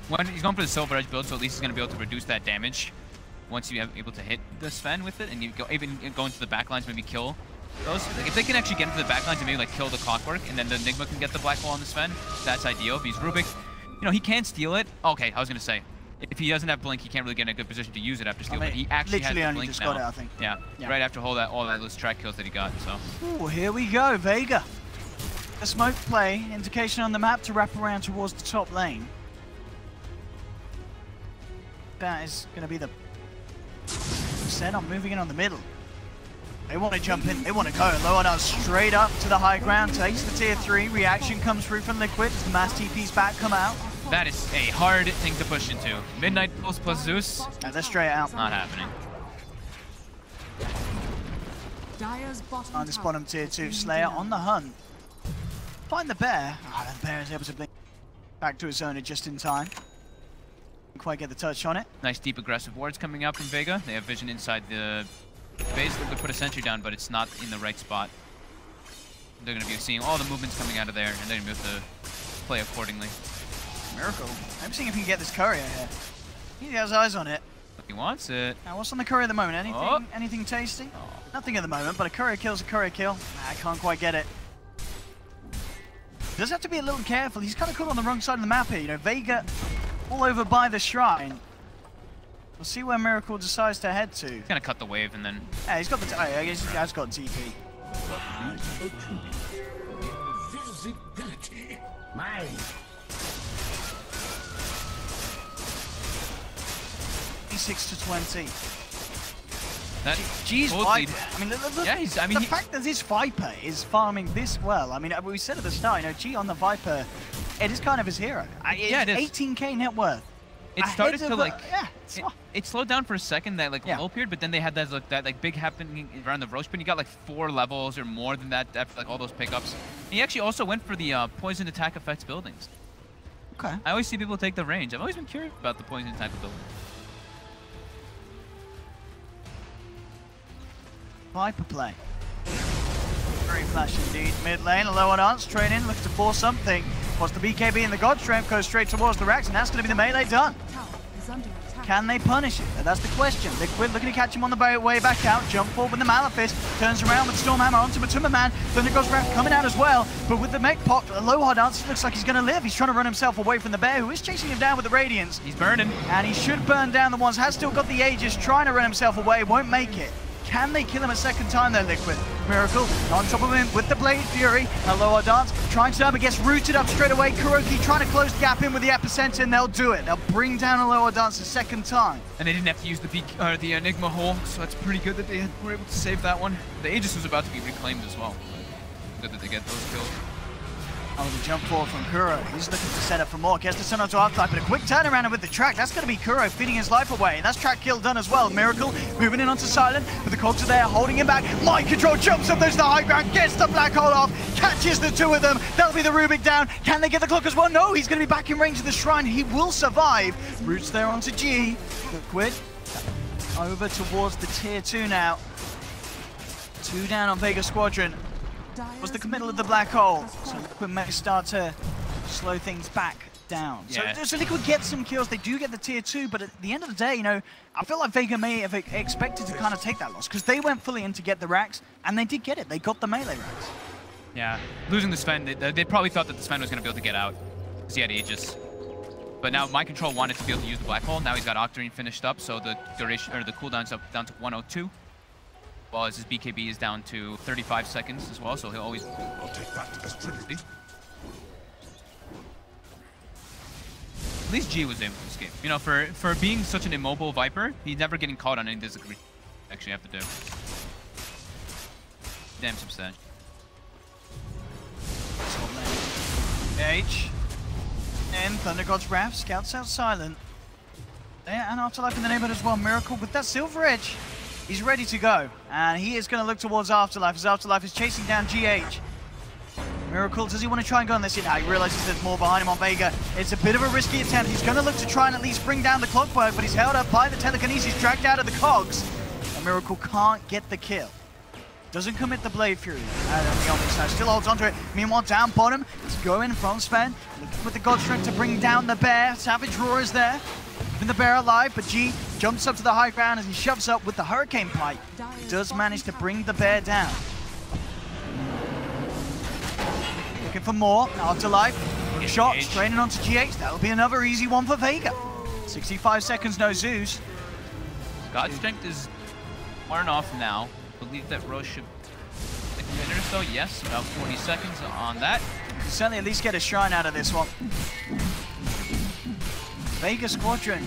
When he's going for the Silver Edge build, so at least he's going to be able to reduce that damage once you have able to hit the Sven with it, and you even go into the backlines, maybe kill those. Like, if they can actually get into the backlines and maybe like kill the Clockwork, and then the Enigma can get the Black Hole on the Sven, that's ideal. Because Rubik, you know, he can steal it. Okay, I was going to say, if he doesn't have Blink, he can't really get in a good position to use it after steal, but he actually has the Blink now. Got it, I think. Yeah, right after all those track kills that he got. So. Ooh, here we go, Vega. A smoke play, indication on the map to wrap around towards the top lane. That is going to be the set on moving in on the middle. They want to jump in, they want to go. Lower down straight up to the high ground, takes the tier 3. Reaction comes through from Liquid. The mass TP's back come out. That is a hard thing to push into. Midnight Pulse plus Zeus. No, they're straight out. Not happening. On this bottom tier 2, Slayer on the hunt. Find the bear. The bear is able to blink back to his owner just in time. Didn't quite get the touch on it. Nice deep aggressive wards coming out from Vega. They have vision inside the base. They could put a sentry down, but it's not in the right spot. They're going to be seeing all the movements coming out of there, and they're going to be able to play accordingly. Miracle. I'm seeing if he can get this courier here. He has eyes on it. He wants it. Now, what's on the courier at the moment? Anything tasty? Oh. Nothing at the moment, but a courier kill's a courier kill. I can't quite get it. Does have to be a little careful. He's kind of caught on the wrong side of the map here. You know, Vega all over by the shrine. We'll see where Miracle decides to head to. He's going to cut the wave and then... Yeah, he's got the... I guess he has got TP. Visibility. Mine. 6 to 20. That Jeez, totally, Viper. I mean, yeah, the fact that this Viper is farming this well. I mean, we said at the start, you know, G on the Viper, it is kind of his hero. Yeah, it is. 18k net worth. It started to like, yeah, it slowed down for a second, that like lull period, but then they had that big happening around the Roche, but you got like 4 levels or more than that after like all those pickups. And he actually also went for the poison attack affects buildings. Okay. I always see people take the range. I've always been curious about the poison attack of buildings. Viper play. Very flash indeed. Mid lane, a low on Ants, trade in, looks to force something. What's the BKB and the God Strength goes straight towards the racks, and that's going to be the melee done. Can they punish it? That's the question. Liquid looking to catch him on the way back out. Jump forward with the Malefice. Turns around with Stormhammer onto Matuma Man. Thunder God's Wrath coming out as well. But with the mech pop, Aloha Dance looks like he's going to live. He's trying to run himself away from the bear, who is chasing him down with the Radiance. He's burning. And he should burn down the ones. Has still got the Aegis, trying to run himself away. Won't make it. Can they kill him a second time there, Liquid? Miracle on top of him with the Blade Fury. Aloha Dance trying to but gets rooted up straight away. Kuroki trying to close the gap in with the Epicenter, and they'll do it. They'll bring down Aloha Dance a second time. And they didn't have to use the Enigma hole, so that's pretty good that they were able to save that one. The Aegis was about to be reclaimed as well. Good that they get those kills. Oh, the jump forward from Kuro. He's looking to set up for more. Gets the Sun onto Arclight, but a quick turnaround with the track. That's going to be Kuro feeding his life away. And that's track kill done as well. Miracle moving in onto Silent, but the cogs are there holding him back. Mind Control jumps up, there's the high ground, gets the black hole off, catches the 2 of them. That'll be the Rubik down. Can they get the clock as well? No, he's going to be back in range of the shrine. He will survive. Roots there onto G. Liquid over towards the tier 2 now. 2 down on Vega Squadron. Was the middle of the black hole, so Liquid may start to slow things back down. Yeah. So Liquid gets some kills. They do get the tier 2, but at the end of the day, you know, I feel like Vega may have expected to kind of take that loss because they went fully in to get the racks, and they did get it. They got the melee racks. Yeah, losing the Sven, they probably thought that the Sven was going to be able to get out because he had Aegis. But now Mind Control wanted to be able to use the Black Hole. Now he's got Octarine finished up, so the duration or the cooldown's up down to 102. While his BKB is down to 35 seconds as well, so he'll always... I'll take that as tribute. At least G was able to escape. You know, for being such an immobile Viper, he's never getting caught on any disagree. Actually have to do. Damn substantial. H. And Thunder God's Wrath scouts out Silent. There, and Afterlife in the neighborhood as well. Miracle with that Silver Edge. He's ready to go. And he is going to look towards Afterlife as Afterlife is chasing down GH. Miracle, does he want to try and go on this? Now he realizes there's more behind him on Vega. It's a bit of a risky attempt. He's going to look to try and at least bring down the Clockwork, but he's held up by the Telekinesis, dragged out of the cogs. And Miracle can't get the kill. Doesn't commit the Blade Fury. The Omni Slash still holds onto it. Meanwhile, down bottom, it's going from Sven. Looking with the God Strength to bring down the Bear. Savage Roar is there. Keeping the Bear alive, but G jumps up to the high ground as he shoves up with the Hurricane Pipe. He does manage to bring the Bear down. Looking for more. Afterlife. Shot straining onto GH. That'll be another easy one for Vega. 65 seconds, no Zeus. God Strength is worn off now. I believe that Roche should take a minute or so. Yes, about 40 seconds on that. Certainly at least get a shrine out of this one. Vega Squadron.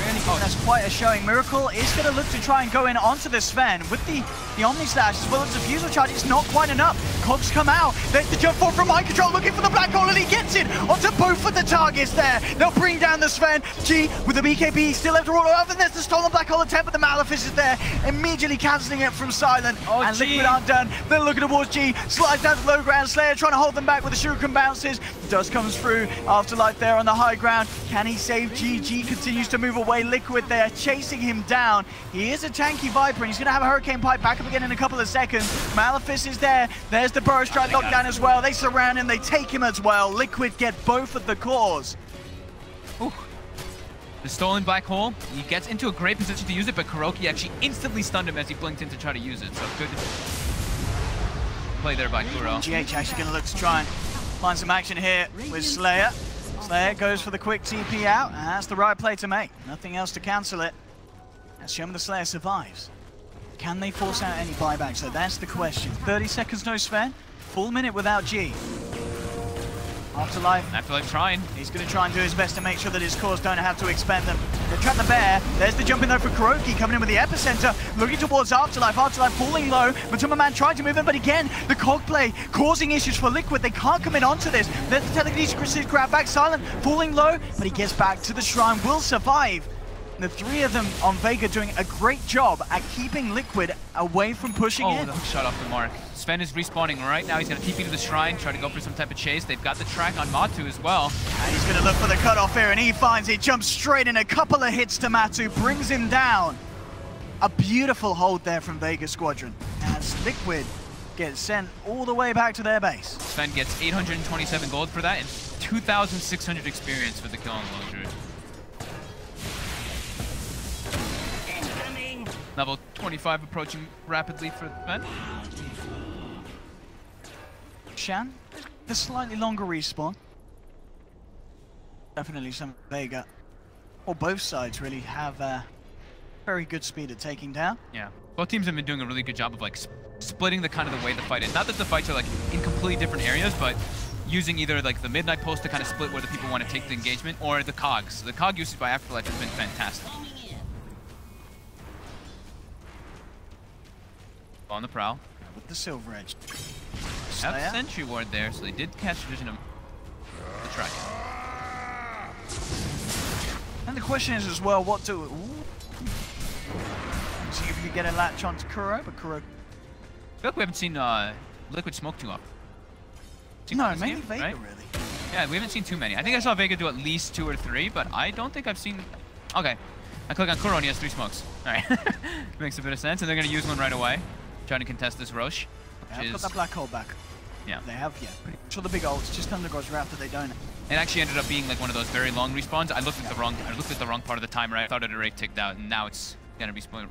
Really, that's quite a showing. Miracle is going to look to try and go in onto the Sven with the Omni Slash as well as the Fusel Charge. It's not quite enough. Cogs come out. There's the jump forward from Mind Control looking for the Black Hole and he gets it onto both of the targets there. They'll bring down the Sven. G with the BKB still have to roll over. There's the stolen Black Hole attempt, but the Malefice is there. Immediately cancelling it from Silent. And G. Liquid aren't done. They're looking towards G. Slides down to low ground. Slayer trying to hold them back with the Shuriken bounces. Dust comes through. Afterlife there on the high ground. Can he save G? G continues to move away. Liquid there chasing him down. He is a tanky Viper and he's going to have a Hurricane Pipe back up again in a couple of seconds. Malefice is there. There's the Burrow Strike lockdown as well. They surround him. They take him as well. Liquid get both of the cores. Ooh. The stolen Black Hole, he gets into a great position to use it, but Kuroki actually instantly stunned him as he blinked in to try to use it. So good play there by Kuro. GH actually going to look to try and find some action here with Slayer. Slayer goes for the quick TP out, and that's the right play to make. Nothing else to cancel it. As Shaman the Slayer survives. Can they force out any buyback? So that's the question. 30 seconds no Sven, full minute without G. Afterlife trying. He's going to try and do his best to make sure that his cores don't have to expend them. They trap the Bear. There's the jump in though for Kuroki coming in with the epicenter, looking towards Afterlife. Afterlife falling low. Matuma Man trying to move in, but again, the cog play causing issues for Liquid. They can't come in onto this. There's the Telekinesis grab back. Silent falling low, but he gets back to the shrine. Will survive. The three of them on Vega doing a great job at keeping Liquid away from pushing in. The hook shot off the mark. Sven is respawning right now. He's going to TP to the shrine, try to go for some type of chase. They've got the track on Matu as well. And he's going to look for the cutoff here, and he finds it. Jumps straight in, a couple of hits to Matu, brings him down. A beautiful hold there from Vega Squadron as Liquid gets sent all the way back to their base. Sven gets 827 gold for that and 2,600 experience for the kill on Lone. Level 25 approaching rapidly for Sven. Shan, the slightly longer respawn. Definitely some Vega, or both sides really have very good speed at taking down. Yeah, both teams have been doing a really good job of like splitting the kind of the way the fight is. Not that the fights are like in completely different areas, but using either like the midnight post to kind of split where the people want to take the engagement, or the cogs. The cog usage by Afterlife has been fantastic. On the prowl. With the Silver Edge. Have Sentry Ward there, so they did catch vision of the track. And the question is as well, what do... See if you get a latch onto Kuro, but Kuro... I feel like we haven't seen Liquid smoke too often. No, mainly Vega, right? really. Yeah, we haven't seen too many. I think I saw Vega do at least 2 or 3, but I don't think I've seen... Okay. I click on Kuro and he has 3 smokes. Alright. Makes a bit of sense, and they're going to use one right away. Trying to contest this Roche. Yeah, put that Black Hole back. Yeah. They have, yeah. Pretty much all the big ults, just Undergod's Wrath that they don't. It actually ended up being like one of those very long respawns. I looked at the wrong part of the timer. I thought it had already ticked out, and now it's gonna be spoiled.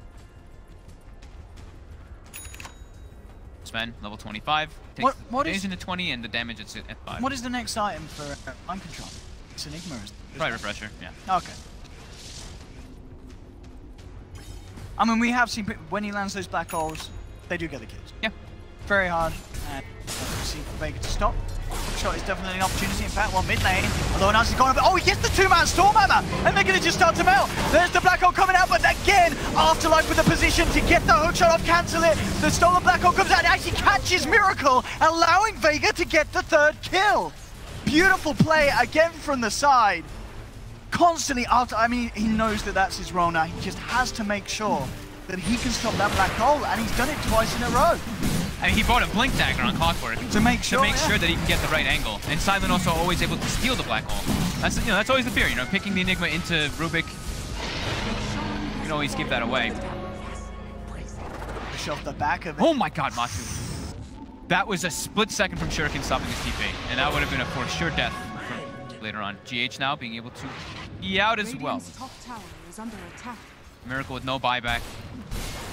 Sven, level 25. Takes what the is into 20 and the damage is at 5. What is the next item for mind control? It's Enigma, is it? Probably refresher, yeah. Okay. I mean, we have seen when he lands those black holes, they do get the kills. Yeah. Very hard, and see Vega to stop. Shot is definitely an opportunity. In fact, well, mid lane, although Nancy's gone, oh, he gets the 2-man Stormhammer, and they're going to just start to melt. There's the black hole coming out, but again, Afterlife with the position to get the hook shot off, cancel it. The stolen black hole comes out and actually catches Miracle, allowing Vega to get the 3rd kill. Beautiful play again from the side. Constantly after, I mean, he knows that that's his role now. He just has to make sure that he can stop that black hole, and he's done it twice in a row. I mean, he bought a Blink Dagger on Clockwork to make sure that he can get the right angle. And Silent also always able to steal the black hole. That's, you know, that's always the fear, you know, picking the Enigma into Rubik. You can always give that away. Push off the back of it. Oh my God, Matu. That was a split second from Shuriken stopping his TP, and that would have been a for sure death from later on. GH now being able to be out as well. Radiant's top tower is under attack. Miracle with no buyback.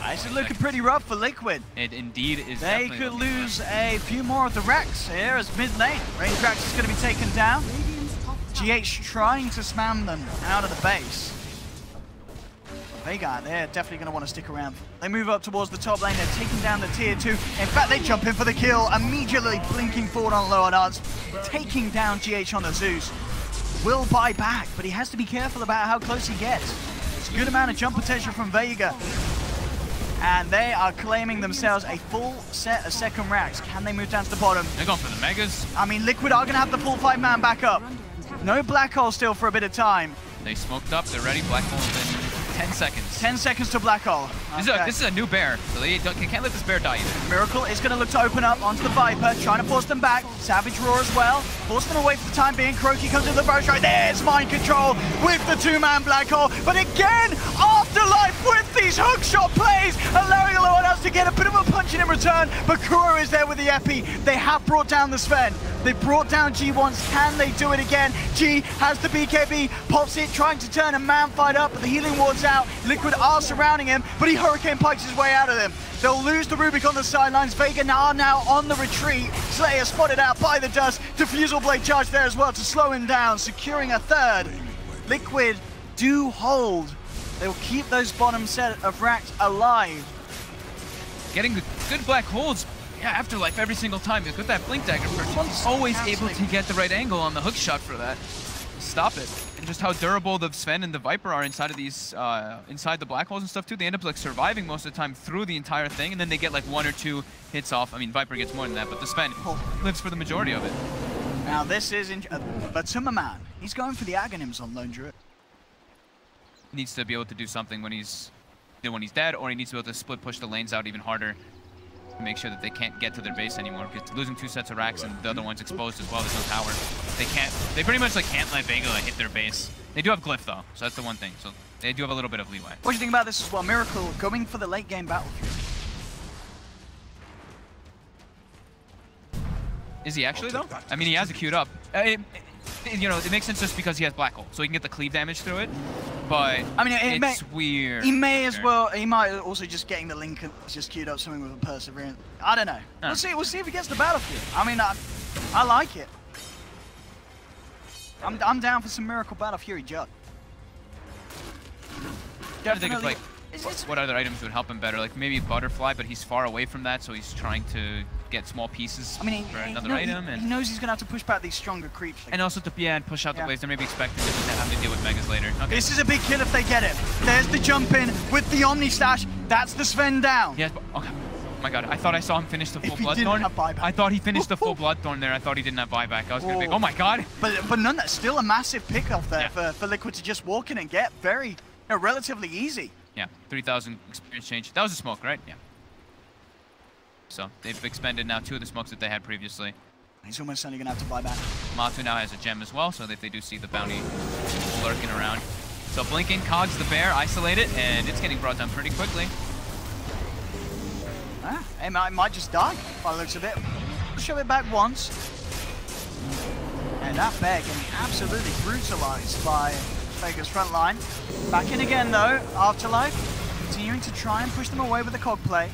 This is looking pretty rough for Liquid. It indeed is. They could lose a few more of the racks here as mid lane. Range racks is going to be taken down. Radiant's top tower. GH trying to spam them out of the base. Vega, they're definitely going to want to stick around. They move up towards the top lane. They're taking down the tier 2. In fact, they jump in for the kill, immediately blinking forward on lower darts, taking down GH on the Zeus. Will buy back, but he has to be careful about how close he gets. It's a good amount of jump potential from Vega. And they are claiming themselves a full set of second racks. Can they move down to the bottom? They're going for the megas. I mean, Liquid are going to have the full 5-man back up. No black hole still for a bit of time. They smoked up. They're ready. Black hole in 10 seconds. 10 seconds to black hole. Okay. This is a new bear, so they can't let this bear die either. Miracle is going to look to open up onto the Viper, trying to force them back. Savage Roar as well. Force them away for the time being. Croaky comes in the first right. There's mind control with the 2-man black hole. But again, Afterlife with these hookshot plays, allowing the lower outs to get a bit of a punching in return. But Kuro is there with the Epi. They have brought down the Sven. They brought down G once. Can they do it again? G has the BKB, pops it, trying to turn a man fight up, but the healing ward's out. Liquid are surrounding him, but he hurricane pikes his way out of them. They'll lose the Rubik on the sidelines. Vega are now on the retreat. Slayer spotted out by the dust. Diffusal Blade charge there as well to slow him down, securing a 3rd. Liquid do hold. They will keep those bottom set of racks alive. Getting the good black holes. Yeah, Afterlife every single time. With that Blink Dagger, he's always able to get the right angle on the hook shot for that. Stop it. And just how durable the Sven and the Viper are inside of these, inside the black holes and stuff too. They end up like surviving most of the time through the entire thing, and then they get like 1 or 2 hits off. I mean, Viper gets more than that, but the Sven lives for the majority of it. Now this is, but Timmerman, he's going for the Aghanims on Lone Druid. He needs to be able to do something when he's dead, or he needs to be able to split push the lanes out even harder to make sure that they can't get to their base anymore. Because losing 2 sets of racks and the other one's exposed as well, there's no tower. They pretty much like can't let Vega hit their base. They do have Glyph though, so that's the one thing. So they do have a little bit of leeway. What do you think about this as well? Miracle going for the late game battlefield. Is he actually though? I mean, he has it queued up. You know, it makes sense just because he has Black Hole, so he can get the cleave damage through it. But I mean, it's weird. He may as well. He might also just getting the link and just queued up something with a Perseverance. I don't know. We'll see. We'll see if he gets the battlefield. I mean, I like it. I'm down for some Miracle Battle Fury Jug. Gotta think of like what other items would help him better. Like maybe Butterfly, but he's far away from that, so he's trying to get small pieces for another item. He knows he's gonna have to push back these stronger creeps. And also to and push out the waves. They're maybe expecting to have to deal with Megas later. Okay. This is a big kill if they get it. There's the jump in with the Omni Slash. That's the Sven down. Yeah. Okay. Oh my god, I thought I saw him finish the full Bloodthorn. I thought he finished the full Bloodthorn there. I thought he didn't have buyback. I was gonna be, oh my god. But none, that's still a massive pick off there for Liquid to just walk in and get very, relatively easy. Yeah, 3,000 experience change. That was a smoke, right? Yeah. So they've expended now 2 of the smokes that they had previously. He's almost certainly gonna have to buy back. Matu now has a gem as well, so that they do see the bounty lurking around. So blinking, Cogs the bear, isolate it, and it's getting brought down pretty quickly. It might just die by the looks of it. show it back once. And that bear getting absolutely brutalized by Vega's front line. Back in again though, Afterlife continuing to try and push them away with the cog play.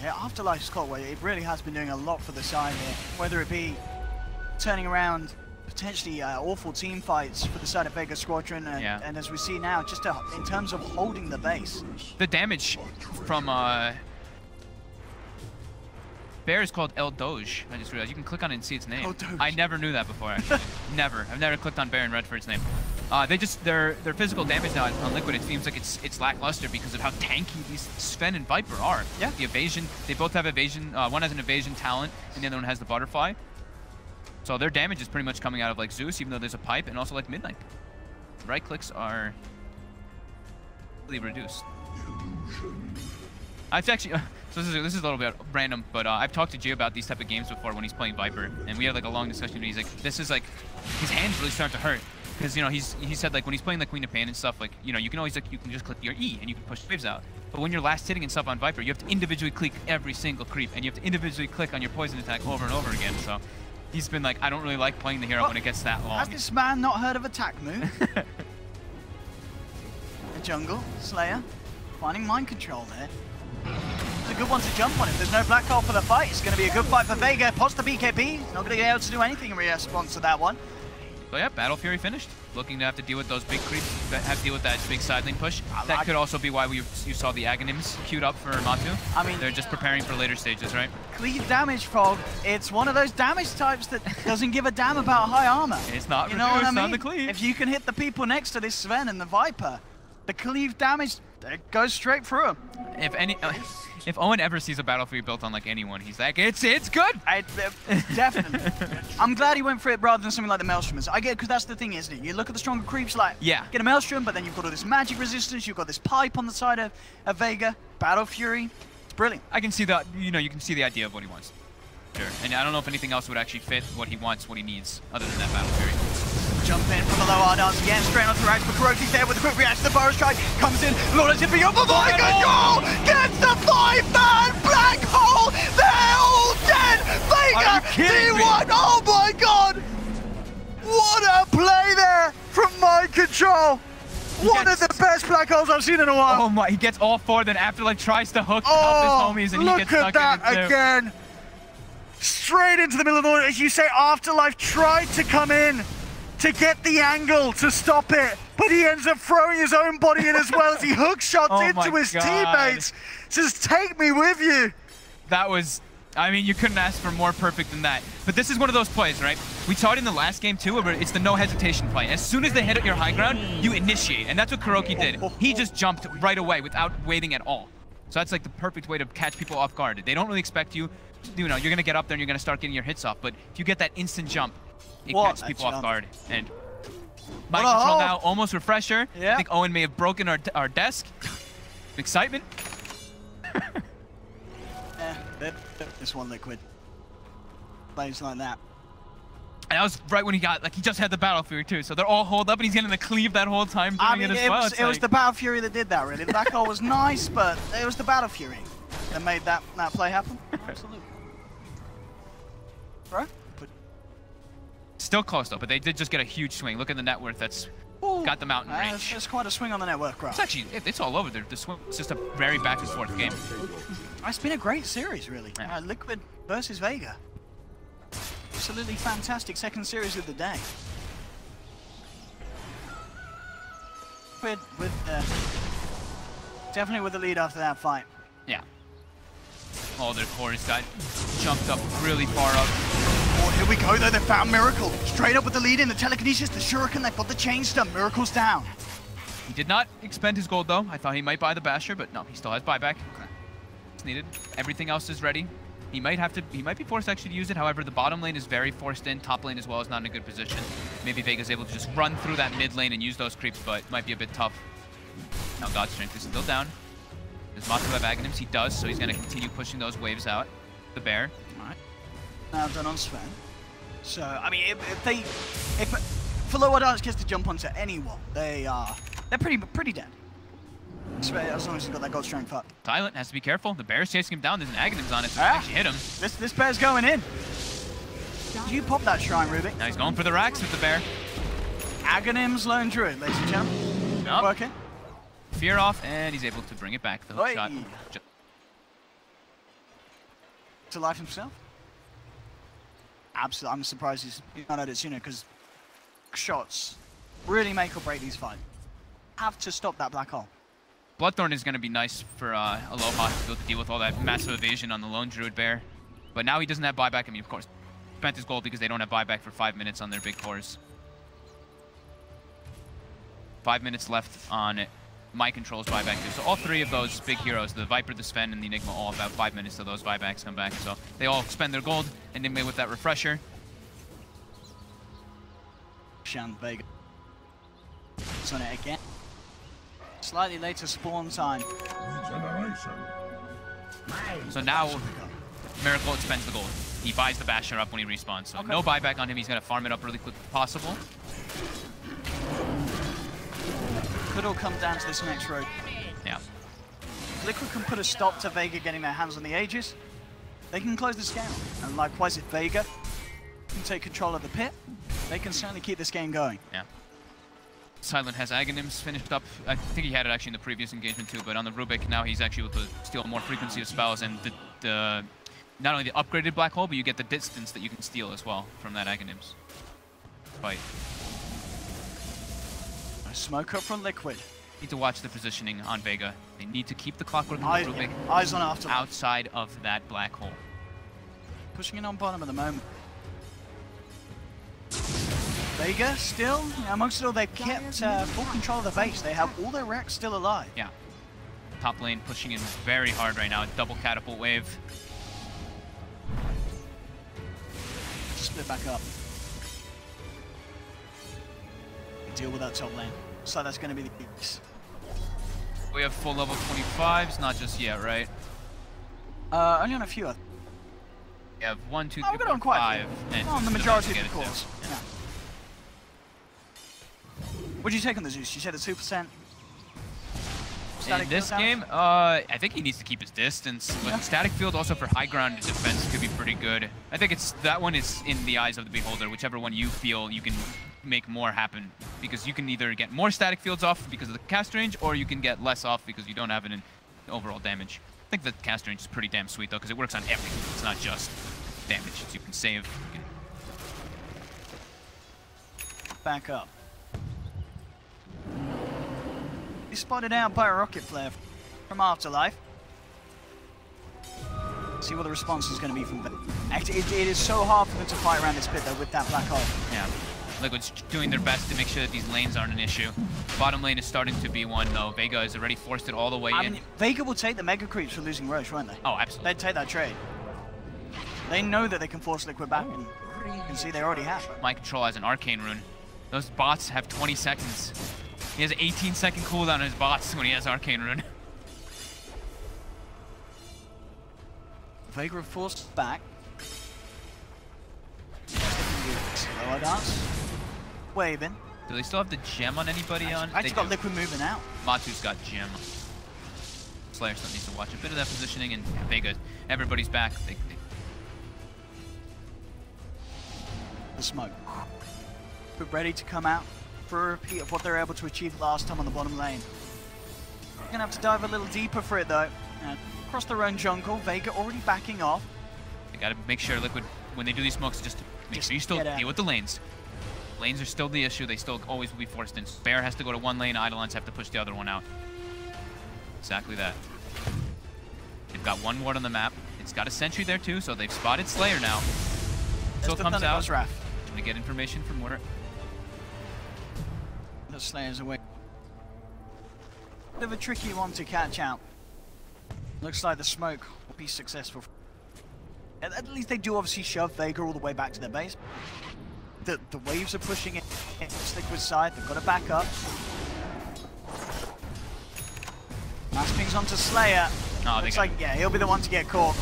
Yeah, Afterlife's cog play, it really has been doing a lot for the side here. Whether it be turning around potentially awful team fights for the side of Vega Squadron, and as we see now, just in terms of holding the base. The damage from Bear is called El Doge. I just realized you can click on it and see its name. El Doge. I never knew that before, actually. Never. I've never clicked on Bear and read for its name. Their physical damage now on Liquid, it seems like it's lackluster because of how tanky these Sven and Viper are. Yeah. The evasion, they both have evasion. One has an evasion talent, and the other one has the butterfly. So their damage is pretty much coming out of like Zeus, even though there's a pipe, and also like Midnight. The right clicks are really reduced. I've actually, so this is a little bit random, but I've talked to Gio about these type of games before when he's playing Viper, and we had like a long discussion. And he's like, this is like, his hands really start to hurt, because he said like when he's playing like Queen of Pain and stuff, like you can always like you can just click your E and you can push waves out. But when you're last hitting and stuff on Viper, you have to individually click every single creep, and you have to individually click on your poison attack over and over again. So he's been like, I don't really like playing the hero when it gets that long. Has this man not heard of attack move? The jungle, Slayer, finding mind control there. It's a good one to jump on. If there's no black hole for the fight, it's going to be a good fight for Vega. Pots the BKB, not going to be able to do anything in response to that one. So yeah, Battle Fury finished. Looking to have to deal with those big creeps, have to deal with that big side lane push. That could also be why you saw the Aghanims queued up for Matu. I mean, they're just preparing for later stages, right? Cleave damage, Frog. It's one of those damage types that doesn't give a damn about high armor. It's not you know what I mean? on the cleave. If you can hit the people next to this Sven and the Viper, the cleave damage goes straight through him. If Owen ever sees a Battle Fury built on like anyone, he's like, it's good. Definitely. I'm glad he went for it rather than something like the Maelstromers. I get it, because that's the thing, isn't it? You look at the stronger creeps, like, get a Maelstrom, but then you've got all this magic resistance, you've got this pipe on the side of Vega, Battle Fury. It's brilliant. I can see that, you can see the idea of what he wants. Sure. And I don't know if anything else would actually fit what he wants, what he needs, other than that Battle Fury. Jump in from the low R dance again, straight onto the right, but Kuroki's there with a quick reaction. The Burrow Strike comes in, Lawrence in for you, but my goal gets the 5-man black hole! They're all dead! Vega, D1, oh my god! What a play there from Mind Control! One of the best black holes I've seen in a while! Oh my, he gets all four, then Afterlife tries to hook up his homies, and he gets stuck in it too. Look at that again! Straight into the middle of the order, as you say, Afterlife tried to come in to get the angle to stop it, but he ends up throwing his own body in as well as he hook shots into his teammates. Says, take me with you. That was, I mean, you couldn't ask for more perfect than that. But this is one of those plays, right? We saw it in the last game too, where it's the no hesitation play. As soon as they hit at your high ground, you initiate, and that's what Kuroki did. He just jumped right away without waiting at all. So that's like the perfect way to catch people off guard. They don't really expect you, you're gonna get up there and you're gonna start getting your hits off, but if you get that instant jump, it catches people off guard. And Mind Control now, almost refresher. I think Owen may have broken our desk. Excitement. This one Liquid. Plays like that. And that was right when he just had the Battle Fury too. So they're all holed up and he's getting the cleave that whole time doing it as well. It was the Battle Fury that did that, really. The back hole was nice, but it was the Battle Fury that made that play happen. Absolutely. Bro? Still close though, but they did just get a huge swing. Look at the net worth that's got them out in range. It's quite a swing on the network, bro. It's actually, it's all over there. The swing, it's just a very back and forth game. It's been a great series, really. Yeah. Liquid versus Vega. Absolutely fantastic second series of the day. Definitely with the lead after that fight. Yeah. Oh, their chorus got jumped up really far up. Oh, here we go though, they found Miracle. Straight up with the lead in the telekinesis, the shuriken, they've got the chain stun. Miracle's down. He did not expend his gold though. I thought he might buy the Basher, but no, he still has buyback. Okay. It's needed. Everything else is ready. He might be forced actually to use it. However, the bottom lane is very forced in. Top lane as well is not in a good position. Maybe Vega's able to just run through that mid lane and use those creeps, but it might be a bit tough. Now God's Strength is still down. Does Matu have Aghanims? He does, so he's going to continue pushing those waves out. The bear. Alright. Now done on Sven. So, I mean, if Lower Dance gets to jump onto anyone, they're pretty dead. As long as he's got that gold strength up. Silent has to be careful. The bear's chasing him down. There's an Aghanims on it, so it Ah. actually hit him. This bear's going in. You pop that shrine, Ruby. Now he's going for the racks with the bear. Aghanim's Lone Druid, ladies and gentlemen. Yup. Working. Fear off, and he's able to bring it back. The hook Oi. shot. To life himself. Absolutely. I'm surprised he's not at it sooner because shots really make or break these fights. Have to stop that black hole. Bloodthorn is going to be nice for Aloha to be able to deal with all that massive evasion on the Lone Druid bear. But now he doesn't have buyback. I mean, of course, spent his gold because they don't have buyback for 5 minutes on their big cores. 5 minutes left on it. My controls buyback too. So all three of those big heroes, the Viper, the Sven, and the Enigma, all about 5 minutes till those buybacks come back. So they all spend their gold, Enigma with that refresher. Shan Vega. It's on it again. Slightly later spawn time. Regeneration. So now Miracle expends the gold. He buys the Basher up when he respawns. So Okay. no buyback on him. He's going to farm it up really quick as possible. Could all come down to this next road. Yeah. Liquid can put a stop to Vega getting their hands on the Aegis. They can close the scale. And likewise, if Vega can take control of the pit, they can certainly keep this game going. Yeah. Silent has Aghanims finished up. I think he had it actually in the previous engagement too, but on the Rubik now he's actually able to steal more frequency of spells and the not only the upgraded black hole, but you get the distance that you can steal as well from that Aghanims fight. A smoke up from Liquid. Need to watch the positioning on Vega. They need to keep the clockwork on the Rubik Eyes on Afterlife. outside of that black hole. Pushing in on bottom at the moment. Vega still, amongst it all, they've kept full control of the base. They have all their racks still alive. Yeah. Top lane pushing in very hard right now. Double catapult wave. Split back up. Deal with that top lane. So that's going to be the case. We have full level 25s, not just yet, right? Only on a few. We have 1, 2, 3, Oh, we got 4, on quite a 5. few. And On the to majority of get the it to. cores. Yeah. What did you take on the Zeus? You said it's 2%. In this game, I think he needs to keep his distance. But static field also for high ground defense could be pretty good. I think that one is in the eyes of the beholder. Whichever one you feel you can make more happen, because you can either get more static fields off because of the cast range, or you can get less off because you don't have it in overall damage. I think the cast range is pretty damn sweet though, because it works on everything. It's not just damage. So you can save. You can... Back up. He's spotted out by a rocket flare from Afterlife. See what the response is going to be from them. Actually, it is so hard for them to fight around this pit though with that black hole. Yeah. Liquid's doing their best to make sure that these lanes aren't an issue. Bottom lane is starting to be one though. Vega has already forced it all the way in. I mean, Vega will take the mega creeps for losing Roche, won't they? Oh, absolutely. They'd take that trade. They know that they can force Liquid back, and you can see they already have. My control has an arcane rune. Those bots have 20 seconds. He has an 18-second cooldown on his bots when he has arcane rune. Vega forced back. Slower dance. Waving. Do they still have the gem on anybody on? Actually They got do. Liquid moving out. Matu's got gem. Slayer still needs to watch a bit of that positioning, and Vega, everybody's back. The smoke. We're ready to come out for a repeat of what they were able to achieve last time on the bottom lane. We're gonna have to dive a little deeper for it though. Across their own jungle, Vega already backing off. They gotta make sure Liquid, when they do these smokes, just make sure you still get out. deal with the lanes. Lanes are still the issue. They still always will be forced in. Bear has to go to one lane, Eidolons have to push the other one out. Exactly that. They've got one ward on the map. It's got a sentry there too, so they've spotted Slayer now. So comes out. Trying to get information from Water. The Slayer's away. Bit of a tricky one to catch out. Looks like the smoke will be successful. At least they do obviously shove Vega all the way back to their base. The waves are pushing it into Liquid's side. They've got to back up. Mass pings onto Slayer. Oh, Looks like, yeah, he'll be the one to get caught.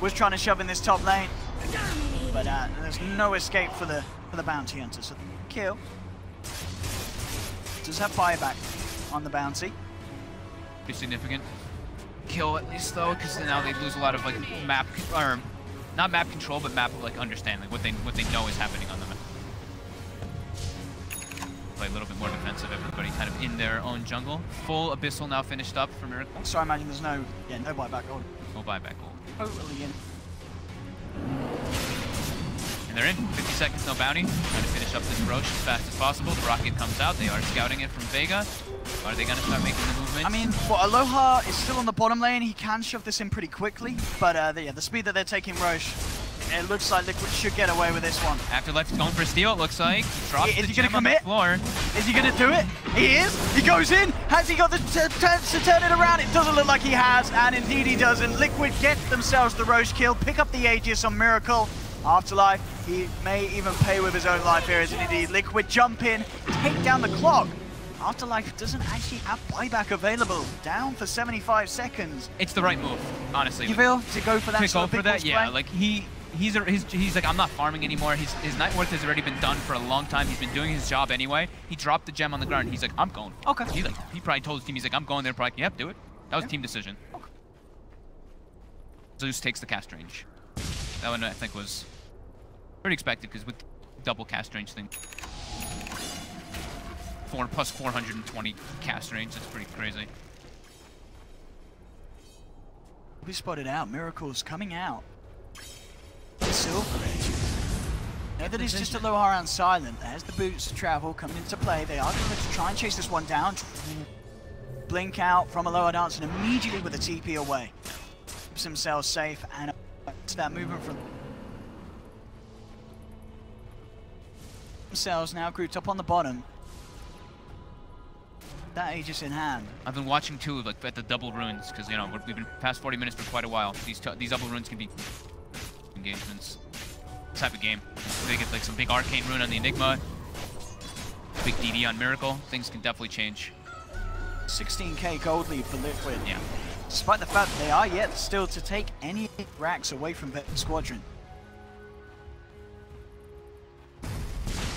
Was trying to shove in this top lane. But there's no escape for the bounty hunter. So kill. Does have buyback on the bounty. Pretty significant kill at least though, because now they lose a lot of like map, or not map control, but map like understanding what they know is happening on the map. Play a little bit more defensive. Everybody kind of in their own jungle. Full Abyssal now finished up for Miracle. So I imagine there's no buyback gold. No buyback gold. Totally in. And they're in. 50 seconds, no bounty. Trying to finish up this Roche as fast as possible. The rocket comes out. They are scouting it from Vega. Are they going to start making the movement? I mean, well, Aloha is still on the bottom lane. He can shove this in pretty quickly. But the speed that they're taking Roche, it looks like Liquid should get away with this one. Afterlife is going for a steal, it looks like. He drops Is the he gem gonna on the commit? floor. Is he going to do it? He is. He goes in. Has he got the to turn it around? It doesn't look like he has. And indeed he doesn't. Liquid get themselves the Roche kill. Pick up the Aegis on Miracle. Afterlife, he may even pay with his own life here, as indeed Liquid jump in, take down the clock. Afterlife doesn't actually have buyback available. Down for 75 seconds. It's the right move, honestly. You feel to go for that? To go for that, yeah. Play? Like he's like, I'm not farming anymore. His net worth has already been done for a long time. He's been doing his job anyway. He dropped the gem on the ground. He's like, I'm going. Okay. He probably told his team, he's like, I'm going there. Probably, yep, do it. That was a team decision. Okay. Zeus takes the cast range. That one I think was pretty expected, because with double cast range thing, 4 plus 420 cast range, that's pretty crazy. We spotted out. Miracle's coming out. Silver. Know that he's just Aloha and silent. There's the boots to travel coming into play. They are going to try and chase this one down. Blink out from Aloha dancing immediately with a TP away. Keeps themselves safe, and to that movement from themselves now grouped up on the bottom. That Aegis in hand. I've been watching too, like at the double runes, because you know we've been past 40 minutes for quite a while. These double runes can be engagements. Type of game. If they get like some big arcane rune on the Enigma, big DD on Miracle, things can definitely change. 16k gold lead for Liquid. Yeah. Despite the fact that they are yet still to take any racks away from Vega Squadron.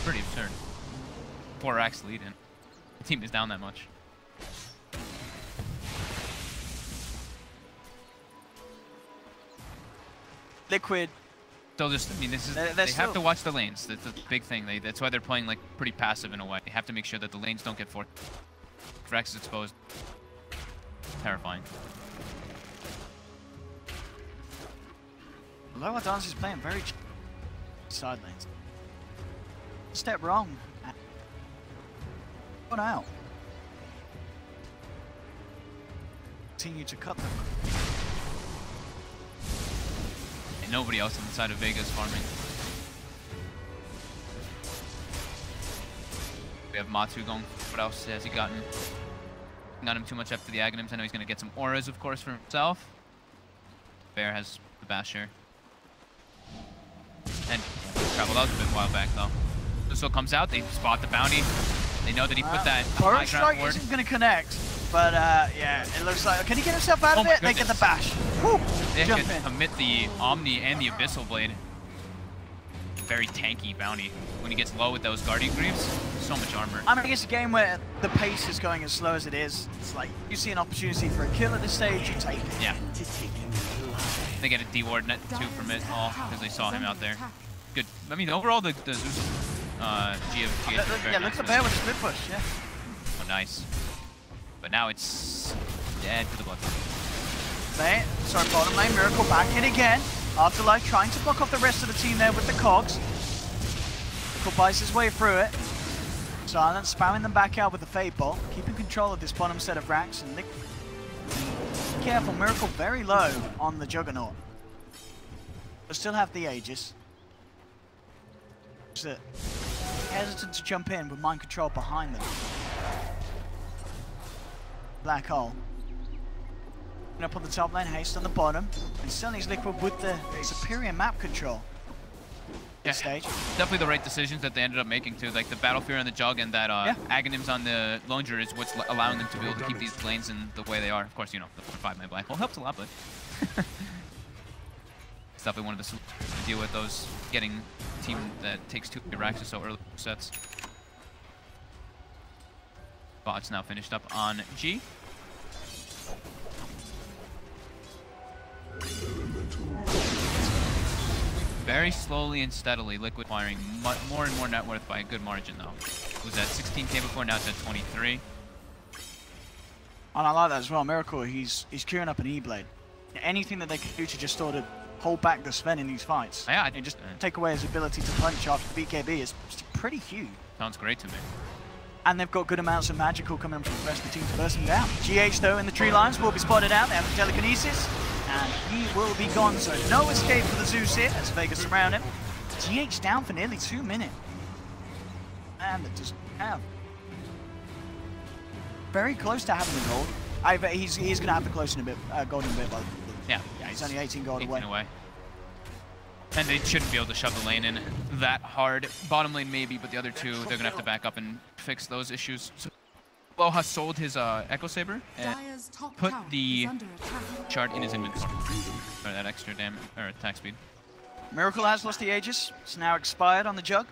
Pretty absurd. 4 racks lead in. The team is down that much. Liquid. So just, I mean, this is, they have to watch the lanes. That's the big thing. That's why they're playing like pretty passive in a way. They have to make sure that the lanes don't get forced. Rex is exposed. Terrifying. Aloha Dance is playing very side lanes. Step wrong. Gone out. Continue to cut them. And nobody else on the side of Vega is farming. We have Matsu going. What else has he gotten? Not him too much after the Aghanims. I know he's going to get some auras, of course, for himself. Bear has the Basher. And traveled out a bit a while back, though. So comes out, they spot the bounty. They know that he put that high Forest ground Strike ward. isn't going to connect, but yeah, it looks like. Can he get himself out of it? They get the bash. Woo! They Jump could in. commit the Omni and the Abyssal Blade. Very tanky bounty. When he gets low with those Guardian Greaves, so much armor. I mean, it's a game where the pace is going as slow as it is. It's like, you see an opportunity for a kill at this stage, you take it. Yeah. They get a D-Ward net 2 from it all, because they saw him out there. Good. I mean, overall, the Zeus GF Yeah, look at the bear with the split push, yeah. Oh, nice. But now it's dead to the blood. Bottom lane, Miracle back in again. Afterlife trying to block off the rest of the team there with the cogs. Miracle buys his way through it. Silent spamming them back out with the Fade Bolt, keeping control of this bottom set of racks. And careful, Miracle very low on the Juggernaut. But still have the Aegis. Hesitant to jump in with mind control behind them. Black hole. Up on the top lane, Haste on the bottom, and still needs Liquid with the superior map control. Yeah, Stage. definitely the right decisions that they ended up making too. Like the Battle Fear on the Jug and that Aghanims on the Longer is what's allowing them to be able to keep these lanes in the way they are. Of course, you know, the 5-man Black Hole helps a lot, but it's definitely one of the solutions to deal with those, getting a team that takes 2 racks or so early sets. Bot's now finished up on G. Very slowly and steadily, Liquid acquiring more and more net worth by a good margin, though. It was at 16k before, now it's at 23. And I like that as well. Miracle, he's queuing up an E-Blade. Anything that they can do to just sort of hold back the Sven in these fights, Yeah, and just take away his ability to punch after the BKB is pretty huge. Sounds great to me. And they've got good amounts of magical coming from the rest of the team to burst him down. GH, though, in the tree lines will be spotted out. They have the telekinesis, and he will be gone. So no escape for the Zeus here as Vega surround him. GH down for nearly 2 minutes. And it doesn't have. Very close to having the gold. He's going to have the close in a bit, gold in a bit. Yeah, he's only 18 gold 18 away. And they shouldn't be able to shove the lane in that hard. Bottom lane maybe, but the other two, they're going to have to back up and fix those issues. So Loha sold his Echo Saber and put the shard in his inventory for that extra damage or attack speed. Miracle has lost the Aegis. It's now expired on the Jug.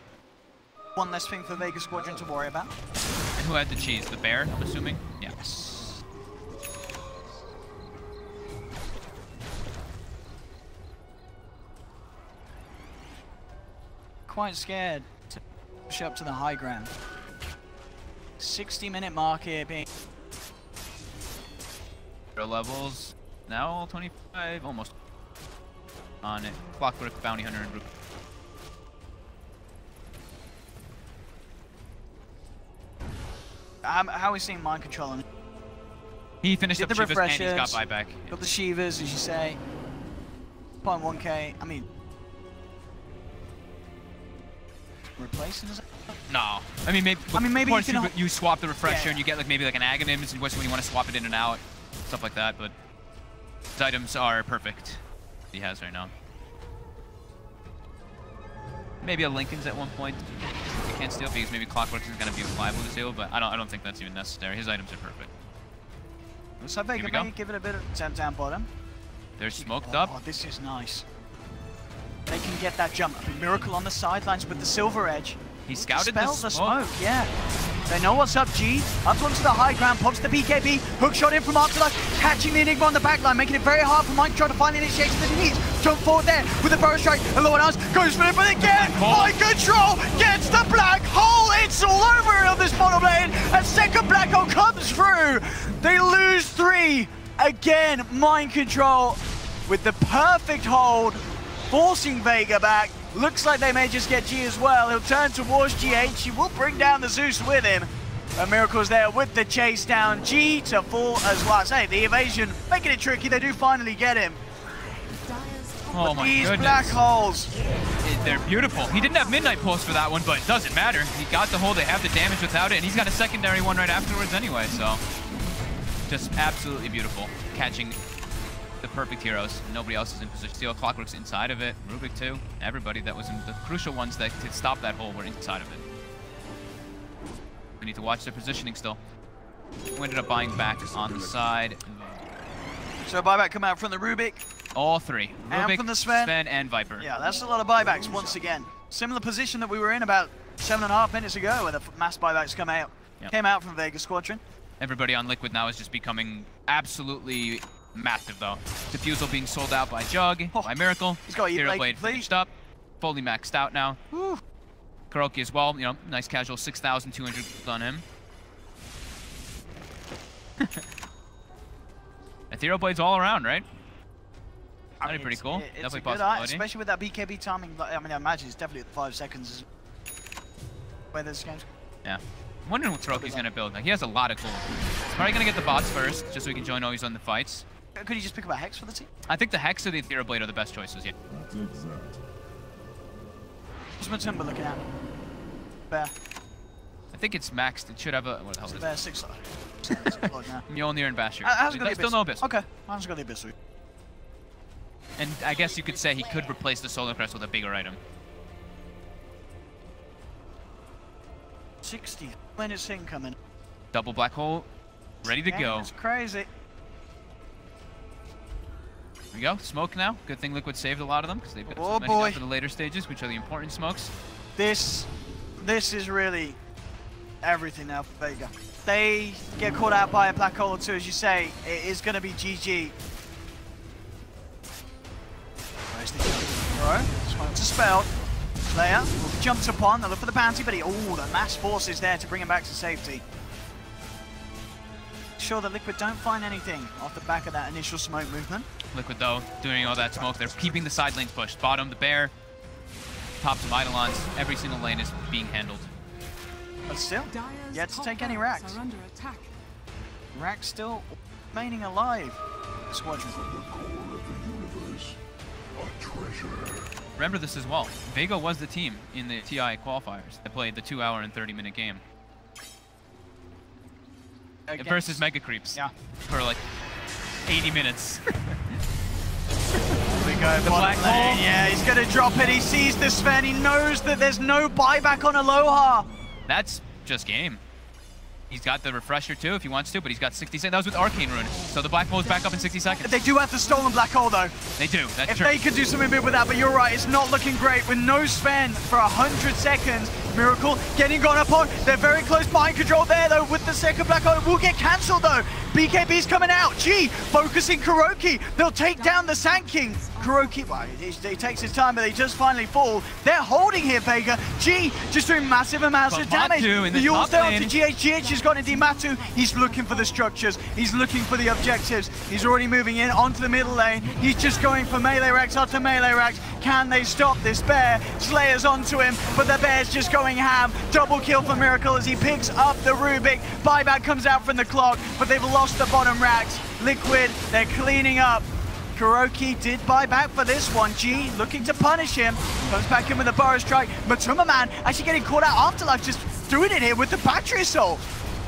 One less thing for Vega Squadron to worry about. And who had the cheese? The bear, I'm assuming? Yeah. Yes. Quite scared to push up to the high ground. 60-minute mark here being... Levels now 25, almost on it. Clockwork, Bounty Hunter, and Rook. How are we seeing mind control on it? He finished Did up the Shivas and he's got refreshers, buyback. got the Shivas, as you say. 0.1k, I mean... Replacing is... No. I mean, maybe maybe of course you swap the refresher yeah. and you get like maybe like an Aghanim when you want to swap it in and out, stuff like that, but his items are perfect. He has right now. Maybe a Lincoln's at one point you can't steal because maybe Clockwork is going to be liable to steal, but I don't think that's even necessary. His items are perfect. Looks like Vega may give it a bit of temp down bottom. They're smoked up. Oh, this is nice. They can get that jump. Miracle on the sidelines with the silver edge. He scouted the smoke. Yeah. They know what's up, G. Up onto the high ground, pops the BKB, hook shot in from Afterlife, catching the Enigma on the backline, making it very hard for Mike to try to find the initiation that he needs. Jump forward there with the burrow strike, and Lord House goes for it, but again, Mind Control gets the black hole. It's all over on this bottom lane. A second black hole comes through. They lose 3. Again, Mind Control with the perfect hold, forcing Vega back. Looks like they may just get G as well. He'll turn towards GH. He will bring down the Zeus with him. And Miracle's there with the chase down. G to fall as well. I say, the evasion, making it tricky. They do finally get him. Oh my These goodness. black holes. They're beautiful. He didn't have Midnight Pulse for that one, but it doesn't matter. He got the hole. They have the damage without it, and he's got a secondary one right afterwards anyway, so just absolutely beautiful. Catching the perfect heroes. Nobody else is in position. Steel Clockwork's inside of it. Rubik too. Everybody that was in the crucial ones that could stop that hole were inside of it. We need to watch their positioning still. We ended up buying back on the side. So a buyback come out from the Rubik. All 3. And Rubik, from the Sven. and Viper. Yeah, that's a lot of buybacks once again. Similar position that we were in about 7.5 minutes ago where the mass buybacks came out from Vega Squadron. Everybody on Liquid now is just becoming absolutely massive though. Diffusal being sold out by Jug, by Miracle. He's got Hero Blade finished up. Fully maxed out now. Woo. Kuroki as well, you know, nice casual 6,200 on him. Ethereal Blade's all around, right? That'd be pretty cool. It's Definitely a good possibility. eye, especially with that BKB timing. I mean, I imagine it's definitely at 5 seconds where this game's... Yeah. I'm wondering what Kuroki's going to build. Like, he has a lot of gold. He's probably going to get the bots first, just so he can join always on the fights. Could he just pick up a Hex for the team? I think the Hex or the Ethereal Blade are the best choices, yeah. What's Matumba looking at? Bear. I think it's maxed. It should have a... What the hell is it? Bear 6. Mjolnir and Basher. How's it got the Still no Abyss. Okay, how's it got the Abyss? And I guess you could say he could replace the Solar Crest with a bigger item. 60 minutes incoming. Double black hole, ready to go. It's crazy. Here we go. Smoke now. Good thing Liquid saved a lot of them because they've got so many down for the later stages, which are the important smokes. This is really everything now for Vega. They get caught out by a black hole or two, as you say, it is going to be GG. Nice. Bro, smoke's a spell. Slayer will be jumped upon. They'll look for the bounty, but the mass force is there to bring him back to safety. Sure that Liquid don't find anything off the back of that initial smoke movement. Liquid, though, doing all that smoke. They're keeping the side lanes pushed. Bottom, the Bear. Top to Eidolons. Every single lane is being handled. But still, Dire's yet to top take any barracks racks. are under attack. Rack still remaining alive. Squadron. Remember this as well. Vega was the team in the TI qualifiers that played the 2-hour and 30-minute game. Versus Mega Creeps. Yeah. For like 80 minutes. We go, the black lane. Yeah, he's going to drop it. He sees the Sven. He knows that there's no buyback on Aloha. That's just game. He's got the refresher too if he wants to, but he's got 60 seconds. That was with Arcane Rune. So the Black Hole's back up in 60 seconds. They do have the stolen Black Hole though. They do, that's if true. they could do something big with that, but you're right, it's not looking great. With no Sven for 100 seconds. Miracle getting gone upon. They're very close mind control there though with the second Black Hole. It will get cancelled though. BKB's coming out. G focusing Kuroki. They'll take down the Sand King. Kuroki, well, he takes his time, but they just finally fall. They're holding here, Vega. G just doing massive amounts of damage. The Yule's down to GH. GH has got into Matu. He's looking for the structures. He's looking for the objectives. He's already moving in onto the middle lane. He's just going for melee racks after melee racks. Can they stop this Bear? Slayer's onto him, but the Bear's just going ham. Double kill for Miracle as he picks up the Rubik. Buyback comes out from the clock, but they've lost the bottom racks. Liquid, they're cleaning up. Kuroki did buy back for this one. G looking to punish him. Comes back in with a Burrow Strike. Matuma Man actually getting caught out. Afterlife just doing it here with the Battery Assault.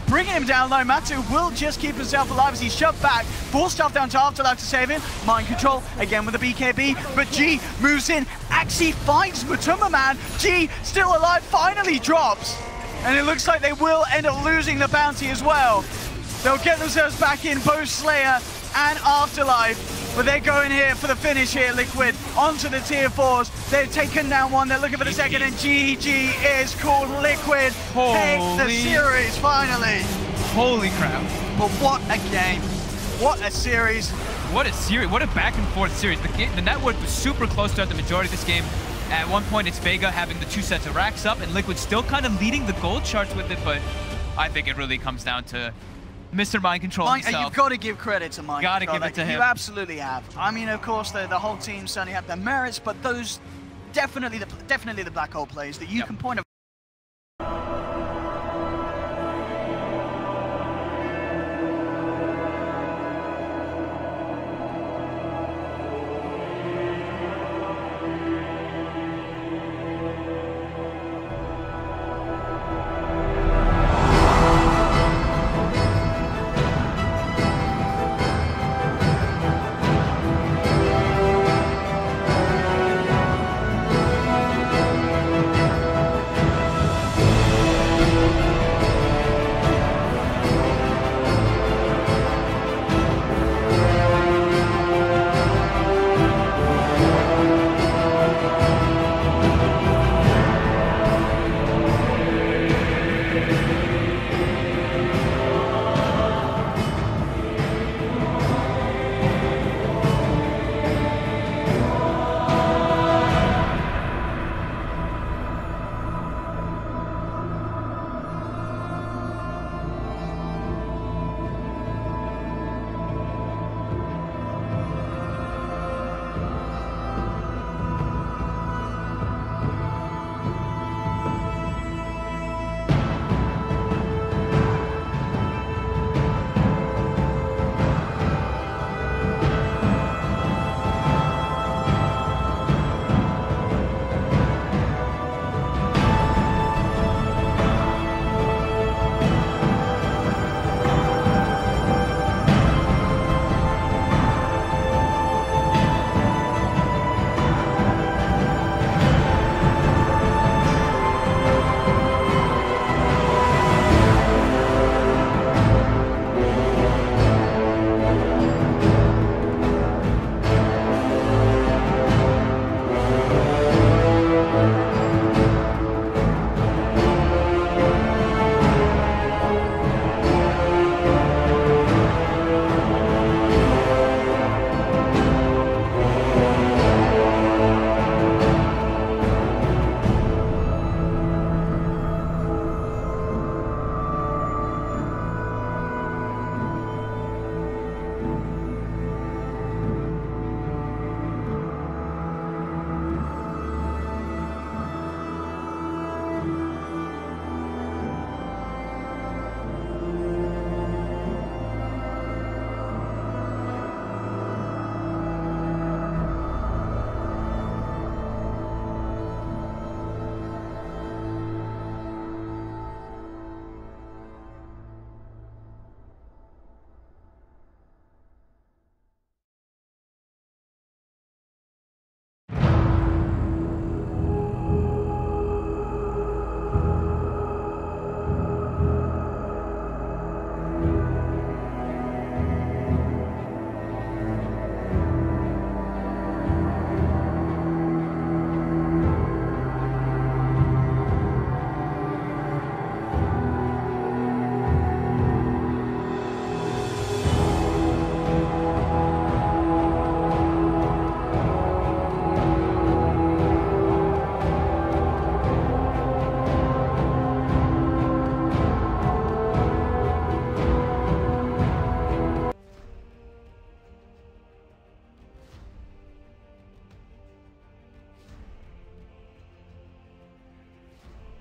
Bringing him down low. Matu will just keep himself alive as he's shoved back. 4 stuff down to Afterlife to save him. Mind control again with the BKB. But G moves in. Actually finds Matuma Man. G still alive. Finally drops. And it looks like they will end up losing the bounty as well. They'll get themselves back in both Slayer and Afterlife. But they're going here for the finish here, Liquid, onto the tier 4s. They've taken down one, they're looking for the second, and GG is called. Liquid take the series, finally. Holy crap. But what a game. What a series. What a series, what a back and forth series. The network was super close throughout the majority of this game. At one point, it's Vega having the 2 sets of racks up, and Liquid still kind of leading the gold charts with it, but I think it really comes down to Mr. Mind Control himself. You've got to give credit to Mind Control. Control. Give it to him. You absolutely have. I mean, of course, the whole team certainly have their merits, but those definitely the Black Hole plays that you can point a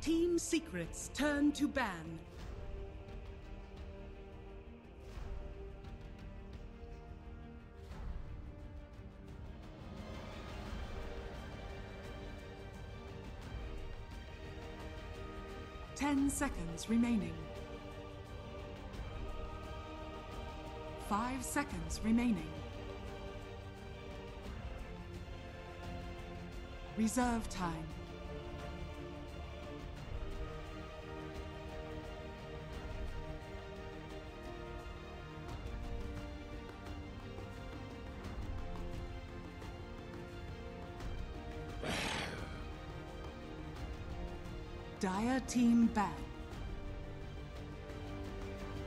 Team secrets turn to ban. Ten seconds remaining. 5 seconds remaining. Reserve time. Dire team ban.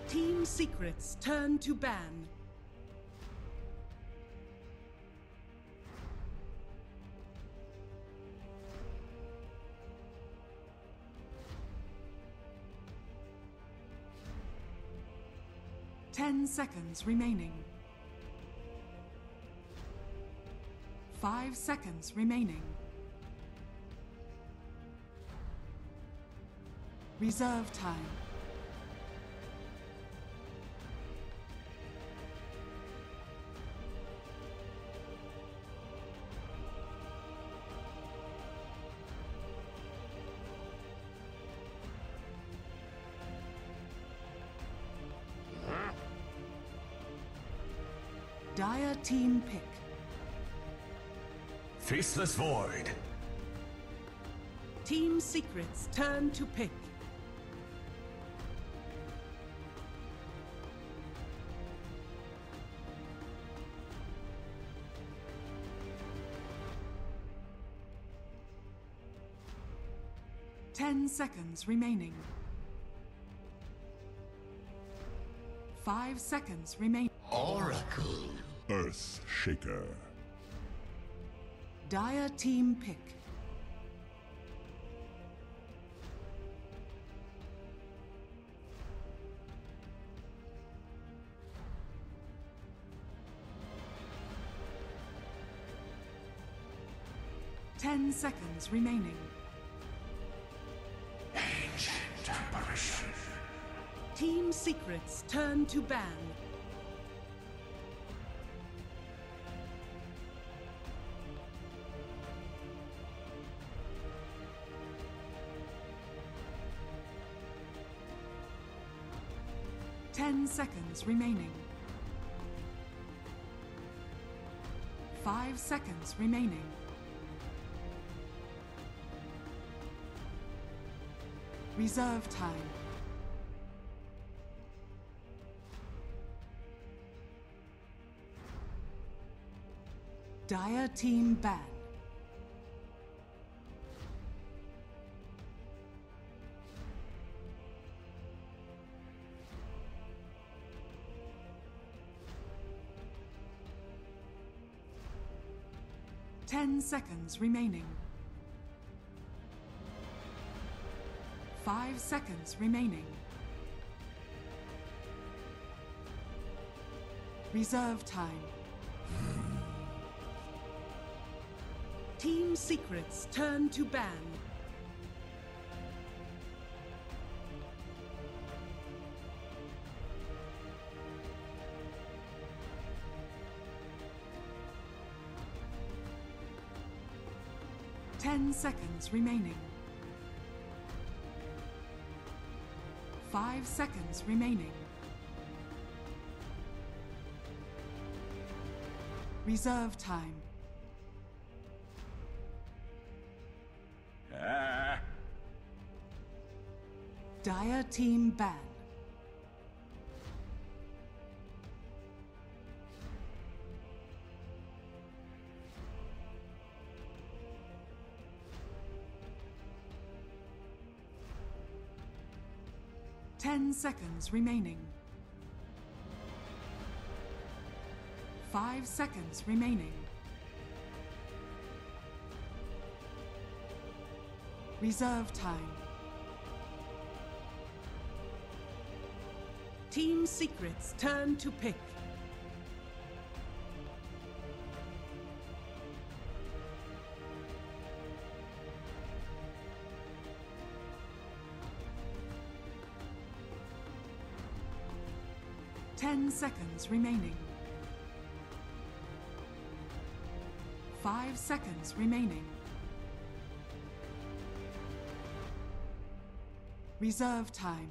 Team secrets turn to ban. Ten seconds remaining. 5 seconds remaining. Reserve time. Dire team pick. Faceless Void. Team secrets turn to pick. Ten seconds remaining. 5 seconds remaining. Oracle. Earth Shaker. Dire team pick. Ten seconds remaining. Ancient apparition. Team secrets turn to ban. Ten seconds remaining. 5 seconds remaining. Reserve time. Dire team ban. Ten seconds remaining. 5 seconds remaining. Reserve time. Team secrets turn to ban. Ten seconds remaining. 5 seconds remaining. Reserve time. Dire team ban. Ten seconds remaining. 5 seconds remaining. Reserve time. Team secrets turn to pick. 10 seconds remaining. 5 seconds remaining. Reserve time.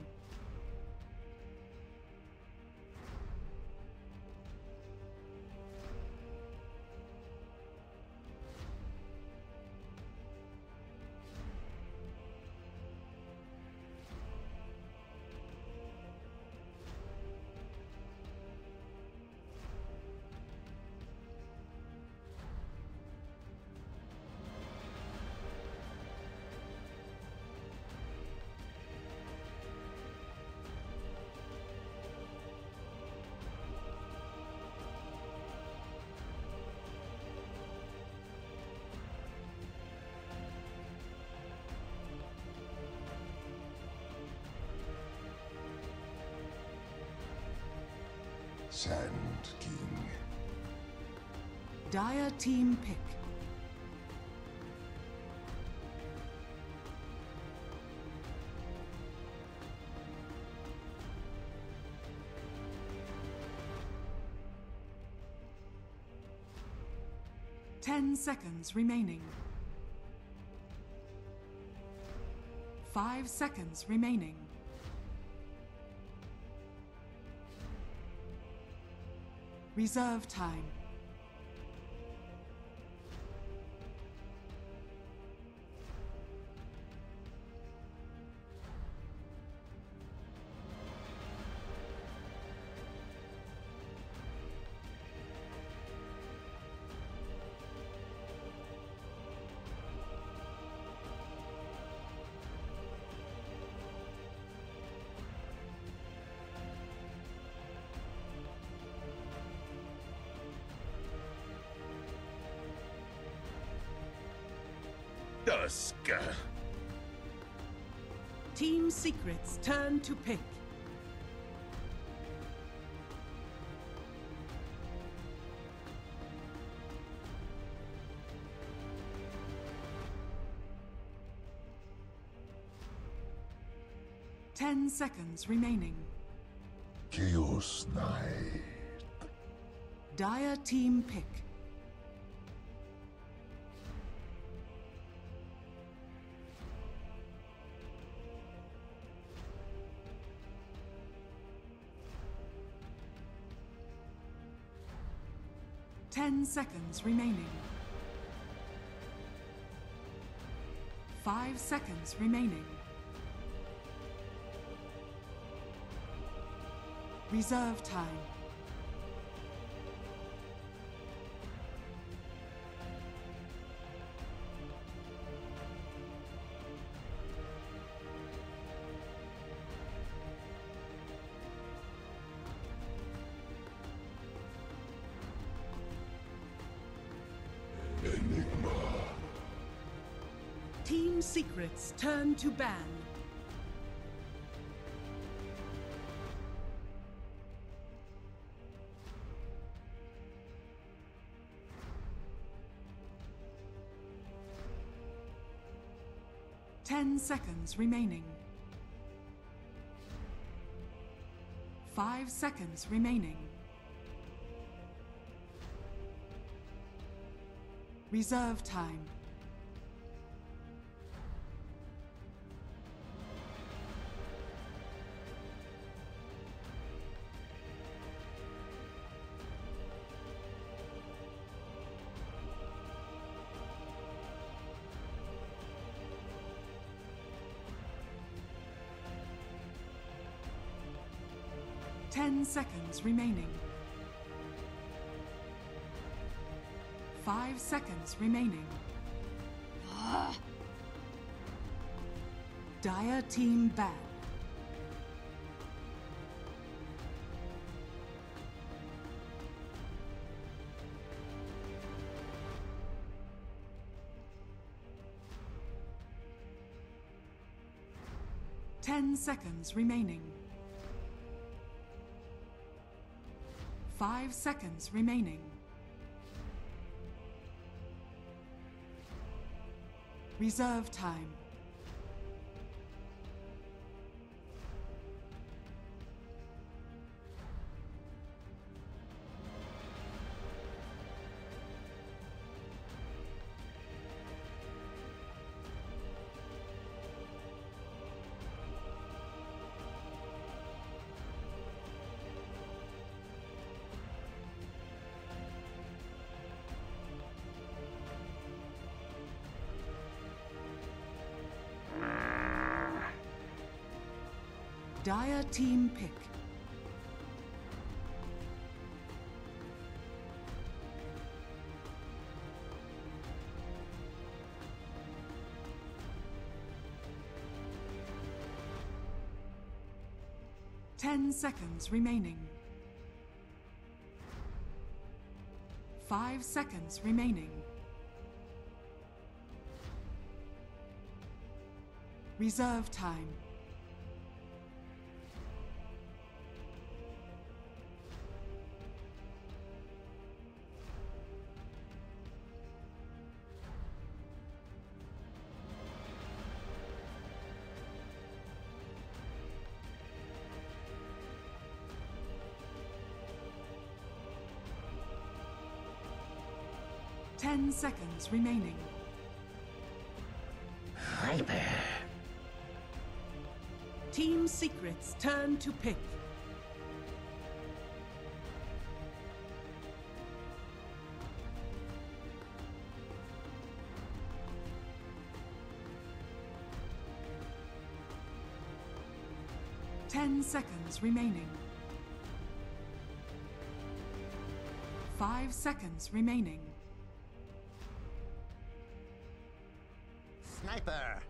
Sand King. Dire team pick. Ten seconds remaining. 5 seconds remaining. Reserve time. Dusk. Team Secret's turn to pick. Ten seconds remaining. Chaos Knight. Dire team pick. Ten seconds remaining. 5 seconds remaining. Reserve time. Team Secret's turn to ban. Ten seconds remaining. 5 seconds remaining. Reserve time. Ten seconds remaining. 5 seconds remaining. Dire team ban. Ten seconds remaining. 5 seconds remaining. Reserve time. Dire team pick. Ten seconds remaining. 5 seconds remaining. Reserve time. Ten seconds remaining. Hyper. Team Secret's turn to pick. Ten seconds remaining. 5 seconds remaining. Sniper.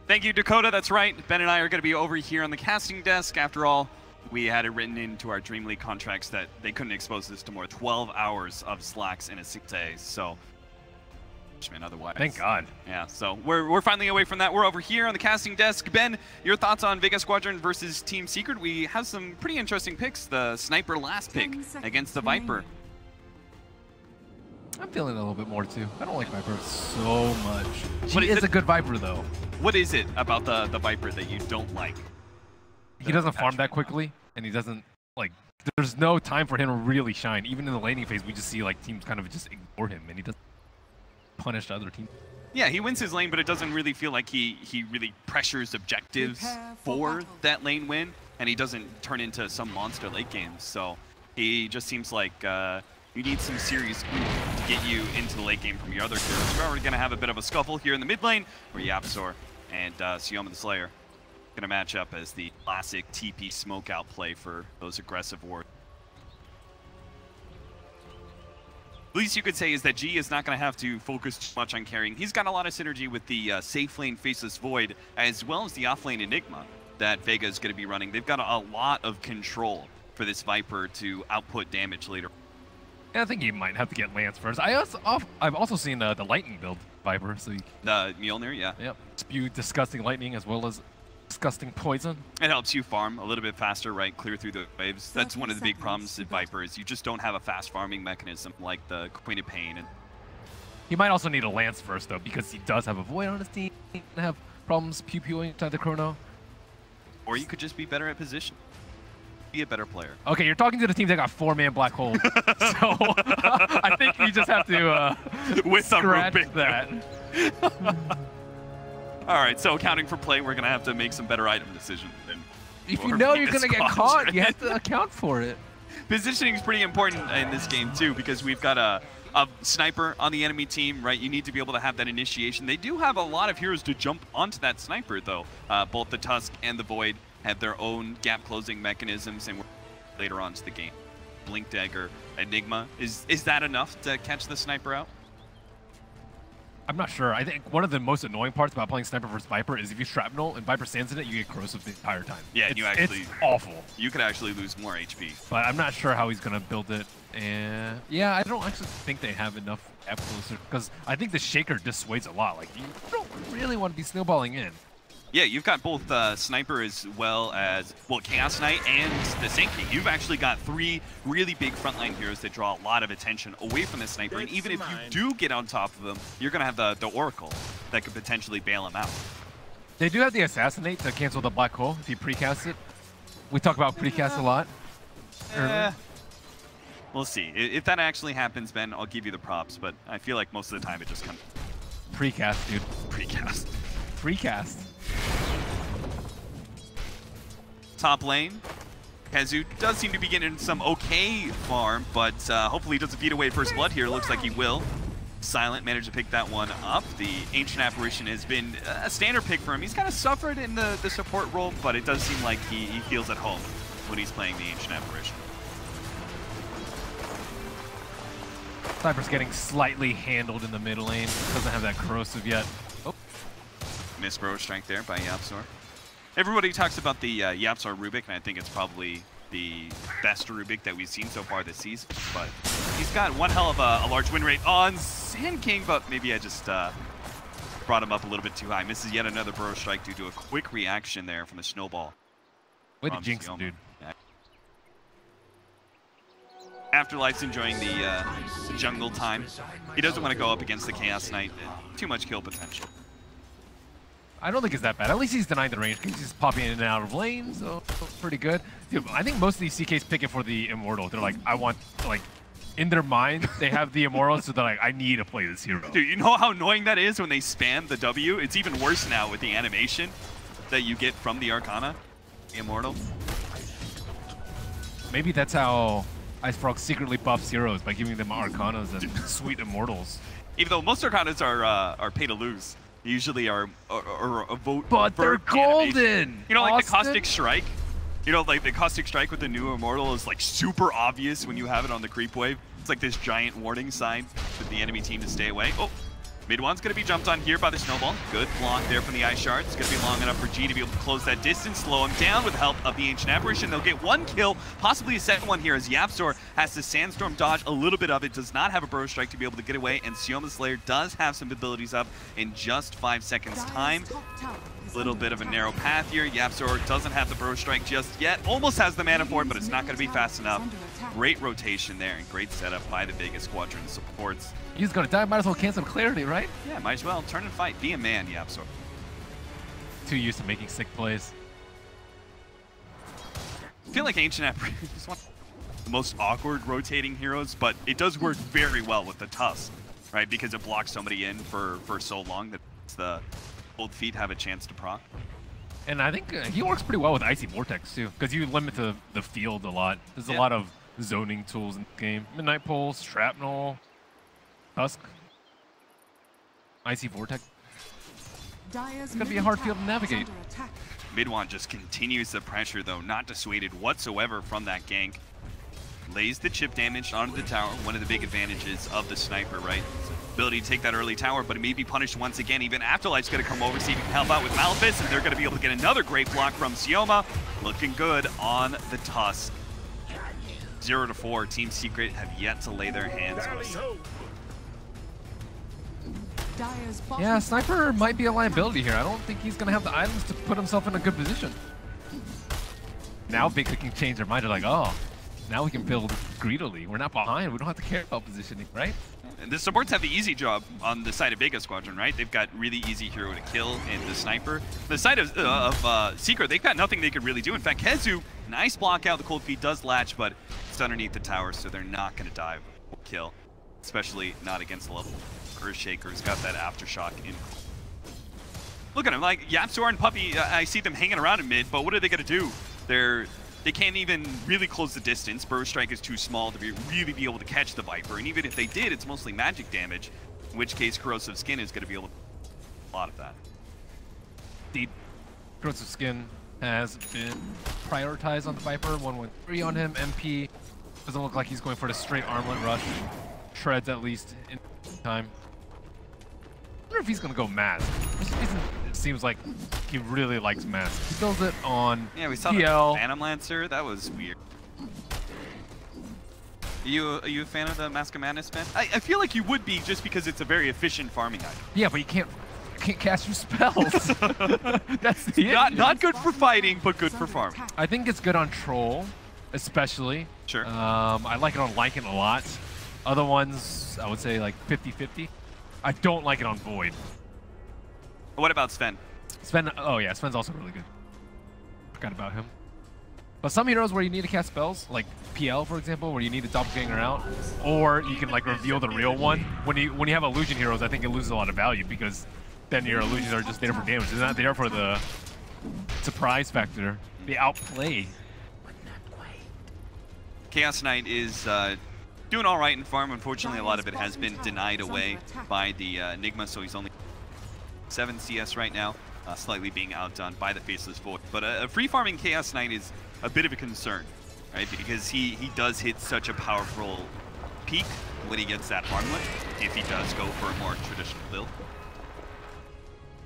Thank you, Dakota. That's right. Ben and I are going to be over here on the casting desk. After all, we had it written into our DreamLeague contracts that they couldn't expose this to more 12 hours of slacks in a 6 days. So, otherwise. Thank God. Yeah, so we're finally away from that. We're over here on the casting desk. Ben, your thoughts on Vega Squadron versus Team Secret? We have some pretty interesting picks. The Sniper last pick against the Viper. I'm feeling it a little bit more too. I don't like Viper so much. She is a good Viper though. What is it about the Viper that you don't like? He doesn't farm that quickly, and he doesn't, like, there's no time for him to really shine. Even in the laning phase, we just see like teams kind of just ignore him, and he doesn't punish the other team. Yeah, he wins his lane, but it doesn't really feel like he really pressures objectives for that lane win, and he doesn't turn into some monster late games. So he just seems like you need some serious oomph to get you into the late game from your other heroes. We're already going to have a bit of a scuffle here in the mid lane, where Yapsor and Sioma the Slayer going to match up as the classic TP smoke out play for those aggressive wards. Least you could say is that G is not going to have to focus too much on carrying. He's got a lot of synergy with the safe lane Faceless Void, as well as the off lane Enigma that Vega is going to be running. They've got a lot of control for this Viper to output damage later. Yeah, I think he might have to get Lance first. I've also seen the lightning build Viper, so the Mjolnir, yeah. Yep. Spew disgusting lightning as well as disgusting poison. It helps you farm a little bit faster, right? Clear through the waves. That's one of the big problems with Viper is you just don't have a fast farming mechanism like the Queen of Pain. And he might also need a Lance first though, because he does have a Void on his team and have problems pew-pewing inside the Chrono. Or you could just be better at position. Be a better player. Okay, you're talking to the team that got 4-man black hole. So I think you just have to scratch that. All right, so accounting for play, we're going to have to make some better item decisions. If you know you're going to get caught, you have to account for it. Positioning is pretty important in this game, too, because we've got a sniper on the enemy team, right? You need to be able to have that initiation. They do have a lot of heroes to jump onto that sniper, though. Both the Tusk and the Void have their own gap-closing mechanisms, and we're later on to the game. Blink Dagger, Enigma. Is that enough to catch the sniper out? I'm not sure. I think one of the most annoying parts about playing Sniper versus Viper is if you shrapnel and Viper stands in it, you get corrosive the entire time. Yeah, it's awful. You could actually lose more HP. But I'm not sure how he's going to build it. And yeah, I don't actually think they have enough gap closer, because I think the Shaker dissuades a lot. Like, you don't really want to be snowballing in. Yeah, you've got both Sniper as well as, well, Chaos Knight and the Sand King. You've actually got 3 really big frontline heroes that draw a lot of attention away from the Sniper. And even if you do get on top of them, you're going to have the Oracle that could potentially bail him out. They do have the Assassinate to cancel the Black Hole if you precast it. We talk about precast a lot. We'll see. If that actually happens, Ben, I'll give you the props, but I feel like most of the time it just comes Precast, dude. precast. Precast. Top lane, Kazu does seem to be getting some okay farm, but hopefully he doesn't beat away First Blood here. Looks like he will. Silent managed to pick that one up. The Ancient Apparition has been a standard pick for him. He's kind of suffered in the support role, but it does seem like he feels at home when he's playing the Ancient Apparition. Sniper's getting slightly handled in the mid lane. Doesn't have that corrosive yet. Oh. Missed Bro Strike there by Yapzor. Everybody talks about the Yapzor Rubik, and I think it's probably the best Rubik that we've seen so far this season. But he's got one hell of a large win rate on Sand King, but maybe I just brought him up a little bit too high. Misses yet another Bro Strike due to a quick reaction there from the snowball. Way to jinx him, dude. Yeah. Afterlife's enjoying the jungle time. He doesn't want to go up against the Chaos Knight. Too much kill potential. I don't think it's that bad. At least he's denying the range. He's just popping in and out of lane, so pretty good. Dude, I think most of these CKs pick it for the Immortal. They're like, I want, like, in their mind, they have the Immortal, so they're like, I need to play this hero. Dude, you know how annoying that is when they spam the W? It's even worse now with the animation that you get from the Arcana, the Immortal. Maybe that's how Ice Frog secretly buffs heroes, by giving them Arcanas and sweet Immortals. Even though most Arcanas are pay to lose. Usually are a vote. But they're golden! You know, like Austin? the Caustic Strike? You know, like the Caustic Strike with the new Immortal is like super obvious when you have it on the creep wave. It's like this giant warning sign for the enemy team to stay away. Oh, mid one's going to be jumped on here by the Snowball. Good block there from the Ice Shard. It's going to be long enough for G to be able to close that distance, slow him down with the help of the Ancient Apparition. They'll get one kill, possibly a second one here as Yapzor has to Sandstorm dodge a little bit of it, does not have a Bro Strike to be able to get away, and Sioma Slayer does have some abilities up in just 5 seconds time. A little bit of a narrow path here. Yapzor doesn't have the Bro Strike just yet. Almost has the mana for it, but it's not going to be fast enough. Great rotation there and great setup by the Vega Squadron supports. He's gonna die, might as well cancel clarity, right? Yeah, might as well. Turn and fight. Be a man, Yapzor. Too used to making sick plays. I feel like Ancient Apparition is one of the most awkward rotating heroes, but it does work very well with the Tusk, right? Because it blocks somebody in for so long that the Cold Feet have a chance to proc. And I think he works pretty well with Icy Vortex, too, because you limit the field a lot. There's a lot of zoning tools in the game. Midnight Pulse, Shrapnel, Tusk, Icy Vortex. It's going to be a hard field to navigate. Midwan just continues the pressure, though, not dissuaded whatsoever from that gank. Lays the chip damage onto the tower, one of the big advantages of the Sniper, right? Ability to take that early tower, but it may be punished once again. Even Afterlife's going to come over, see if he can help out with Malefice, and they're going to be able to get another great block from Sioma. Looking good on the Tusk. 0-4, Team Secret have yet to lay their hands on us. Yeah, Sniper might be a liability here. I don't think he's going to have the items to put himself in a good position. Now Vega can change their mind. They're like, oh, now we can build greedily. We're not behind. We don't have to care about positioning, right? And the supports have the easy job on the side of Vega Squadron, right? They've got really easy hero to kill in the Sniper. The side of Secret, they've got nothing they could really do. In fact, Kezu, nice block out. The Cold Feet does latch, but it's underneath the tower, so they're not going to dive or kill, especially not against the level. Earthshaker's got that Aftershock in. Look at him, like Yapzor and Puppey, I see them hanging around in mid, but what are they going to do? They can't even really close the distance. Burst Strike is too small to really be able to catch the Viper, and even if they did, it's mostly magic damage, in which case Corrosive Skin is going to be able to do a lot of that. Indeed. Corrosive Skin has been prioritized on the Viper. 113 on him. MP doesn't look like he's going for the straight armlet rush. Shreds at least in time. I wonder if he's going to go Mask. It seems like he really likes Mask. He builds it on we saw PL. the Phantom Lancer. That was weird. Are you a fan of the Mask of Madness, man? I feel like you would be just because it's a very efficient farming item. Yeah, but you can't cast your spells. That's the not good for fighting, but good for farming. I think it's good on Troll, especially. Sure. I like it on Lycan a lot. Other ones, I would say like 50-50. I don't like it on Void. What about Sven? Sven, oh yeah, Sven's also really good. Forgot about him. But some heroes where you need to cast spells, like PL for example, where you need a doppelganger out, or you can like reveal the real one. When you have illusion heroes, I think it loses a lot of value because then your illusions are just there for damage. They're not there for the surprise factor. They outplay. Chaos Knight is doing all right in farm. Unfortunately, a lot of it has been denied away by the Enigma, so he's only 7 CS right now, slightly being outdone by the Faceless Void. But a free farming Chaos Knight is a bit of a concern, right? Because he does hit such a powerful peak when he gets that armlet, if he does go for a more traditional build.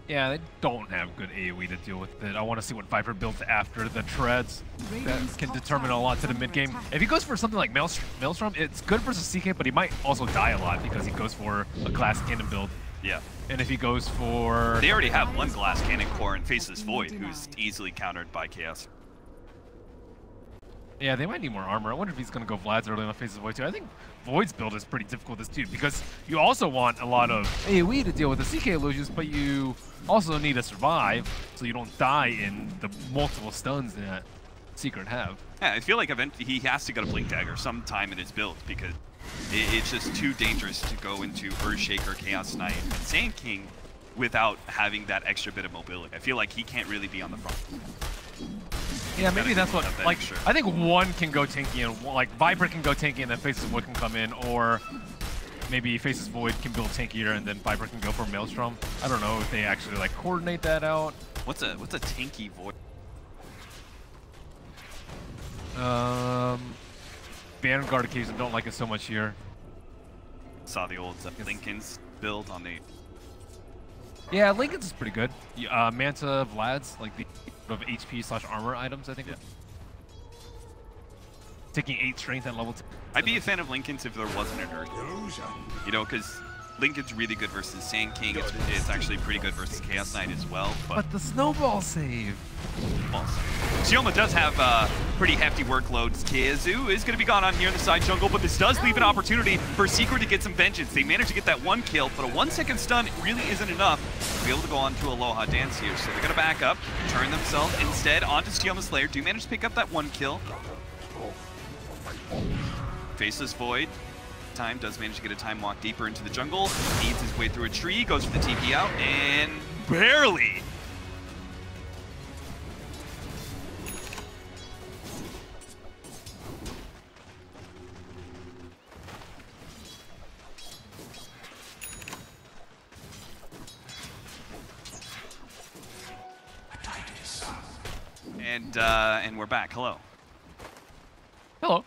Yeah, they don't have good AoE to deal with it. I want to see what Viper builds after the treads. That can determine a lot to the mid game. If he goes for something like Maelstrom, it's good versus CK, but he might also die a lot because he goes for a glass cannon build. Yeah. And if he goes for... They already have one glass cannon core in Faceless Void, who's easily countered by Chaos. Yeah, they might need more armor. I wonder if he's going to go Vlad's early on Faceless Void too. I think Void's build is pretty difficult this dude because you also want a lot of AoE to deal with the CK illusions, but you also need to survive so you don't die in the multiple stuns that Secret have. Yeah, I feel like eventually he has to get a Blink Dagger sometime in his build because it's just too dangerous to go into Earthshaker, Chaos Knight, and Sand King without having that extra bit of mobility. I feel like he can't really be on the front. Yeah, maybe that's what, like, extra. I think one can go tanky and, like, Viper can go tanky and then Faceless Void can come in, or maybe Faceless Void can build tankier and then Viper can go for Maelstrom. I don't know if they actually, like, coordinate that out. What's a tanky Void? Vanguard occasion don't like it so much here. Saw the old Lincoln's build on the... Yeah, Lincoln's is pretty good. Manta, Vlad's, like the of HP/armor items, I think. Yeah. Taking 8 strength at level 2. I'd be a fan of Lincoln's if there wasn't an Earth. You know, because Lincoln's really good versus Sand King. It's actually pretty good versus Chaos Knight as well. But the snowball save. Sioma does have pretty hefty workloads. Kazu is going to be gone on here in the side jungle, but this does leave an opportunity for Secret to get some vengeance. They managed to get that 1 kill, but a 1-second stun really isn't enough to be able to go on to Aloha Dance here. So they're going to back up, turn themselves instead onto Stioma's Slayer. Do manage to pick up that 1 kill. Faceless Void time does manage to get a time walk deeper into the jungle. Needs his way through a tree, goes for the TP out, and barely. And we're back. Hello. Hello.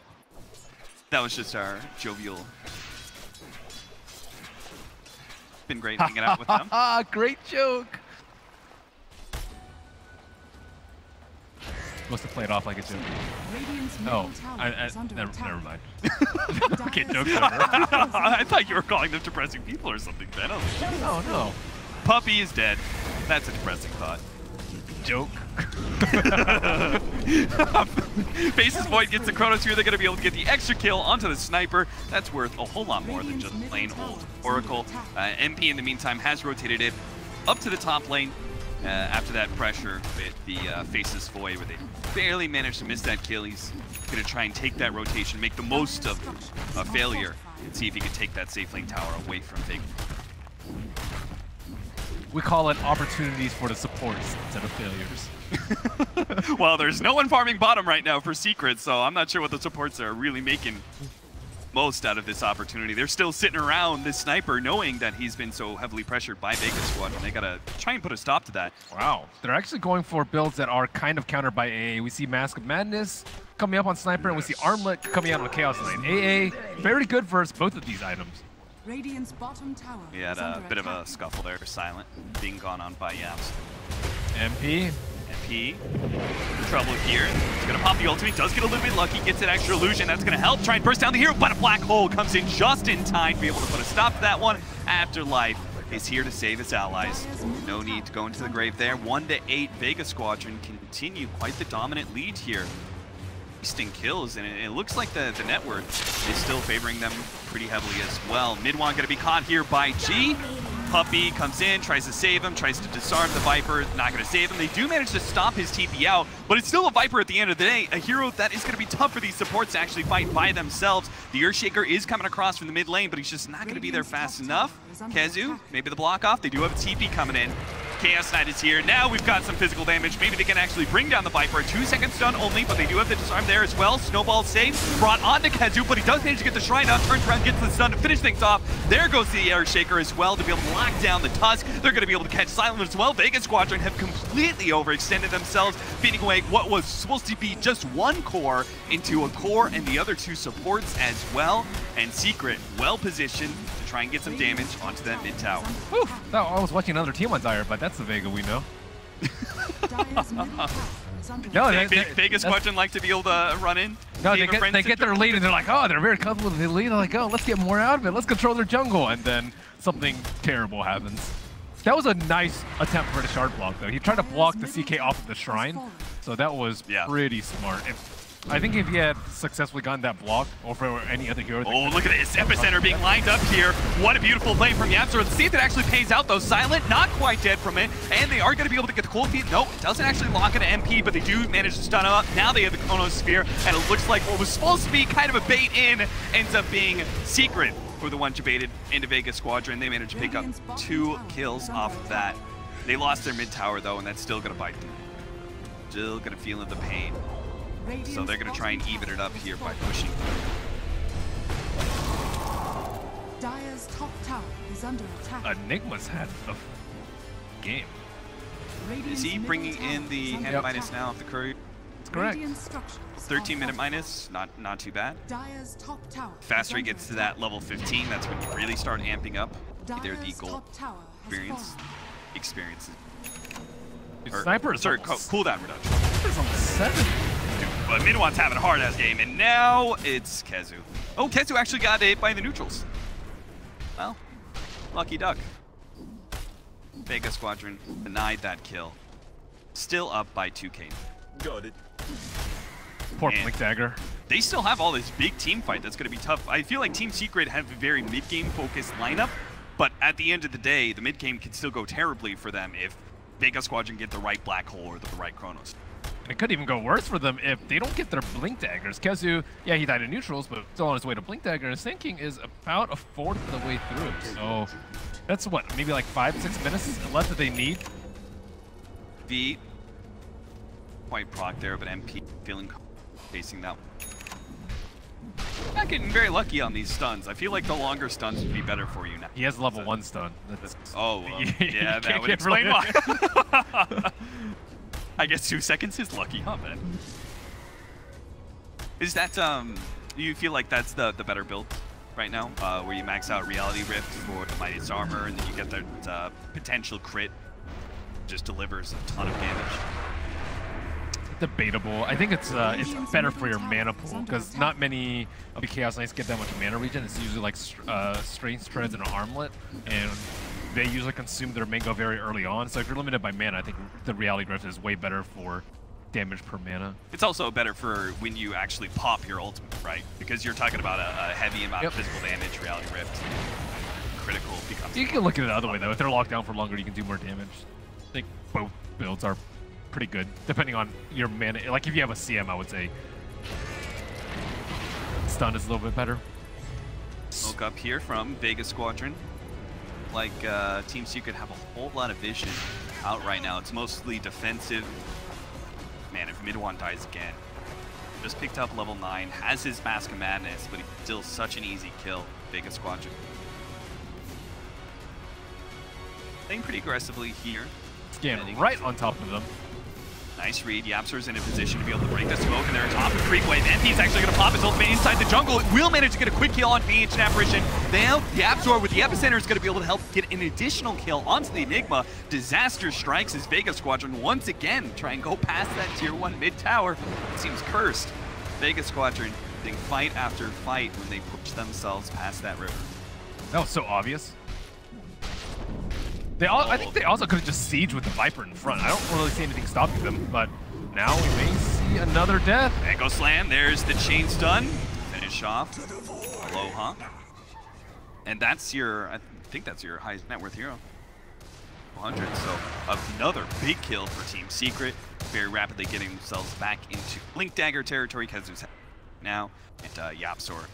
That was just our jovial. Been great hanging out with them. Great joke. Supposed to play it off like a joke. Oh, never mind. Okay, joke's over. I thought you were calling them depressing people or something, Ben. Oh no. Puppy is dead. That's a depressing thought. Joke. Faceless Void gets the Chronos here. They're going to be able to get the extra kill onto the sniper. That's worth a whole lot more than just plain old Oracle. MP in the meantime has rotated it up to the top lane after that pressure with the Faceless Void, where they barely managed to miss that kill. He's going to try and take that rotation, make the most of a failure, and see if he can take that safe lane tower away from Vega. We call it opportunities for the supports instead of failures. Well, there's no one farming bottom right now for Secret, so I'm not sure what the supports are really making most out of this opportunity. They're still sitting around this sniper knowing that he's been so heavily pressured by Vega Squadron. They gotta try and put a stop to that. Wow. They're actually going for builds that are kind of countered by AA. We see Mask of Madness coming up on Sniper, and we see Armlet coming out on Chaos Lane. AA, very good versus both of these items. Radiant's bottom tower. We had a bit of a scuffle there. Silent being gone on by Yaps. MP. MP. Trouble here. He's gonna pop the ultimate. Does get a little bit lucky. Gets an extra illusion. That's gonna help try and burst down the hero. But a black hole comes in just in time to be able to put a stop to that one. Afterlife is here to save its allies. No need to go into the grave there. 1-8. Vega Squadron continue quite the dominant lead here. Kills, and it looks like the network is still favoring them pretty heavily as well. Midwan going to be caught here by G. Puppey comes in, tries to save him, tries to disarm the Viper, not going to save him. They do manage to stop his TP out, but it's still a Viper at the end of the day, a hero that is going to be tough for these supports to actually fight by themselves. The Earthshaker is coming across from the mid lane, but he's just not going to be there fast enough. Kezu, maybe the block off. They do have a TP coming in. Chaos Knight is here. Now we've got some physical damage. Maybe they can actually bring down the Viper. 2-second stun only, but they do have the disarm there as well. Snowball safe, brought on to Kezu, but he does manage to get the Shrine up, turns around, gets the stun to finish things off. There goes the Earthshaker as well to be able to lock down the Tusk. They're going to be able to catch Silent as well. Vega Squadron have completely overextended themselves, feeding away what was supposed to be just one core into a core and the other two supports as well. And Secret, well positioned to try and get some damage onto that mid tower. Whew, I was watching another team on Dire, but that's the Vega we know. No, Vega Squadron like to be able to run in. No, they get their lead and they're like, oh, they're very comfortable with the lead. They're like, oh, let's get more out of it. Let's control their jungle. And then something terrible happens. That was a nice attempt for the shard block, though. He tried to block the CK off of the Shrine, so that was pretty smart. I think if he had successfully gotten that block over any other hero... Oh, look at this Epicenter being lined up here. What a beautiful play from Yapzor. Let's see if it actually pays out, though. Silent, not quite dead from it, and they are going to be able to get the cold feet. No, it doesn't actually lock into MP, but they do manage to stun him up. Now they have the Chronosphere, and it looks like what was supposed to be kind of a bait-in ends up being Secret for the one to baited into Vega Squadron. They managed to pick up 2 kills off of that. They lost their mid tower, though, and that's still going to bite them. Still going to feel the pain. So they're going to try and even it up here by pushing. Dire's top tower is under attack. Enigma's had a game. Is he bringing in the hand minus now of the courier? That's correct. 13-minute minus, not too bad. Dire's top tower. Faster he gets to that level 15, that's when you really start amping up either the gold experience. Sniper's sorry, cooldown reduction. Sniper's on 7. But Minwan's having a hard-ass game, and now it's Kezu. Oh, Kezu actually got hit by the neutrals. Well, lucky duck. Vega Squadron denied that kill. Still up by 2k. Got it. Poor Blink Dagger. They still have all this big team fight that's going to be tough. I feel like Team Secret have a very mid-game focused lineup, but at the end of the day, the mid-game can still go terribly for them if Vega Squadron get the right Black Hole or the right Chronos. It could even go worse for them if they don't get their Blink Daggers. Kezu, yeah, he died in neutrals, but still on his way to Blink Dagger. His thinking is about a fourth of the way through. So that's what, maybe like 5-6 minutes left that they need. V, quite proc there, but MP feeling facing that one. Not getting very lucky on these stuns. I feel like the longer stuns would be better for you now. He has level 1 stun. Yeah, that would explain why. I guess 2 seconds is lucky, huh, man? Is that, do you feel like that's the better build right now? Where you max out Reality Rift for the Mightiest Armor, and then you get that potential crit, just delivers a ton of damage? Debatable. I think it's better for your mana pool, because not many of the Chaos Knights get that much mana regen. It's usually like Strength Treads and an Armlet, and they usually consume their mango very early on. So if you're limited by mana, I think the Reality Rift is way better for damage per mana. It's also better for when you actually pop your ultimate, right? Because you're talking about a heavy amount of physical damage. Reality Rift, critical becomes. You can look at it the other way though. If they're locked down for longer, you can do more damage. I think both builds are pretty good, depending on your mana. Like if you have a CM, I would say stun is a little bit better. Smoke up here from Vega Squadron. Like Team Secret have a whole lot of vision out right now. It's mostly defensive. Man, if Midwan dies again, just picked up level 9, has his Mask of Madness, but he's still such an easy kill. Vega Squadron playing pretty aggressively here. Scan right on top of them. Nice read. Yapzor's in a position to be able to break the smoke, and they're on top of Creep Wave. MP's actually going to pop his ultimate inside the jungle. It will manage to get a quick kill on Ancient Apparition. Now, Yapzor with the Epicenter is going to be able to help get an additional kill onto the Enigma. Disaster strikes as Vega Squadron once again try and go past that tier 1 mid tower. It seems cursed. Vega Squadron getting fight after fight when they push themselves past that river. That was so obvious. I think they also could have just sieged with the Viper in front. I don't really see anything stopping them, but now we may see another death. Echo Slam, there's the chain stun. Finish off. Aloha. And that's your, think that's your highest net worth hero. 100. So another big kill for Team Secret. Very rapidly getting themselves back into Blink Dagger territory. Kazu's now, and Yapsor.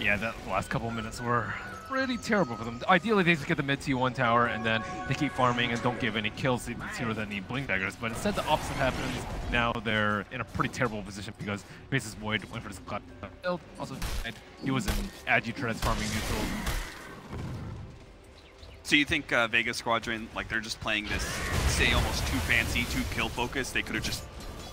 Yeah, that last couple minutes were pretty terrible for them. Ideally, they just get the mid T1 tower, and then they keep farming and don't give any kills to heroes that need Blink Daggers. But instead, the opposite happens. Now they're in a pretty terrible position because Face's Void went for this cloud build. Also, he was in Agi Treads farming neutral. So you think Vega Squadron, like they're just playing this, say, almost too fancy, too kill focused? They could have just,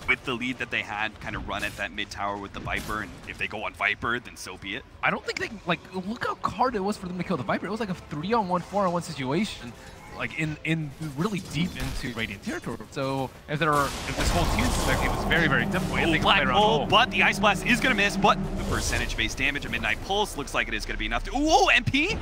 with the lead that they had, kind of run at that mid tower with the Viper, and if they go on Viper, then so be it. I don't think they, like, look how hard it was for them to kill the Viper. It was like a 3-on-1, 4-on-1 situation, like in really deep into Radiant territory. So if this whole team's perspective, it was very, very difficult. Oh, Black Hole, but the Ice Blast is going to miss, but the percentage-based damage, a Midnight Pulse, looks like it is going to be enough to, ooh, MP!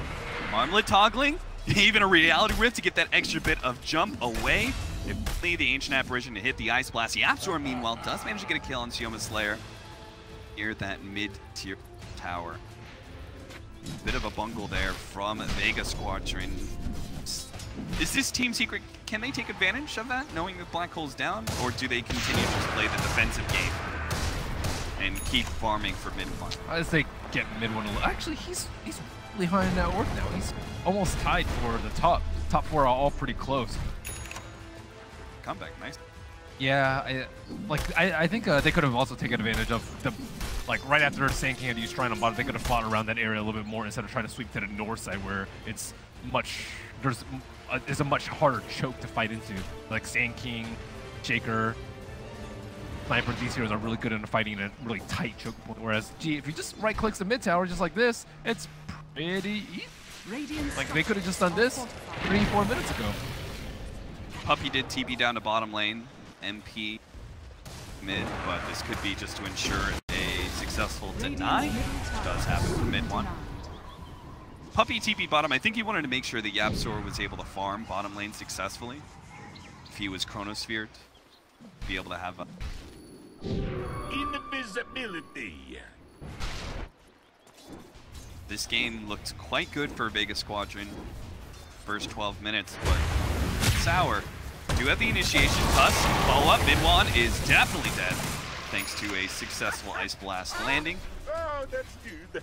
Armlet toggling, even a Reality Rift to get that extra bit of jump away. If only the Ancient Apparition to hit the Ice Blast. Yapsor, meanwhile, does manage to get a kill on Sioma Slayer near that mid-tier tower. Bit of a bungle there from Vega Squadron. Is this Team Secret, can they take advantage of that, knowing that Black Hole's down? Or do they continue to just play the defensive game and keep farming for mid-farm? As they get mid-1, actually, he's really high in net worth now. He's almost tied for the top. Top 4 are all pretty close. Comeback, nice. Yeah, I think they could have also taken advantage of the, like, right after Sand King had used Shrine on bottom, they could have fought around that area a little bit more instead of trying to sweep to the north side where it's a much harder choke to fight into. Like Sand King, Shaker, Sniper, these heroes are really good in fighting in a really tight choke point. Whereas, gee, if you just right clicks the mid tower just like this, it's pretty easy. Like they could have just done this 3-4 minutes ago. Puppey did TP down to bottom lane, MP mid, but this could be just to ensure a successful deny. Does happen for mid one. Puppey TP bottom, I think he wanted to make sure that Yapsor was able to farm bottom lane successfully. If he was Chronosphered, be able to have a... Invisibility. This game looked quite good for Vega Squadron. First 12 minutes, but Sour do have the initiation. Tusk, follow up, mid-one is definitely dead, thanks to a successful Ice Blast landing. Oh, that's good.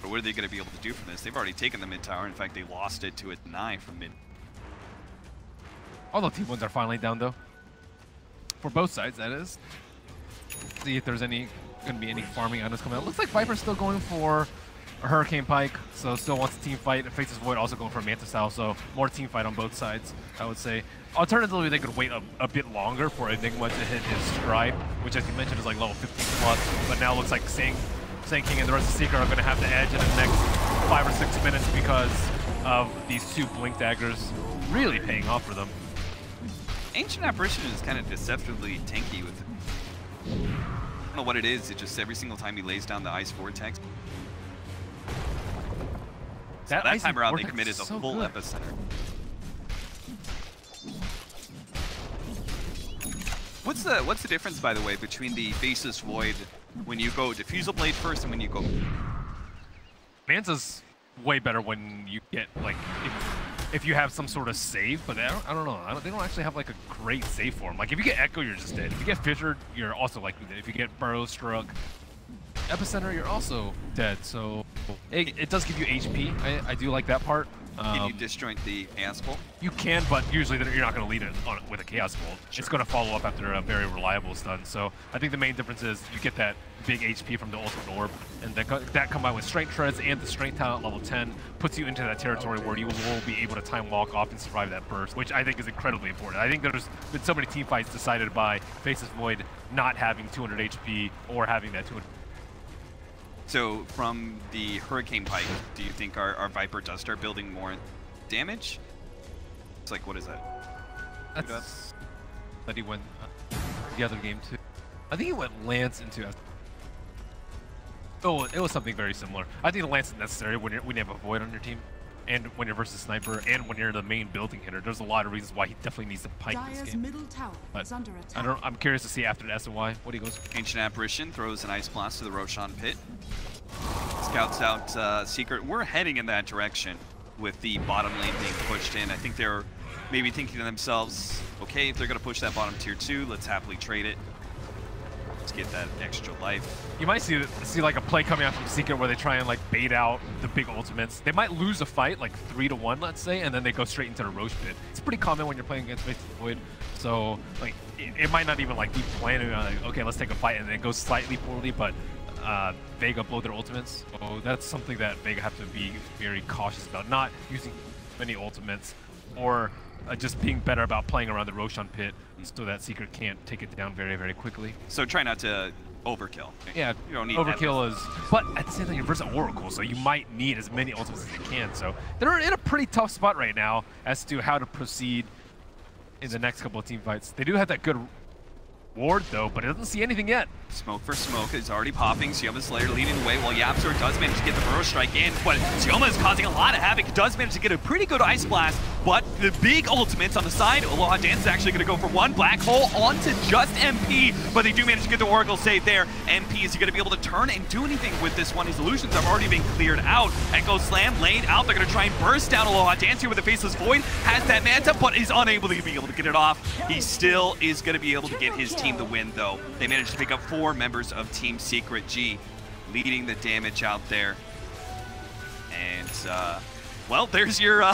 But what are they going to be able to do from this? They've already taken the mid tower. In fact, they lost it to a deny from mid. All the T1s are finally down though. For both sides, that is. See if there's going to be any farming items coming out. Looks like Viper's still going for a Hurricane Pike, so still wants a team fight. Faces Void also going for a Manta Style, so more team fight on both sides, I would say. Alternatively, they could wait a bit longer for Enigma to hit his stride, which as you mentioned is like level 15 plus, but now looks like Sand King and the rest of Secret are going to have the edge in the next 5 or 6 minutes because of these 2 Blink Daggers really paying off for them. Ancient Apparition is kind of deceptively tanky with it. I don't know what it is, it's just every single time he lays down the Ice Vortex. So that time around, they committed a full epicenter. What's the difference, by the way, between the Faceless Void when you go Diffusal Blade first and when you go... Manta's way better when you get, like, if you have some sort of save, but I don't know. They don't actually have, like, a great save for him. Like, if you get Echo, you're just dead. If you get Fissured, you're also likely dead. If you get Burrow Struck, Epicenter, you're also dead. So it does give you HP. I do like that part. Can you disjoint the Chaos Bolt? You can, but usually you're not going to lead it with a Chaos Bolt. Sure. It's going to follow up after a very reliable stun. So I think the main difference is you get that big HP from the Ultimate Orb, and that combined with Strength Treads and the Strength Talent level 10 puts you into that territory where you will be able to time walk off and survive that burst, which I think is incredibly important. I think there's been so many team fights decided by Faceless Void not having 200 HP or having that 200. So from the Hurricane Pike, do you think our Viper does start building more damage? It's like, what is that? That's that he went the other game too. I think he went Lance into Oh, it was something very similar. I think the Lance is necessary when you have a Void on your team, and when you're versus Sniper, and when you're the main building hitter. There's a lot of reasons why he definitely needs to Pike in this game. Middle tower is under attack. I'm curious to see after the S and Y what he goes. Ancient Apparition throws an Ice Blast to the Roshan pit. scouts out Secret. We're heading in that direction with the bottom lane being pushed in. I think they're maybe thinking to themselves, okay, if they're going to push that bottom tier 2, let's happily trade it. Let's get that extra life. You might see like a play coming out from Secret where they try and like bait out the big ultimates. They might lose a fight like 3-1, let's say, and then they go straight into the Roche pit. It's pretty common when you're playing against Faceless Void. So like it might not even like be planning on like, okay, let's take a fight, and then it goes slightly poorly, but Vega blow their ultimates. So that's something that Vega have to be very cautious about, not using many ultimates, or just being better about playing around the Roshan pit so that Secret can't take it down very, very quickly. So try not to overkill. Yeah, you don't need overkill is, but at the same time, you're versus Oracle, so you might need as many ultimates as you can. So they're in a pretty tough spot right now as to how to proceed in the next couple of team fights. They do have that good ward though, but it doesn't see anything yet. Smoke for smoke is already popping. Sioma Slayer leading the way while Yapzor does manage to get the Burrow Strike in, but Sioma is causing a lot of havoc. Does manage to get a pretty good Ice Blast, but the big ultimates on the side, Aloha Dance is actually going to go for one Black Hole onto just MP, but they do manage to get the Oracle save there. MP, is he going to be able to turn and do anything with this one? His illusions have already been cleared out. Echo Slam laid out. They're going to try and burst down Aloha Dance here with the Faceless Void. Has that Manta, but is unable to be able to get it off. He still is going to be able to get his team the win, though. They managed to pick up 4 members of Team Secret G, leading the damage out there. And, well, there's your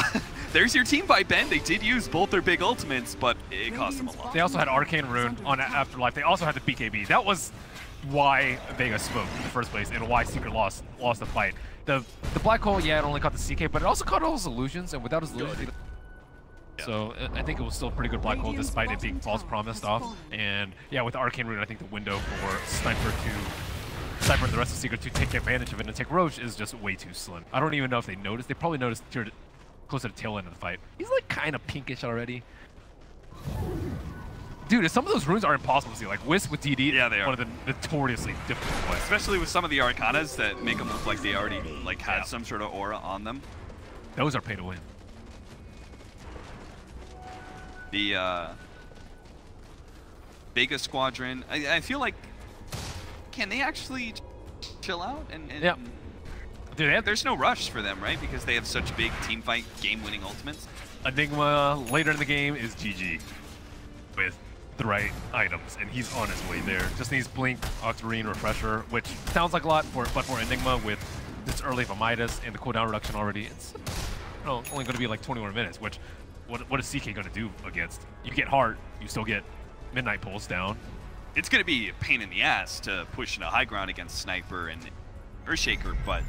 there's your team fight, Ben. They did use both their big ultimates, but it cost them a lot. They also had Arcane Rune on Afterlife. They also had the BKB. That was why Vega smoked in the first place and why Secret lost the fight. The Black Hole, yeah, it only caught the CK, but it also caught all his illusions, and without his illusions, so I think it was still a pretty good Black Hole despite it being false promised off. And yeah, with Arcane Rune, I think the window for Sniper and the rest of Secret to take advantage of it and take Roche is just way too slim. I don't even know if they noticed. They probably noticed close to the tail end of the fight. He's like kind of pinkish already. Dude, some of those runes are impossible to see. Like Wisp with DD, yeah, they are one of the notoriously difficult ones. Especially with some of the Arcanas that make them look like they already like had some sort of aura on them. Those are pay to win. The Vega Squadron, I feel like, can they actually chill out? And yeah. Dude, there's no rush for them, right? Because they have such big team fight, game-winning ultimates. Enigma later in the game is GG with the right items, and he's on his way there. Just needs Blink, Octarine, Refresher, which sounds like a lot, but for Enigma with this early for Midas and the cooldown reduction already, it's only going to be like 21 minutes, which what is CK going to do against? You get Heart, you still get Midnight Pulse down. It's going to be a pain in the ass to push into high ground against Sniper and Earthshaker, but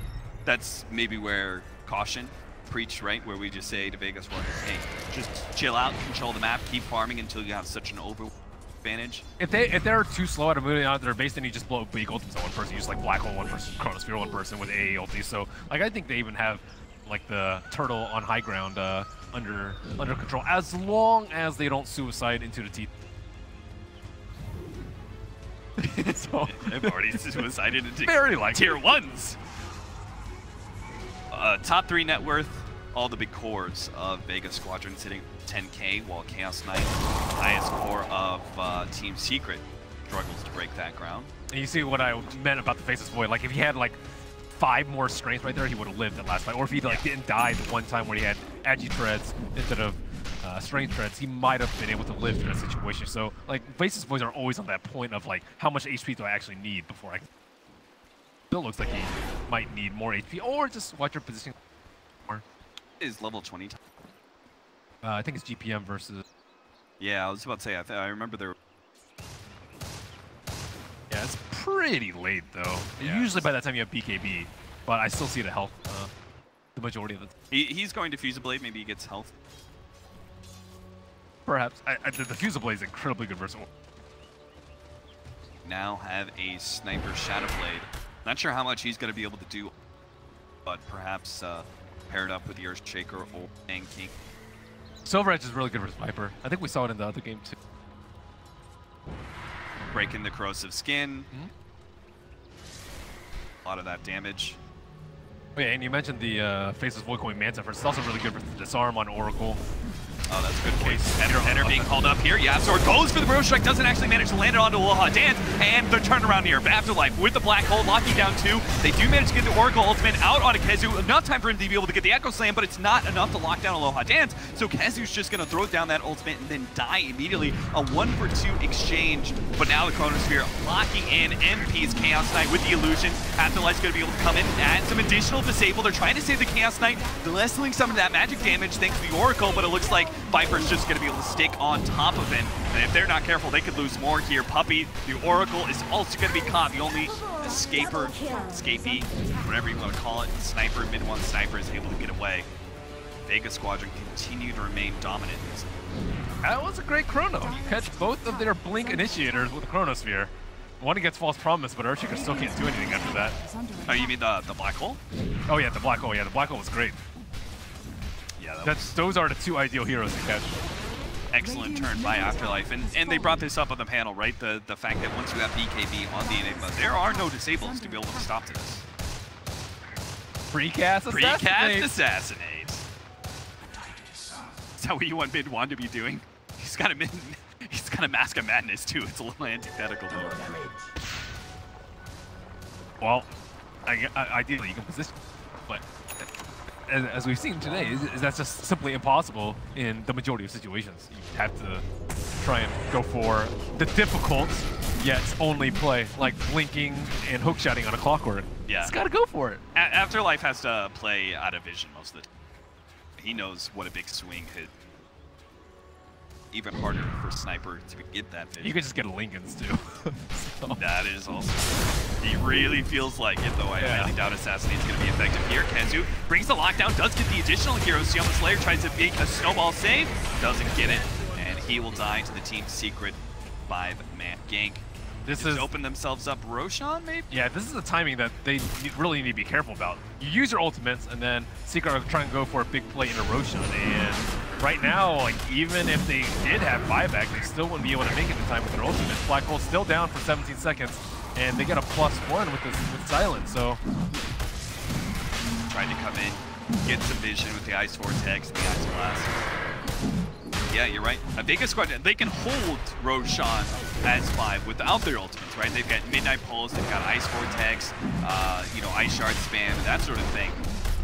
that's maybe where caution preach, right? Where we just say to Vega Squadron, hey, just chill out, control the map, keep farming until you have such an over advantage. If they're too slow at moving out of their base, then you just blow big ultimates on one person. You just like Black Hole one person, Chronosphere one person with AA ulti. So like I think they even have like the turtle on high ground under control, as long as they don't suicide into the teeth. So they've already suicided into very likely. tier 1s. Top 3 net worth, all the big cores of Vega Squadron sitting 10K, while Chaos Knight, highest core of Team Secret, struggles to break that ground. And you see what I meant about the Faceless Void. Like if he had like 5 more strength right there, he would have lived that last fight. Or if he like didn't die the one time where he had Agi Treads instead of strength treads, he might have been able to live through that situation. So like Faceless Voids are always on that point of like, how much HP do I actually need before I... Still looks like he might need more HP, or just watch your position more. Is level 20. I think it's GPM versus... Yeah, I was about to say, I remember there... Yeah, it's pretty late though. Yeah. Usually by that time you have BKB, but I still see the health the majority of it. He's going to Fusible Blade, maybe he gets health. Perhaps. The Fusible Blade is incredibly good versus... Now have a Sniper Shadow Blade. Not sure how much he's going to be able to do, but perhaps paired up with the Earthshaker or King. Silver Edge is really good versus Viper. I think we saw it in the other game too. Breaking the corrosive skin. A lot of that damage. Oh yeah, and you mentioned the Faceless Void going Manta first. It's also really good versus Disarm on Oracle. Oh, that's a good point. Header being called up here. Yapzor goes for the Bro Strike, doesn't actually manage to land it onto Aloha Dance, and the turnaround here. Afterlife with the Black Hole, locking down 2. They do manage to get the Oracle ultimate out onto Kezu. Enough time for him to be able to get the Echo Slam, but it's not enough to lock down Aloha Dance, so Kezu's just going to throw down that ultimate and then die immediately. A 1-for-2 exchange, but now the Chronosphere locking in MP's Chaos Knight with the illusions. Afterlife's going to be able to come in and add some additional disable. They're trying to save the Chaos Knight, lessening some of that magic damage thanks to the Oracle, but it looks like Viper's just going to be able to stick on top of him. And if they're not careful, they could lose more here. Puppey, the Oracle, is also going to be caught. The only escapee, whatever you want to call it, sniper, mid-1 sniper is able to get away. Vega Squadron continue to remain dominant. That was a great chrono. You catch both of their blink initiators with the Chronosphere. One against False Promise, but Earthshaker still can't do anything after that. Oh, you mean the Black Hole? Oh yeah, the Black Hole. Yeah, the Black Hole was great. Yeah, those are the 2 ideal heroes to catch. Excellent turn by Afterlife, and they brought this up on the panel, right? The fact that once you have BKB on the Enigma, there are no disables to be able to stop this. Precast assassinate. Precast assassinate. Is that what you want mid-1 to be doing? He's got a Mask of Madness too. It's a little antithetical though. Well, ideally you can position, but as we've seen today, that's just simply impossible in the majority of situations. You have to try and go for the difficult, yet only play, like blinking and hookshotting on a clockwork. Yeah. It's got to go for it. Afterlife has to play out of vision most of the time. He knows what a big swing hit. Even harder for Sniper to get that vision. You could just get a Lincoln's too. So. That is also. He really feels like it, though. I highly doubt Assassinate's going to be effective here. Kezu brings the lockdown, does get the additional hero. Sioma Slayer tries to make a snowball save, doesn't get it, and he will die to the Team Secret 5-man gank. This has is opened themselves up. Roshan, maybe? Yeah, this is the timing that they really need to be careful about. You use your ultimates, and then Secret are trying to go for a big play into Roshan, and right now, like, even if they did have buyback, they still wouldn't be able to make it in time with their ultimates. Black Hole's still down for 17 seconds, and they get a +1 with Silence, so... Trying to come in, get some vision with the Ice Vortex and the Ice Blast. Yeah, you're right. A Vega Squadron, they can hold Roshan as 5 without their ultimates, right? They've got Midnight Pulse, they've got Ice Vortex, you know, Ice Shard spam, that sort of thing.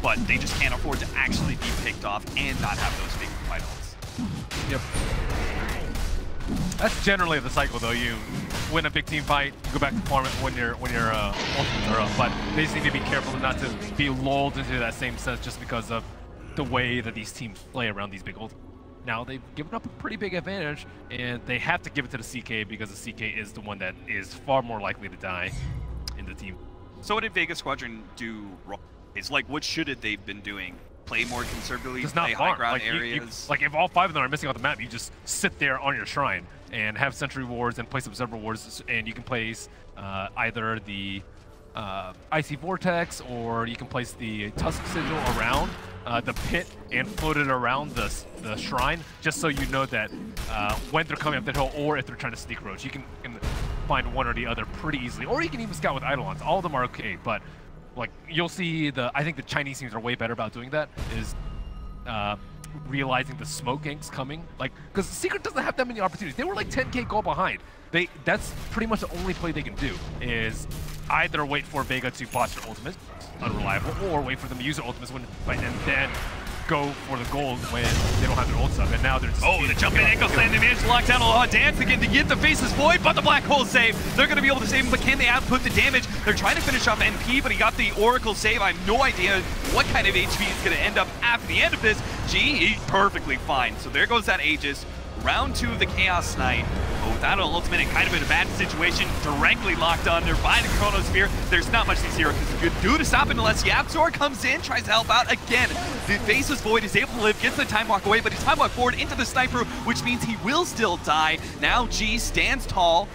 But they just can't afford to actually be picked off and not have those big fight ults. Yep. That's generally the cycle, though. You win a big team fight, you go back to farm it when your ultimates are up. But they just need to be careful not to be lulled into that same sense just because of the way that these teams play around these big ultimates. Now, they've given up a pretty big advantage, and they have to give it to the CK because the CK is the one that is far more likely to die in the team. So what did Vega Squadron do wrong? It's like, what should have they been doing? Play more conservatively, play high ground areas? Like, if all 5 of them are missing off the map, you just sit there on your shrine and have sentry wards and place observer wards, and you can place either the Icy Vortex, or you can place the Tusk Sigil around the pit and float it around the shrine, just so you know that when they're coming up the hill or if they're trying to sneak roach, you can find one or the other pretty easily. Or you can even scout with Eidolons. All of them are okay, but like you'll see I think the Chinese teams are way better about doing that, is realizing the smoke ganks coming. Like, because Secret doesn't have that many opportunities. They were like 10k goal behind. That's pretty much the only play they can do, is either wait for Vega to botch their ultimate, unreliable, or wait for them to use their ultimates and then go for the gold when they don't have their ult stuff. And now they're just... Oh, the jump in Echo Slam, they managed to lock down Aloha Dance again to get the Faceless Void, but the Black Hole save. They're going to be able to save him, but can they output the damage? They're trying to finish off NP, but he got the Oracle save. I have no idea what kind of HP is going to end up after the end of this. He's perfectly fine. So there goes that Aegis. Round 2 of the Chaos Knight, but without an ultimate and kind of in a bad situation, directly locked on there by the Chronosphere. There's not much these heroes can do to stop it unless Yapzor comes in, tries to help out again. The Faceless Void is able to live, gets the Time Walk away, but he's Time Walk forward into the Sniper, which means he will still die. Now G stands tall,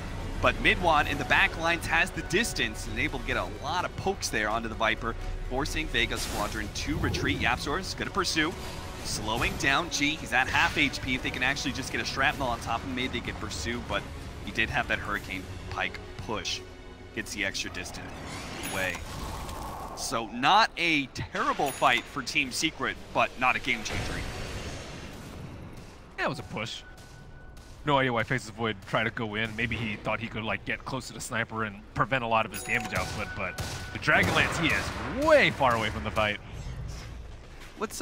but Midwan in the back lines has the distance and able to get a lot of pokes there onto the Viper, forcing Vega Squadron to retreat. Yapzor is going to pursue. Slowing down G, he's at half HP. If they can actually just get a shrapnel on top of him, maybe they can pursue, but he did have that Hurricane Pike push. Gets the extra distance away. So not a terrible fight for Team Secret, but not a game changer. Yeah, it was a push. No idea why Faceless Void tried to go in. Maybe he thought he could like get close to the sniper and prevent a lot of his damage output, but the Dragonlance, he is way far away from the fight. What's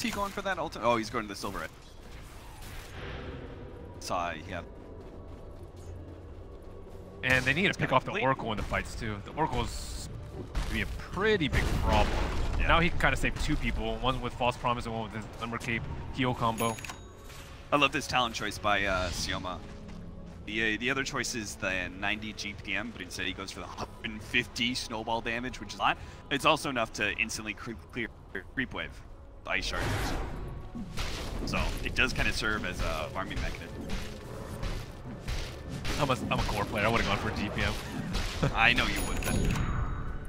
he going for that ultimate? Oh, he's going to the silver. Yeah. And they need to pick off the Oracle in the fights too. The Oracle's be a pretty big problem. Yeah. Now he can kind of save two people, one with False Promise and one with his Limber Cape heal combo. I love this talent choice by Sioma. The other choice is the 90 GPM, but instead he goes for the 150 snowball damage, which is a lot. It's also enough to instantly clear creep wave, the ice shards. So it does kind of serve as a farming mechanism. I'm a core player. I would have gone for a GPM. I know you would, but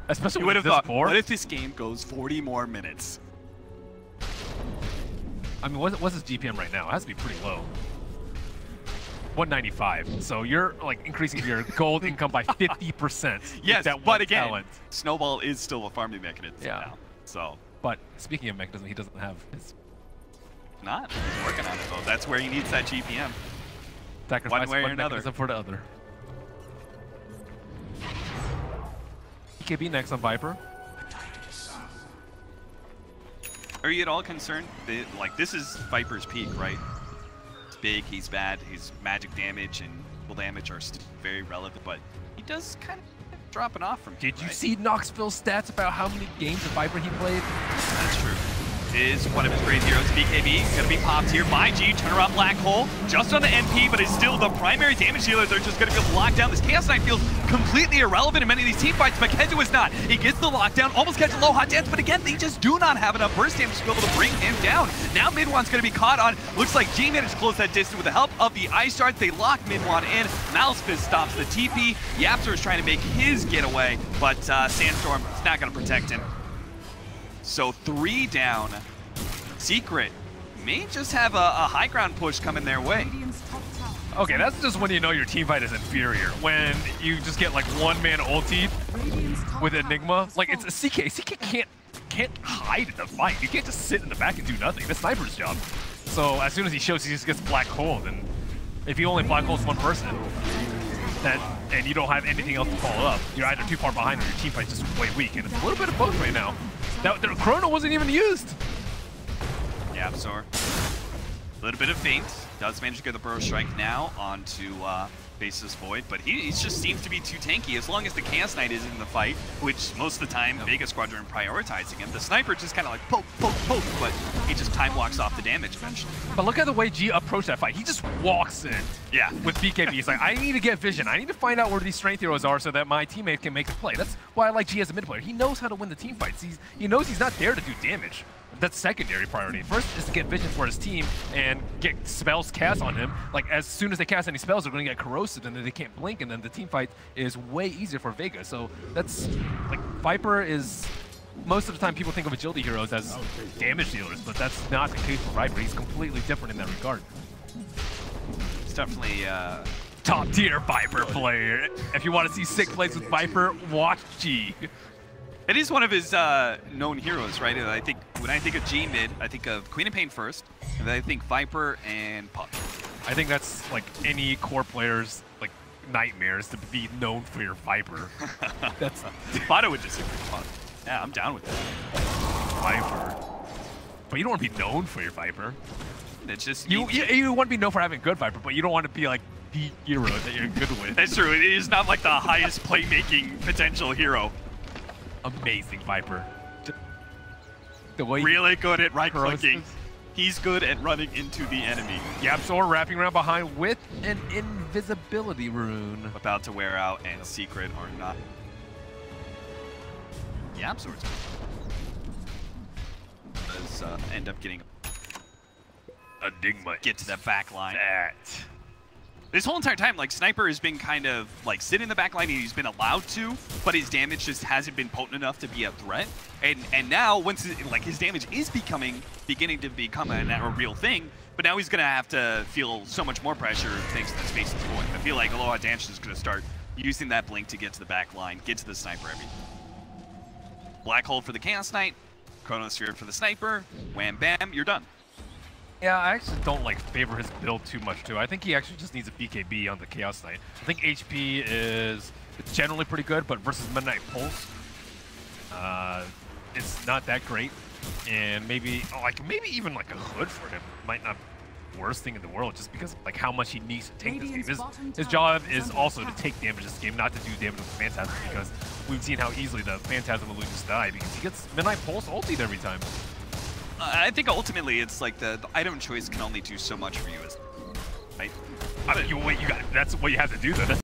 especially you with would have this thought, board. what if this game goes 40 more minutes? I mean, what's his GPM right now? It has to be pretty low. 195. So you're like increasing your gold income by 50%. Yes, that but again, talent. Snowball is still a farming mechanism Yeah. now. So, but speaking of mechanism, he doesn't have his. Not. He's working on it though. That's where he needs that GPM. Sacrifice One way or one another. mechanism for the other. EKB next on Viper. Are you at all concerned that, like, this is Viper's peak, right? He's big, he's bad, his magic damage and full damage are still very relevant, but he does kind of dropping off from here, Did you right? see Knoxville's stats about how many games of Viper he played? That's true. Is one of his great heroes, BKB, gonna be popped here by G, turn around Black Hole, just on the NP, but it's still the primary damage dealers are just gonna be locked down. This Chaos Knight feels completely irrelevant in many of these team fights, but Kenzo is not. He gets the lockdown, almost gets a low hot dance, but again, they just do not have enough burst damage to be able to bring him down. Now Midwan's gonna be caught on, looks like G managed to close that distance with the help of the Ice Shards. They lock Midwan in, Malspith stops the TP, Yapster is trying to make his getaway, but Sandstorm is not gonna protect him. So 3 down. Secret may just have a high ground push coming their way. Radiant's top tower. Okay, that's just when you know your team fight is inferior. When you just get like one-man ulti Radiant's top with tower Enigma. has Like, it's a fallen. CK. CK can't hide in the fight. You can't just sit in the back and do nothing. That's Sniper's job. So as soon as he shows he just gets Black Hole, and if he only Black Holes one person, and you don't have anything else to follow up, you're either too far behind or your team fight's just way weak. And it's a little bit of both right now. The Chrono wasn't even used. Yeah, Absor. A little bit of feint. Does manage to get the Burrow Strike now onto Faceless Void, but he just seems to be too tanky as long as the Chaos Knight is in the fight, which most of the time Vega Squadron prioritizing him. The Sniper just kind of like poke, but he just time walks off the damage eventually. But look at the way G approached that fight. He just walks in. Yeah. With BKB. He's like, I need to get vision. I need to find out where these strength heroes are so that my teammate can make the play. That's why I like G as a mid player. He knows how to win the team fights. He knows he's not there to do damage. That's secondary priority. First is to get vision for his team and get spells cast on him. Like, as soon as they cast any spells, they're going to get corrosive and then they can't blink, and then the team fight is way easier for Vega. So that's, like, Viper is, most of the time people think of agility heroes as damage dealers, but that's not the case for Viper. He's completely different in that regard. It's definitely Top tier Viper player. If you want to see sick plays with Viper, watch G. It is one of his known heroes, right? I think when I think of G mid, I think of Queen of Pain first, and then I think Viper and Puck. I think that's like any core player's like nightmares to be known for your Viper. That's Vado would disagree with Puck. Yeah, I'm down with that. Viper. But you don't want to be known for your Viper. It's just You want to be known for having good Viper, but you don't want to be like the hero that you're good with. That's true. It is not like the highest playmaking potential hero. Amazing Viper. The way Really good at right-clicking. corrosive. He's good at running into the enemy. Yapsor wrapping around behind with an invisibility rune. About to wear out, and Secret or not. Yapsor's does end up getting Enigma. get to the back line. That. This whole entire time, like, Sniper has been kind of like sitting in the back line, and he's been allowed to, but his damage just hasn't been potent enough to be a threat. And now, once his damage is beginning to become a real thing, but now he's gonna have to feel so much more pressure thanks to the Space's Void. I feel like Aloha Dance is gonna start using that blink to get to the back line, get to the Sniper every. Black Hole for the Chaos Knight, Chronosphere for the Sniper, wham bam, you're done. Yeah, I actually don't like favor his build too much too. I think he actually just needs a BKB on the Chaos Knight. I think HP is generally pretty good, but versus Midnight Pulse, it's not that great. And maybe even like a hood for him might not be the worst thing in the world, just because of like how much he needs to take this game. His job is also to take damage this game, not to do damage with the Phantasm, because we've seen how easily the Phantasm will just die because he gets Midnight Pulse ultied every time. I think ultimately it's like the item choice can only do so much for you, right? That's what you have to do though.